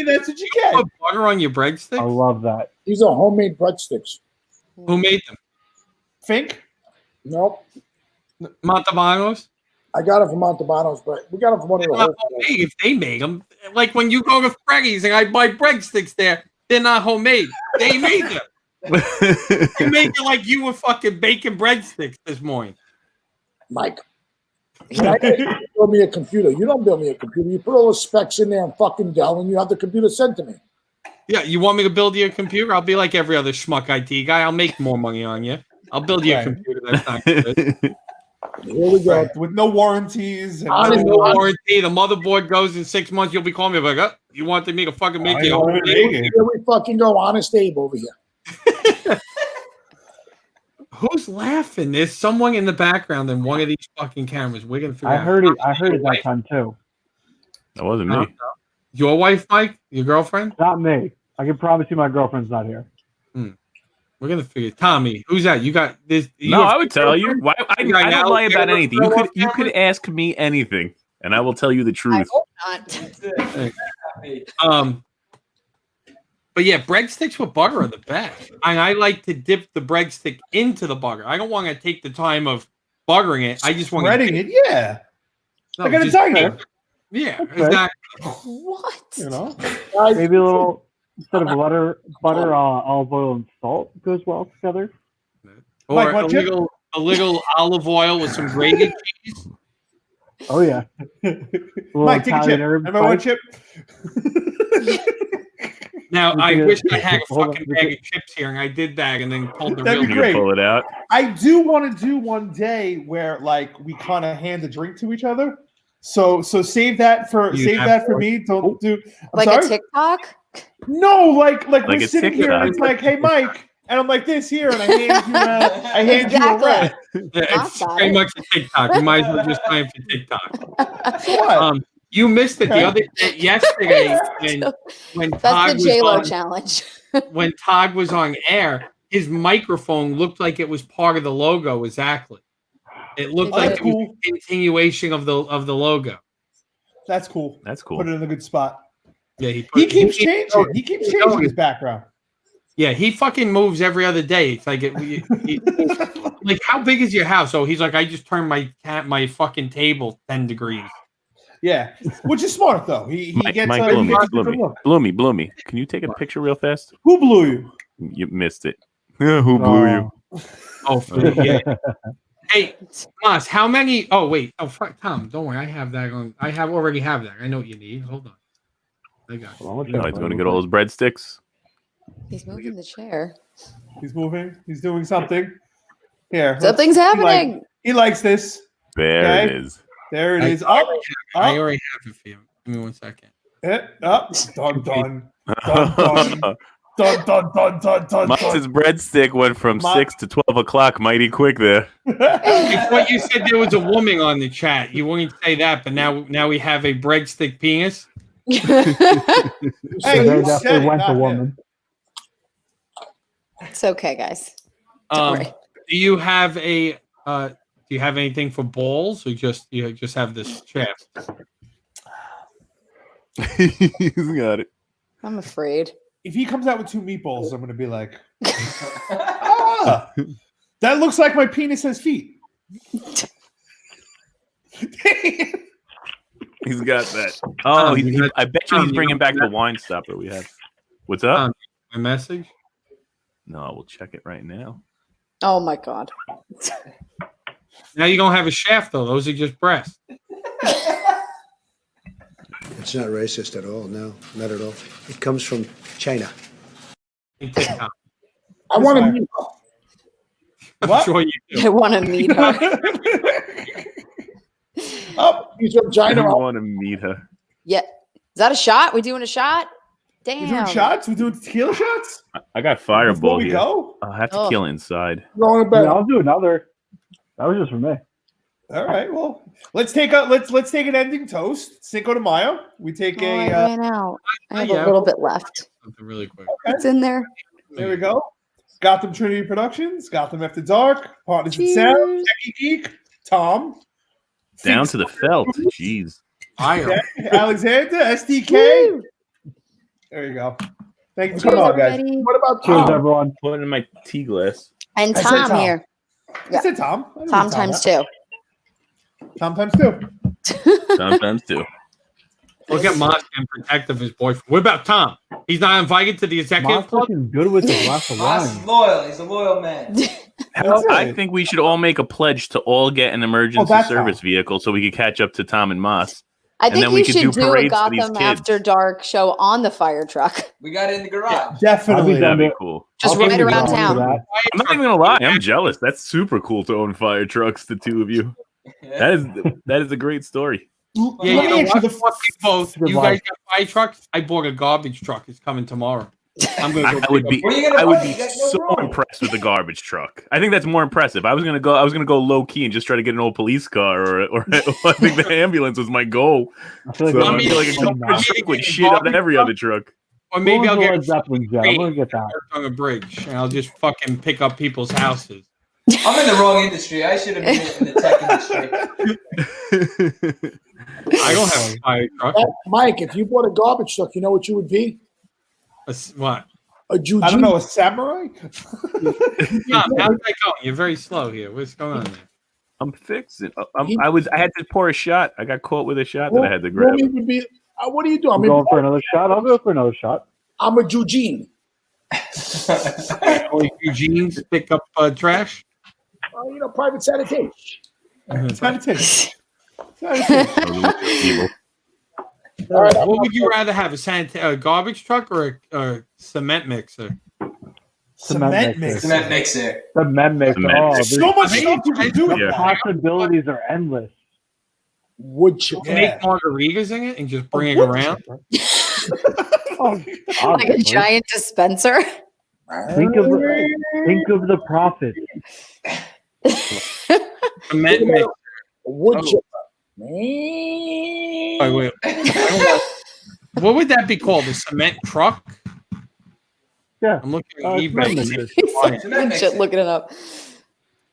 A: That's what you get.
D: Put butter on your breadsticks?
B: I love that.
I: These are homemade breadsticks.
D: Who made them?
A: Fink?
I: Nope.
D: Montalbanos?
I: I got it from Montalbanos, but we got it from one of the whole
D: homemade if they make them. Like when you go to Freddy's and I buy breadsticks there, they're not homemade. They made them. They made it like you were fucking baking breadsticks this morning.
I: Mike, you build me a computer. You don't build me a computer. You put all the specs in there and fucking Dell, and you have the computer sent to me.
D: Yeah, you want me to build you a computer? I'll be like every other schmuck IT guy. I'll make more money on you. I'll build you a computer that's not good.
I: Here we go.
A: Right. With no warranties. And
D: no warranty. The motherboard goes in 6 months. You'll be calling me like, you wanted me to fucking make it.
I: Here we fucking go. Honest Abe over here.
D: Who's laughing? There's someone in the background in one of these fucking cameras. We're gonna figure
B: I heard it that time too.
F: That wasn't me.
D: Your wife, Mike? Your girlfriend?
B: Not me. I can promise you my girlfriend's not here.
D: We're gonna figure. Tommy, who's that? You got this?
F: No, I would tell you. Why? I don't lie about anything. You could ask me anything, and I will tell you the truth.
C: I hope
D: not. But yeah, breadsticks with butter are the best. And I like to dip the breadstick into the butter. I don't want to take the time of buttering it. I just want
A: spreading it. Yeah,
D: no,
A: I got a diner.
D: Yeah,
B: okay.
D: Exactly.
C: What?
B: Maybe a little. Instead of butter, olive oil and salt goes well together.
D: Or a little olive oil with some grated cheese.
B: Oh yeah.
A: Mike, take a chip. Remember one chip?
D: Now I wish I had a fucking bag of chips here, and I did that, and then pulled the
A: That'd
D: real.
A: be great.
F: Pull it out.
A: I do want to do one day where like we kind of hand a drink to each other. So save that for me. Don't do
C: like
A: sorry?
C: a TikTok.
A: No, like we're
F: a
A: sitting here and it's
F: TikTok.
A: like, hey, Mike, and I'm like this here, and I hand you a red.
D: Yeah, it's pretty much a TikTok. You might as well just time for TikTok.
A: What?
D: You missed it the other yesterday when
C: That's
D: Todd
C: the
D: was
C: J-Lo
D: on,
C: challenge.
D: when Todd was on air. His microphone looked like it was part of the logo. Exactly. It looked like it was a continuation of the logo.
A: That's cool.
F: That's cool.
A: Put it in a good spot.
D: Yeah,
A: he keeps changing. He keeps changing his background.
D: Yeah, he fucking moves every other day. It's like like how big is your house? Oh, he's like, I just turned my fucking table 10 degrees.
A: Yeah, which is smart though. He gets
F: Mike, Bloomy. Can you take a picture real fast?
A: Who blew you?
F: You missed it. Who blew you?
D: Oh, yeah. Hey, Moss, how many? Oh, wait. Oh, fuck, Tom, don't worry. I have that on. Already have that. I know what you need. Hold on. I got you.
F: Oh, he's going to get all those breadsticks.
C: He's moving the chair.
A: He's moving. He's doing something. Here.
C: Something's happening.
A: He likes this.
F: There it is.
A: There it is.
D: I already have it for you. Give me 1 second.
A: Up. Dun, dun. Dun, dun. Dun, dun, dun, dun, dun,
F: Moss's breadstick went from 6 to 12 o'clock mighty quick there.
D: I thought you said there was a woman on the chat. You wouldn't say that, but now we have a breadstick penis.
B: Hey, there definitely went a woman.
C: It's okay, guys. Don't worry.
D: Do you have anything for balls, or you just have this shaft?
F: He's got it.
C: I'm afraid.
A: If he comes out with 2 meatballs, I'm going to be like, that looks like my penis has feet.
F: He's got that. Oh, I bet you he's bringing back the wine stopper we have. What's up?
D: My message?
F: No, we'll check it right now.
C: Oh my god.
D: Now you don't have a shaft though. Those are just breasts.
L: It's not racist at all. No, not at all. It comes from China.
I: I want to meet her.
A: What?
D: Sure you do.
C: I want to meet her.
I: Oh, he's from China.
F: I want to meet her.
C: Yeah. Is that a shot? We doing a shot? Damn.
A: We're doing shots? We're doing tequila shots?
F: I got Fireball
A: Before we
F: here.
A: go?
F: I'll have tequila inside.
B: Yeah, I'll do another. That was just for me.
A: All right. Well, let's take an ending toast. Cinco de Mayo. We take
C: I ran out. I have a little bit left.
D: Something really quick.
A: Okay.
C: It's in there.
A: There we go. Gotham Trinity Productions, Gotham After Dark, Partners in Sound, Techie Geek, Tom.
F: Down to the felt. Jeez.
A: Alexander, SDK. There you go. Thank you for coming on, guys.
I: What about
B: Cheers,
I: Tom?
B: everyone.
F: Put it in my tea glass.
C: And
A: I said
C: Tom
A: Tom.
C: here.
A: I said Tom. I didn't
C: Tom
A: say
C: times
A: that.
C: 2.
A: Tom times 2.
F: Sometimes too.
D: Look at Moss and protective his boyfriend. What about Tom? He's not invited to the executive
B: Moss
D: club?
B: looking good with his glass of
J: Moss
B: wine.
J: is loyal. He's a loyal man.
F: I think we should all make a pledge to all get an emergency service vehicle so we could catch up to Tom and Moss.
C: I
F: And
C: think
F: then we
C: you
F: could
C: should
F: do
C: do a
F: parades for these
C: Gotham
F: kids.
C: After Dark show on the fire truck.
J: We got it in the garage.
A: Definitely.
F: That'd be cool.
C: Just
B: I'll
C: right
B: take
C: around
B: you down for
C: town.
B: that.
F: I'm not even gonna lie. I'm jealous. That's super cool to own fire trucks. The two of you. That is a great story.
D: Yeah,
A: Let
D: you
A: me
D: know
A: ask you
D: what?
A: the
D: Fuck you both.
B: Good
D: You
B: life.
D: guys got fire trucks? I bought a garbage truck. It's coming tomorrow. I'm gonna go
F: I would be.
J: Where are you gonna
F: I would
J: put
F: be
J: it? That's no
F: so
J: room.
F: impressed with the garbage truck. I think that's more impressive. I was gonna go low key and just try to get an old police car, or I think the ambulance was my goal.
B: I feel like
F: So
B: we're
F: I feel like a
B: getting
F: garbage
B: that.
F: truck would shit up every other truck.
D: Or maybe I'll
B: Who
D: get
B: was the Led Zeppelin jet? I'm gonna get that.
D: on a bridge and I'll just fucking pick up people's houses.
J: I'm in the wrong industry. I should have been in the tech industry.
D: I don't have a fire truck.
I: Mike, if you bought a garbage truck, you know what you would be?
D: What?
I: A Juju.
A: I don't know, a samurai?
D: No, how's that going? You're very slow here. What's going on there?
F: I'm fixing. I had to pour a shot. I got caught with a shot that I had to grab.
I: Romy would be, what do you do? I
B: I'm
I: mean,
B: going for another shot. I'll go for another shot.
I: I'm a Jujin.
D: Only Eugene's pick up trash.
I: Private sanitation.
A: Sanitation.
F: Evil.
I: All right,
D: What would you rather have, a garbage truck or a cement mixer?
A: Cement mix.
J: Cement mixer.
B: Cement mixer.
F: Cement
B: Oh,
F: mixer.
A: So much stuff you can do.
B: the
F: Yeah.
B: possibilities are endless.
I: Wood chip.
D: Make margaritas in it and just bring it around.
C: Like a
B: Obviously.
C: giant dispenser.
B: Think of the profit.
D: Cement mix.
I: Wood
D: Oh.
I: chipper.
D: Wait. What would that be called? A cement truck?
B: Yeah.
D: I'm looking at
B: Cement
D: eBay.
B: mixer.
J: Cement
C: Shit,
J: mixer.
C: looking it up.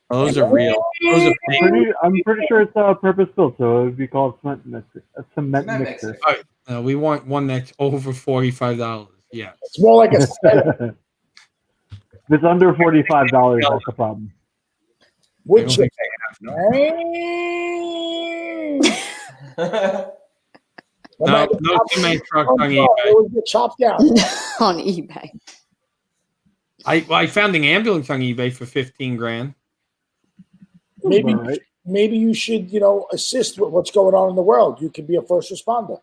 D: Those are real. Those are fake.
B: I'm pretty sure it's purpose built, so it would be called cement mixer. A cement mixer.
D: All right. We want one that's over $45. Yeah.
I: It's more like a setup.
B: If it's under $45, that's the problem.
I: Wood chipper.
D: No cement trucks on
I: It
D: eBay.
I: would get chopped down.
C: On eBay.
D: I found an ambulance on eBay for 15 grand.
I: Maybe,
B: Right.
I: maybe you should, assist with what's going on in the world. You could be a first responder.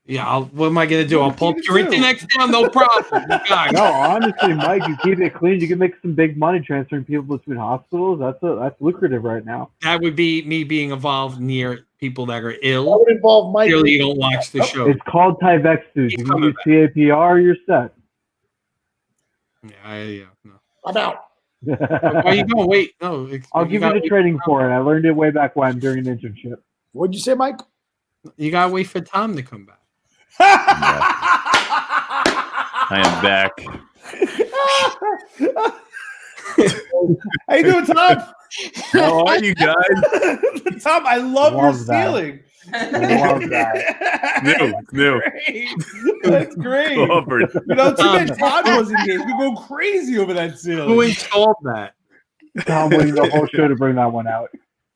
D: Yeah, what am I gonna do? I'll pull up your internet down, no problem. God.
B: No, honestly, Mike, you keep it clean. You can make some big money transferring people between hospitals. That's lucrative right now.
D: That would be me being involved near people that are
I: That
D: ill.
I: would involve Mike.
D: Clearly, you don't watch the show.
B: It's called Tyvexus. You can use CAPR, you're set.
D: Yeah, no.
I: I'm out.
D: Why are you going? Wait, no.
B: I'll give you the training for it. I learned it way back when during an internship.
I: What'd you say, Mike?
D: You gotta wait for Tom to come back.
F: I am back.
A: How you doing, Tom?
F: How are you guys?
A: Tom, I love your
B: Love that.
A: stealing.
B: Love that.
F: New.
A: That's great.
F: Covered.
A: Too bad Todd wasn't here. You could go crazy over that ceiling.
D: Who installed that?
B: Tom waiting the whole show to bring that one out.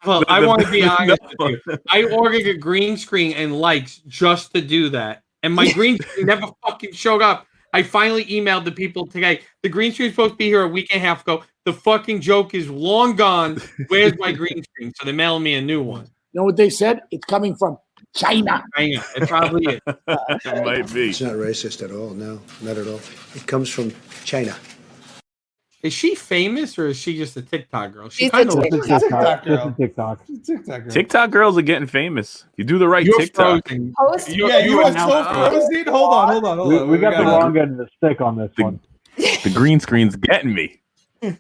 D: Well, I want to be honest with you. I ordered a green screen and lights just to do that. And my green screen never fucking showed up. I finally emailed the people today. The green screen is supposed to be here a week and a half ago. The fucking joke is long gone. Where's my green screen? So they mailed me a new one.
I: You know what they said? It's coming from China.
D: I know. It probably is.
F: It might be.
L: It's not racist at all. No, not at all. It comes from China.
D: Is she famous or is she just a TikTok girl? She
C: She's
D: kind
C: a
D: of
B: Just
D: looks
B: a TikTok.
A: girl.
B: Just a TikTok.
A: TikTok girl.
F: TikTok girls are getting famous. You do the right
D: You're
F: TikTok.
D: frozen.
C: Post
A: You are
D: now-
A: so frozen. Hold on.
B: We got the wrong end of the stick on this one.
F: The green screen's getting me. I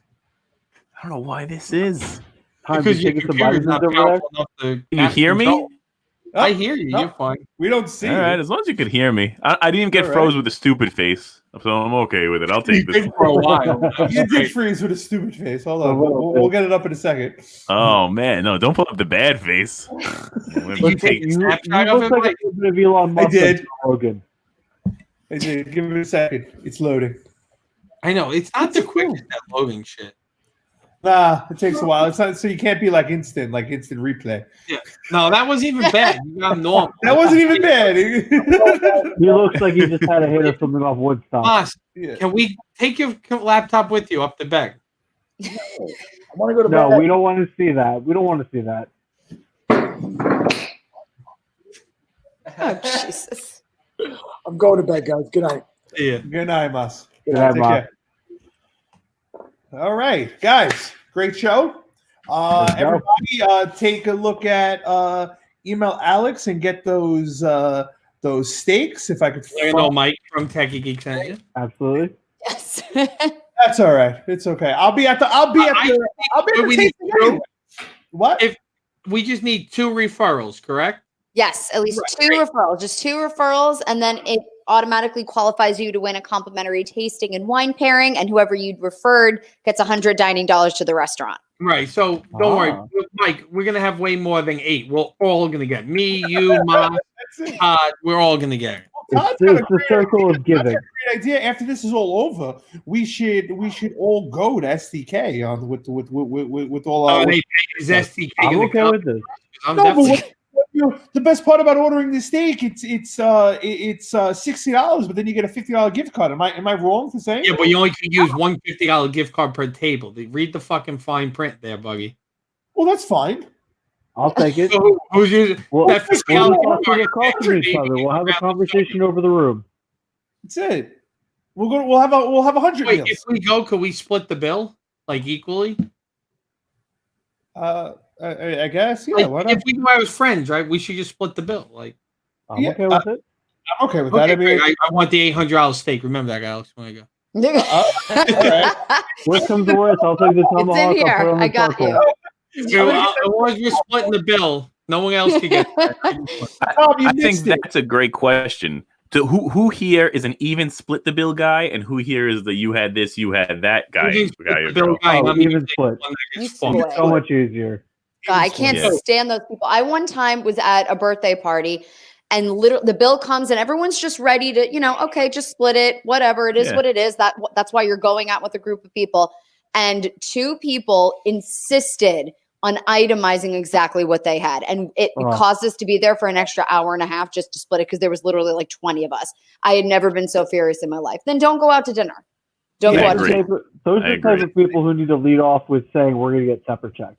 F: don't know why this is.
B: Time
D: Because
B: to
D: your
B: take some
D: computer's
B: vitamins
D: not
B: over there.
D: powerful enough to
F: Can you hear me?
D: control. I hear you.
A: No.
D: You're fine.
A: We don't see
F: All right,
A: you.
F: as long as you could hear me. I didn't get
A: All right.
F: froze with a stupid face, so I'm okay with it. I'll take
D: You
F: this.
D: did for a while.
A: You did freeze with a stupid face. Hold on.
B: A little
A: We'll get it up in a second.
F: Oh man, no! Don't pull up the bad face.
D: Did you take a
B: You
D: snapshot of
B: look
D: it?
B: like
D: Mike?
B: a little bit of Elon Musk.
A: did.
B: and Rogan.
A: Hey, dude, give it a second. It's loading.
D: I know. It's not the quickest at loading shit.
A: Nah, it takes a while. It's not so you can't be like instant replay.
D: Yeah. No, that wasn't even bad. You got normal.
A: That wasn't even bad.
B: He looks like he just had a hit or something off Woodstock.
D: Boss,
A: Yeah.
D: can we take your laptop with you up the bag?
I: I want to go to bed.
B: No, we don't want to see that. We don't want to see that.
C: Oh, Jesus.
I: I'm going to bed, guys. Good night.
D: Yeah.
A: Good night, Mas.
B: Good night,
A: Take
B: Mas.
A: care. All right, guys. Great show.
B: There you go.
A: Everybody, take a look at email Alex and get those steaks. If I could.
D: I know Mike from Techie Geek sent you.
B: Absolutely.
C: Yes.
A: That's all right. It's okay. I'll be at the
D: we need
A: tasting
D: two.
A: anyway. What?
D: If we just need 2 referrals, correct?
C: Yes, at least
D: Right,
C: 2
D: great.
C: referrals, just 2 referrals, and then it automatically qualifies you to win a complimentary tasting and wine pairing, and whoever you'd referred gets $100 dining dollars to the restaurant.
D: Right. So don't worry,
B: Ah.
D: Mike. We're gonna have way more than 8. We're all gonna get me, you, Mom,
A: That's it.
D: Todd. We're all gonna get it.
A: Todd's got a
B: It's the circle of
A: Todd's got
B: giving.
A: a great idea. After this is all over, we should all go to SDK on with all our.
D: Is STK
B: I'm
D: gonna
B: okay
D: come?
B: with this.
D: I'm
A: No, but
D: definitely.
A: the best part about ordering the steak, it's $60, but then you get a $50 gift card. Am I wrong for saying?
D: Yeah,
A: that?
D: but you only can use one $50 gift card per table. Read the fucking fine print there, Buggy.
A: Well, that's fine.
B: I'll take it.
D: So who's using
B: We'll,
D: that
B: we'll
D: $50
B: just
D: gift
B: talk
D: card?
B: to across from each other. We'll have a conversation over the room.
A: That's it. We'll have 100
D: Wait,
A: meals.
D: if we go, could we split the bill like equally?
A: I guess, yeah.
D: Like,
A: Why not?
D: if we go out as friends, right? We should just split the bill. Like,
B: I'm
A: Yeah,
B: okay with it.
A: I'm okay with that.
D: Okay,
A: I mean,
D: I want the $800 steak. Remember that, Alex, when I go.
A: all right.
B: Worst comes to worst, I'll take the
C: It's
B: tomahawk.
C: in
B: I'll
C: here.
B: put it on the
C: I got
B: charcoal.
C: you.
D: So, as long as we're splitting the bill, no one else can get that.
F: I think that's a great question. To who here is an even split the bill guy, and who here is the you had this, you had that guy?
D: You
F: guy or
D: split the bill
F: girl?
D: guy,
B: Oh,
D: not me.
B: even split.
C: You
B: It's
C: split.
B: so much easier.
C: God, I can't
F: Yeah.
C: stand those people. I one time was at a birthday party and literally the bill comes and everyone's just ready to, okay, just split it, whatever. It is
F: Yeah.
C: what it is. That's why you're going out with a group of people. And two people insisted on itemizing exactly what they had. And it caused us to be there for an extra hour and a half just to split it because there was literally like 20 of us. I had never been so furious in my life. Then don't go out to dinner. Don't go out to dinner.
B: Those are the type of people who need to lead off with saying we're going to get separate checks.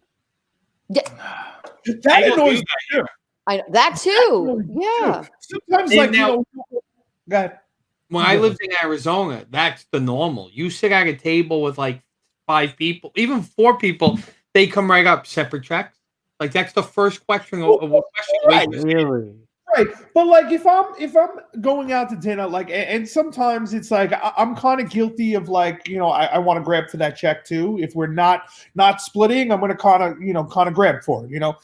A: That annoys me too.
C: That too. Yeah.
A: Sometimes,
D: And
A: like,
D: now-
A: go ahead.
D: When I lived in Arizona, that's the normal. You sit at a table with like 5 people, even 4 people, they come right up, separate checks. Like that's the first question of a question.
A: Right.
B: Really?
A: Right, but like if I'm going out to dinner, like, and sometimes it's like I'm kind of guilty of like, I want to grab for that check too. If we're not splitting, I'm going to kind of grab for it.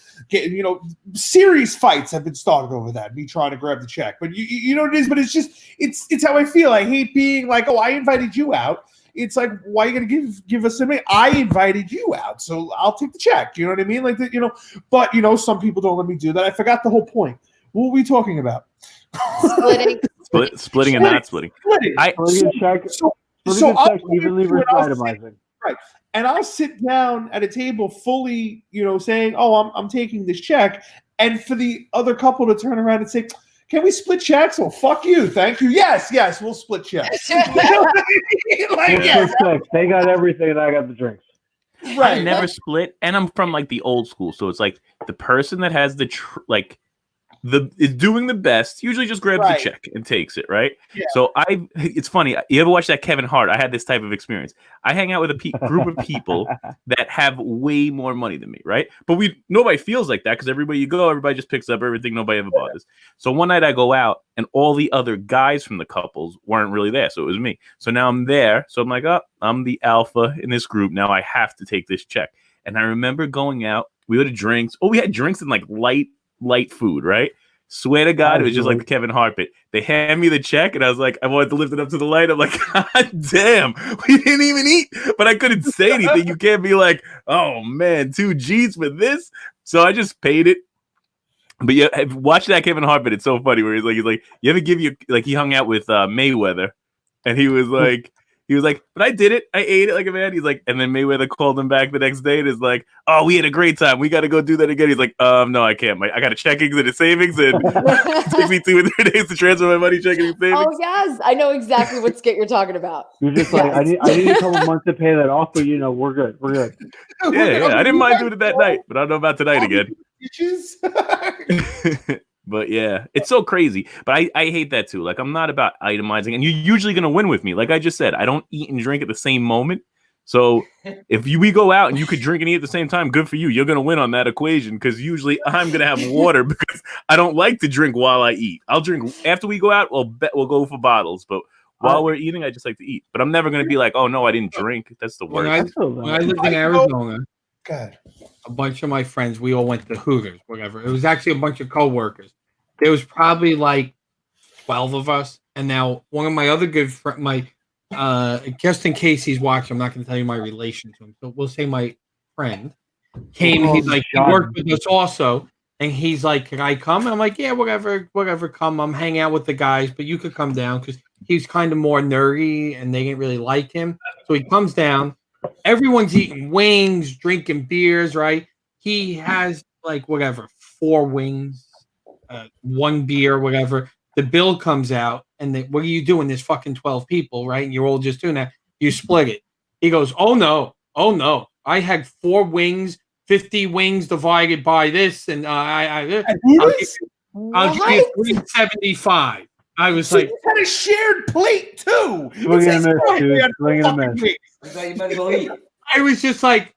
A: Serious fights have been started over that. Me trying to grab the check, but you know what it is. But it's just it's how I feel. I hate being like, oh, I invited you out. It's like, why are you gonna give us something? I invited you out, so I'll take the check. You know what I mean? Like that, But some people don't let me do that. I forgot the whole point. What were we talking about?
F: Splitting and not splitting.
B: Splitting checks evenly versus itemizing.
A: Right. And I'll sit down at a table fully, saying, oh, I'm taking this check. And for the other couple to turn around and say, can we split checks? Well, fuck you. Thank you. Yes, we'll split checks.
B: They got everything and I got the drinks.
F: Right. I never split. And I'm from like the old school. So it's like the person that has is doing the best, usually just grabs the check and takes it, right? Yeah. So it's funny. You ever watch that Kevin Hart? I had this type of experience. I hang out with a group of people that have way more money than me, right? But nobody feels like that because everybody you go, everybody just picks up everything. Nobody ever bothers. So one night I go out and all the other guys from the couples weren't really there. So it was me. So now I'm there. So I'm like, oh, I'm the alpha in this group. Now I have to take this check. And I remember going out. We ordered drinks. Oh, we had drinks and like light food, right? Swear to God, it was just like the Kevin Hart bit. They hand me the check, and I was like, I wanted to lift it up to the light. I'm like, God damn, we didn't even eat. But I couldn't say anything. You can't be like, oh man, 2 G's for this. So I just paid it. But yeah, watch that Kevin Hart bit. It's so funny where he's like, you ever give you like he hung out with Mayweather, and he was like, but I did it. I ate it like a man. He's like, and then Mayweather called him back the next day and is like, oh, we had a great time. We got to go do that again. He's like, no, I can't. I got a checkings and a savings, and it takes me 2 or 3 days to transfer my money, checking and savings.
C: Oh yes, I know exactly what skit you're talking about.
B: You're just like, I need a couple months to pay that off, but we're good. We're good.
F: Yeah, I didn't mind doing it that night, but I don't know about tonight again. But yeah, it's so crazy. But I hate that too. Like, I'm not about itemizing, and you're usually going to win with me. Like I just said, I don't eat and drink at the same moment. So if we go out and you could drink and eat at the same time, good for you. You're going to win on that equation because usually I'm going to have water because I don't like to drink while I eat. I'll drink after we go out. We'll go for bottles. But while we're eating, I just like to eat. But I'm never going to be like, oh, no, I didn't drink. That's the worst.
D: When I lived in Arizona, a bunch of my friends, we all went to Hooters, whatever. It was actually a bunch of coworkers. There was probably like 12 of us. And now one of my other good friends, just in case he's watching, I'm not going to tell you my relation to him. So we'll say my friend came. He's like, he worked with us also. And he's like, can I come? And I'm like, yeah, whatever, come. I'm hanging out with the guys, but you could come down because he's kind of more nerdy and they didn't really like him. So he comes down. Everyone's eating wings, drinking beers, right? He has like 4 wings, 1 beer, whatever. The bill comes out, and what are you doing? There's fucking 12 people, right? And you're all just doing that. You split it. He goes, oh no. I had 4 wings, 50 wings divided by this, and I'll give you 375. I was like,
A: you had a shared plate too.
B: Swing and a miss, dude. Swing and a miss.
J: You better go eat.
D: I was just like,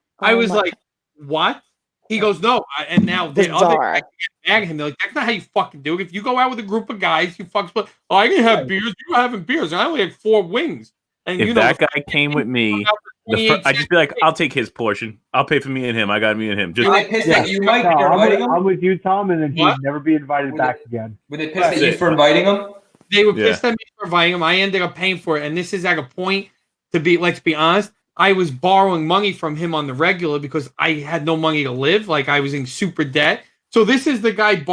D: what? He goes, no. And now the other
C: Bizarre.
D: guys get mad at him. They're like, that's not how you fucking do it. If you go out with a group of guys, you fucking split. Oh, I didn't have beers. You were having beers. I only had 4 wings. And
F: If
D: you know,
F: that guy came with me, I'd just be like, I'll take his portion. I'll pay for me and him. I got me and him. Just
J: Were they pissed at you, Mike, for inviting him?
B: I'm with you, Tom, and then he'd
D: What?
B: never be invited back again.
J: Were they pissed at you for inviting him?
D: They were pissed at me for inviting him. I ended up paying for it. And this is at a point to be, let's be honest, I was borrowing money from him on the regular because I had no money to live. Like I was in super debt. So this is the guy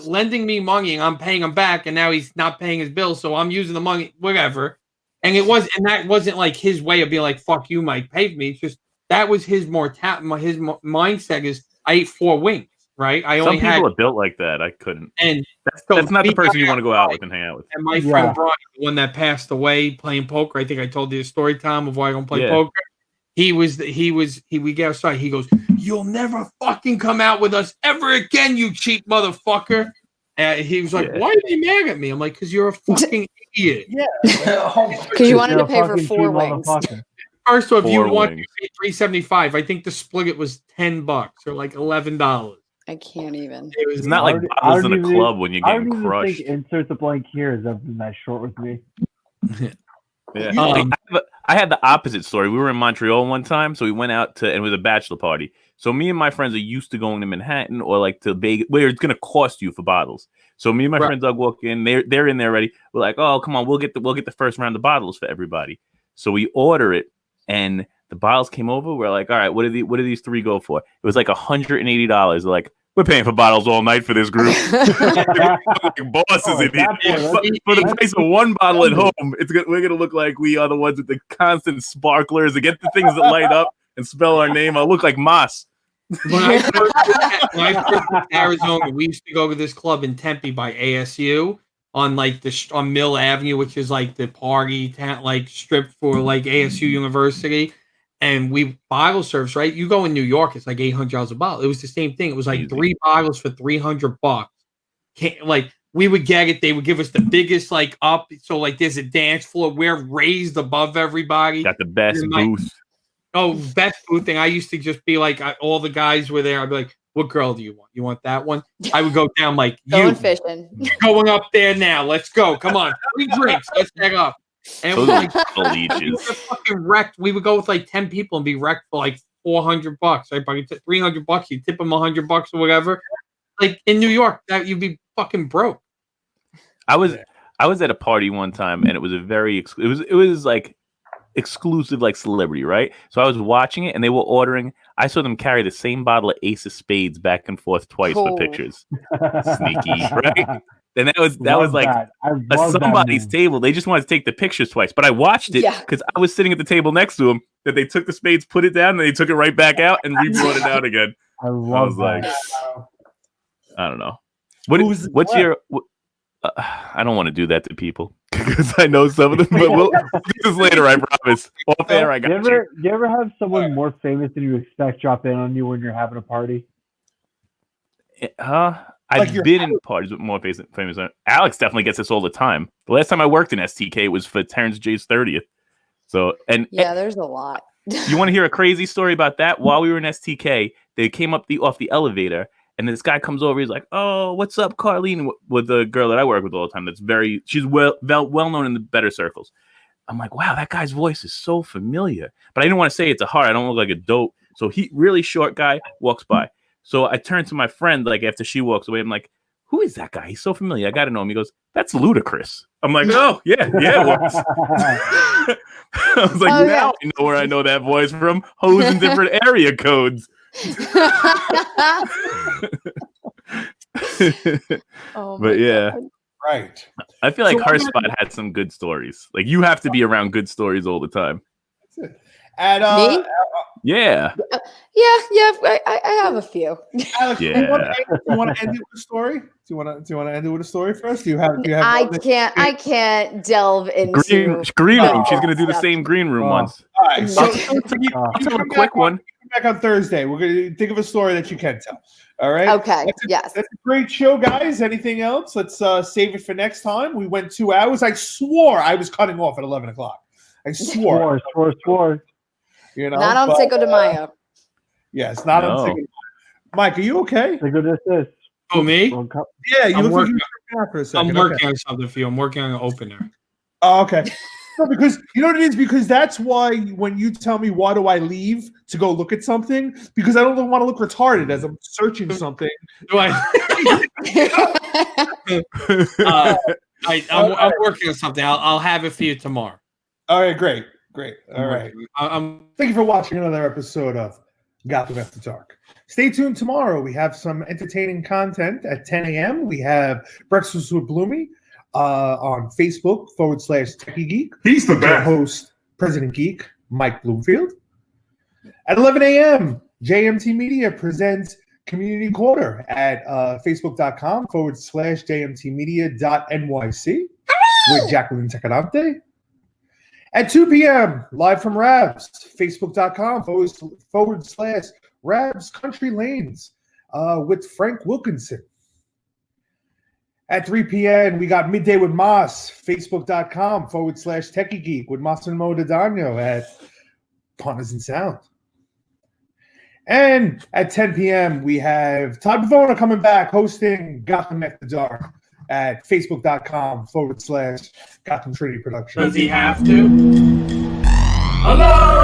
D: lending me money and I'm paying him back. And now he's not paying his bills. So I'm using the money, whatever. And that wasn't like his way of being like, fuck you, Mike, pay for me. It's just, that was his mindset is I ate 4 wings, right?
F: Some people are built like that. I couldn't.
D: And
F: that's not the person you want to go out with and hang out with.
D: And my friend Brian, the one that passed away playing poker, I think I told you the story, Tom, of why I don't play poker. We get outside. He goes, "You'll never fucking come out with us ever again, you cheap motherfucker." And he was like, "Why are they mad at me?" I'm like, "Because you're a fucking idiot."
C: Yeah. Because you wanted to pay for 4 wings.
D: First off, if you
F: 4
D: want
F: wings.
D: to pay $3.75, I think the split was $10 or like $11.
C: I can't even.
F: It's not like bottles in a club when you're getting crushed.
B: I don't even think insert the blank here has ever been that short with me.
F: Yeah. I had the opposite story. We were in Montreal one time, so we went out to, and it was a bachelor party. So me and my friends are used to going to Manhattan or like to Vegas, where it's going to cost you for bottles. So me and my friend Doug walk in. They're in there already. We're like, oh, come on, we'll get the first round of bottles for everybody. So we order it, and the bottles came over. We're like, all right, what do these 3 go for? It was like $180. They're like, we're paying for bottles all night for this group. Bosses in here. For the price of 1 bottle at home, we're gonna look like we are the ones with the constant sparklers and get the things that light up and spell our name. I'll look like Moss.
D: When I first went to Arizona, we used to go to this club in Tempe by ASU on like on Mill Avenue, which is like the party like strip for like ASU University. And we bottle service, right? You go in New York, it's like $800 a bottle. It was the same thing. It was like 3 bottles for $300. Like we would get it, they would give us the biggest like up. So like there's a dance floor. We're raised above everybody.
F: Got the best booth.
D: Best booth thing. I used to just be like, all the guys were there. I'd be like, what girl do you want? You want that one? I would go down like,
C: Going fishing.
D: You're going up there now. Let's go. Come on. 3 drinks. Let's hang up. And
F: Those
D: like,
F: we
D: were fucking wrecked. We would go with like 10 people and be wrecked for like $400. Right? But $300, you tip them $100 or whatever. Like in New York, that you'd be fucking broke.
F: I was at a party one time, and it was it was like exclusive, like celebrity, right? So I was watching it, and they were ordering. I saw them carry the same bottle of Ace of Spades back and forth twice for pictures. Sneaky, right? And that was like somebody's table. They just wanted to take the pictures twice. But I watched it because I was sitting at the table next to them. That they took the spades, put it down, and they took it right back out and re-brought it out again.
B: I was
F: like, I don't know. What's your? I don't want to do that to people because I know some of them. But we'll do this later. I promise. Off air, I got you.
B: You ever have someone more famous than you expect drop in on you when you're having a party?
F: I've been in parties with more famous. Alex definitely gets this all the time. The last time I worked in STK was for Terrence J's 30th. So
C: there's a lot.
F: You want to hear a crazy story about that? While we were in STK, they came up off the elevator, and this guy comes over. He's like, "Oh, what's up, Carlene?" With the girl that I work with all the time. She's well known in the better circles. I'm like, wow, that guy's voice is so familiar. But I didn't want to say it to her. I don't look like a dope. So he really short guy walks by. So I turn to my friend, like after she walks away, I'm like, who is that guy? He's so familiar. I got to know him. He goes, that's Ludacris. I'm like, oh, yeah, it was. I was like, now I know where I know that voice from. Hoes in different area codes. But yeah.
A: God. Right.
F: I feel like her spot had some good stories. Like you have to be around good stories all the time.
A: That's it. And
C: me?
F: Yeah.
C: I have a few.
A: Alex,
F: yeah.
A: You want to end it with a story? Do you want to end it with a story first? Do you have
C: I can't delve into
F: green room. She's gonna do the same green room once.
A: All right. So
F: a quick one.
A: Back on Thursday. We're gonna think of a story that you can tell. All right.
C: Okay.
A: That's a great show, guys. Anything else? Let's save it for next time. We went 2 hours. I swore I was cutting off at 11 o'clock. I swore.
B: Swore.
A: You know,
C: not on Cinco de Mayo.
A: Yes, not on Cinco de Mayo. Mike, are you okay?
B: Cinco de Mayo.
D: Oh, me?
A: Yeah, you
D: I'm
A: look like you
D: working-
A: were tripping out for a second.
D: I'm working on something for you. I'm working on an opener.
A: Oh, okay. No, because you know what it is? Because that's why when you tell me why do I leave to go look at something, because I don't want to look retarded as I'm searching something.
D: I'm working on something. I'll have it for you tomorrow.
A: All right, great. All right. Thank you for watching another episode of Gotham After Dark. Stay tuned tomorrow. We have some entertaining content at 10 a.m. We have Breakfast with Bloomy on Facebook /Techie Geek.
G: He's the best.
A: Host, President Geek, Mike Bloomfield. At 11 a.m., JMT Media presents Community Quarter at facebook.com /JMTmedia.nyc with Jacqueline Tecadante. At 2 p.m., live from Rabs, facebook.com /Rabs Country Lanes with Frank Wilkinson. At 3 p.m., we got Midday with Moss, facebook.com /Techie Geek with Massimo Dadano at Partners in Sound. And at 10 p.m., we have Todd Bavona coming back hosting Gotham After Dark at facebook.com /Gotham Trinity Productions.
D: Does he have to? Hello!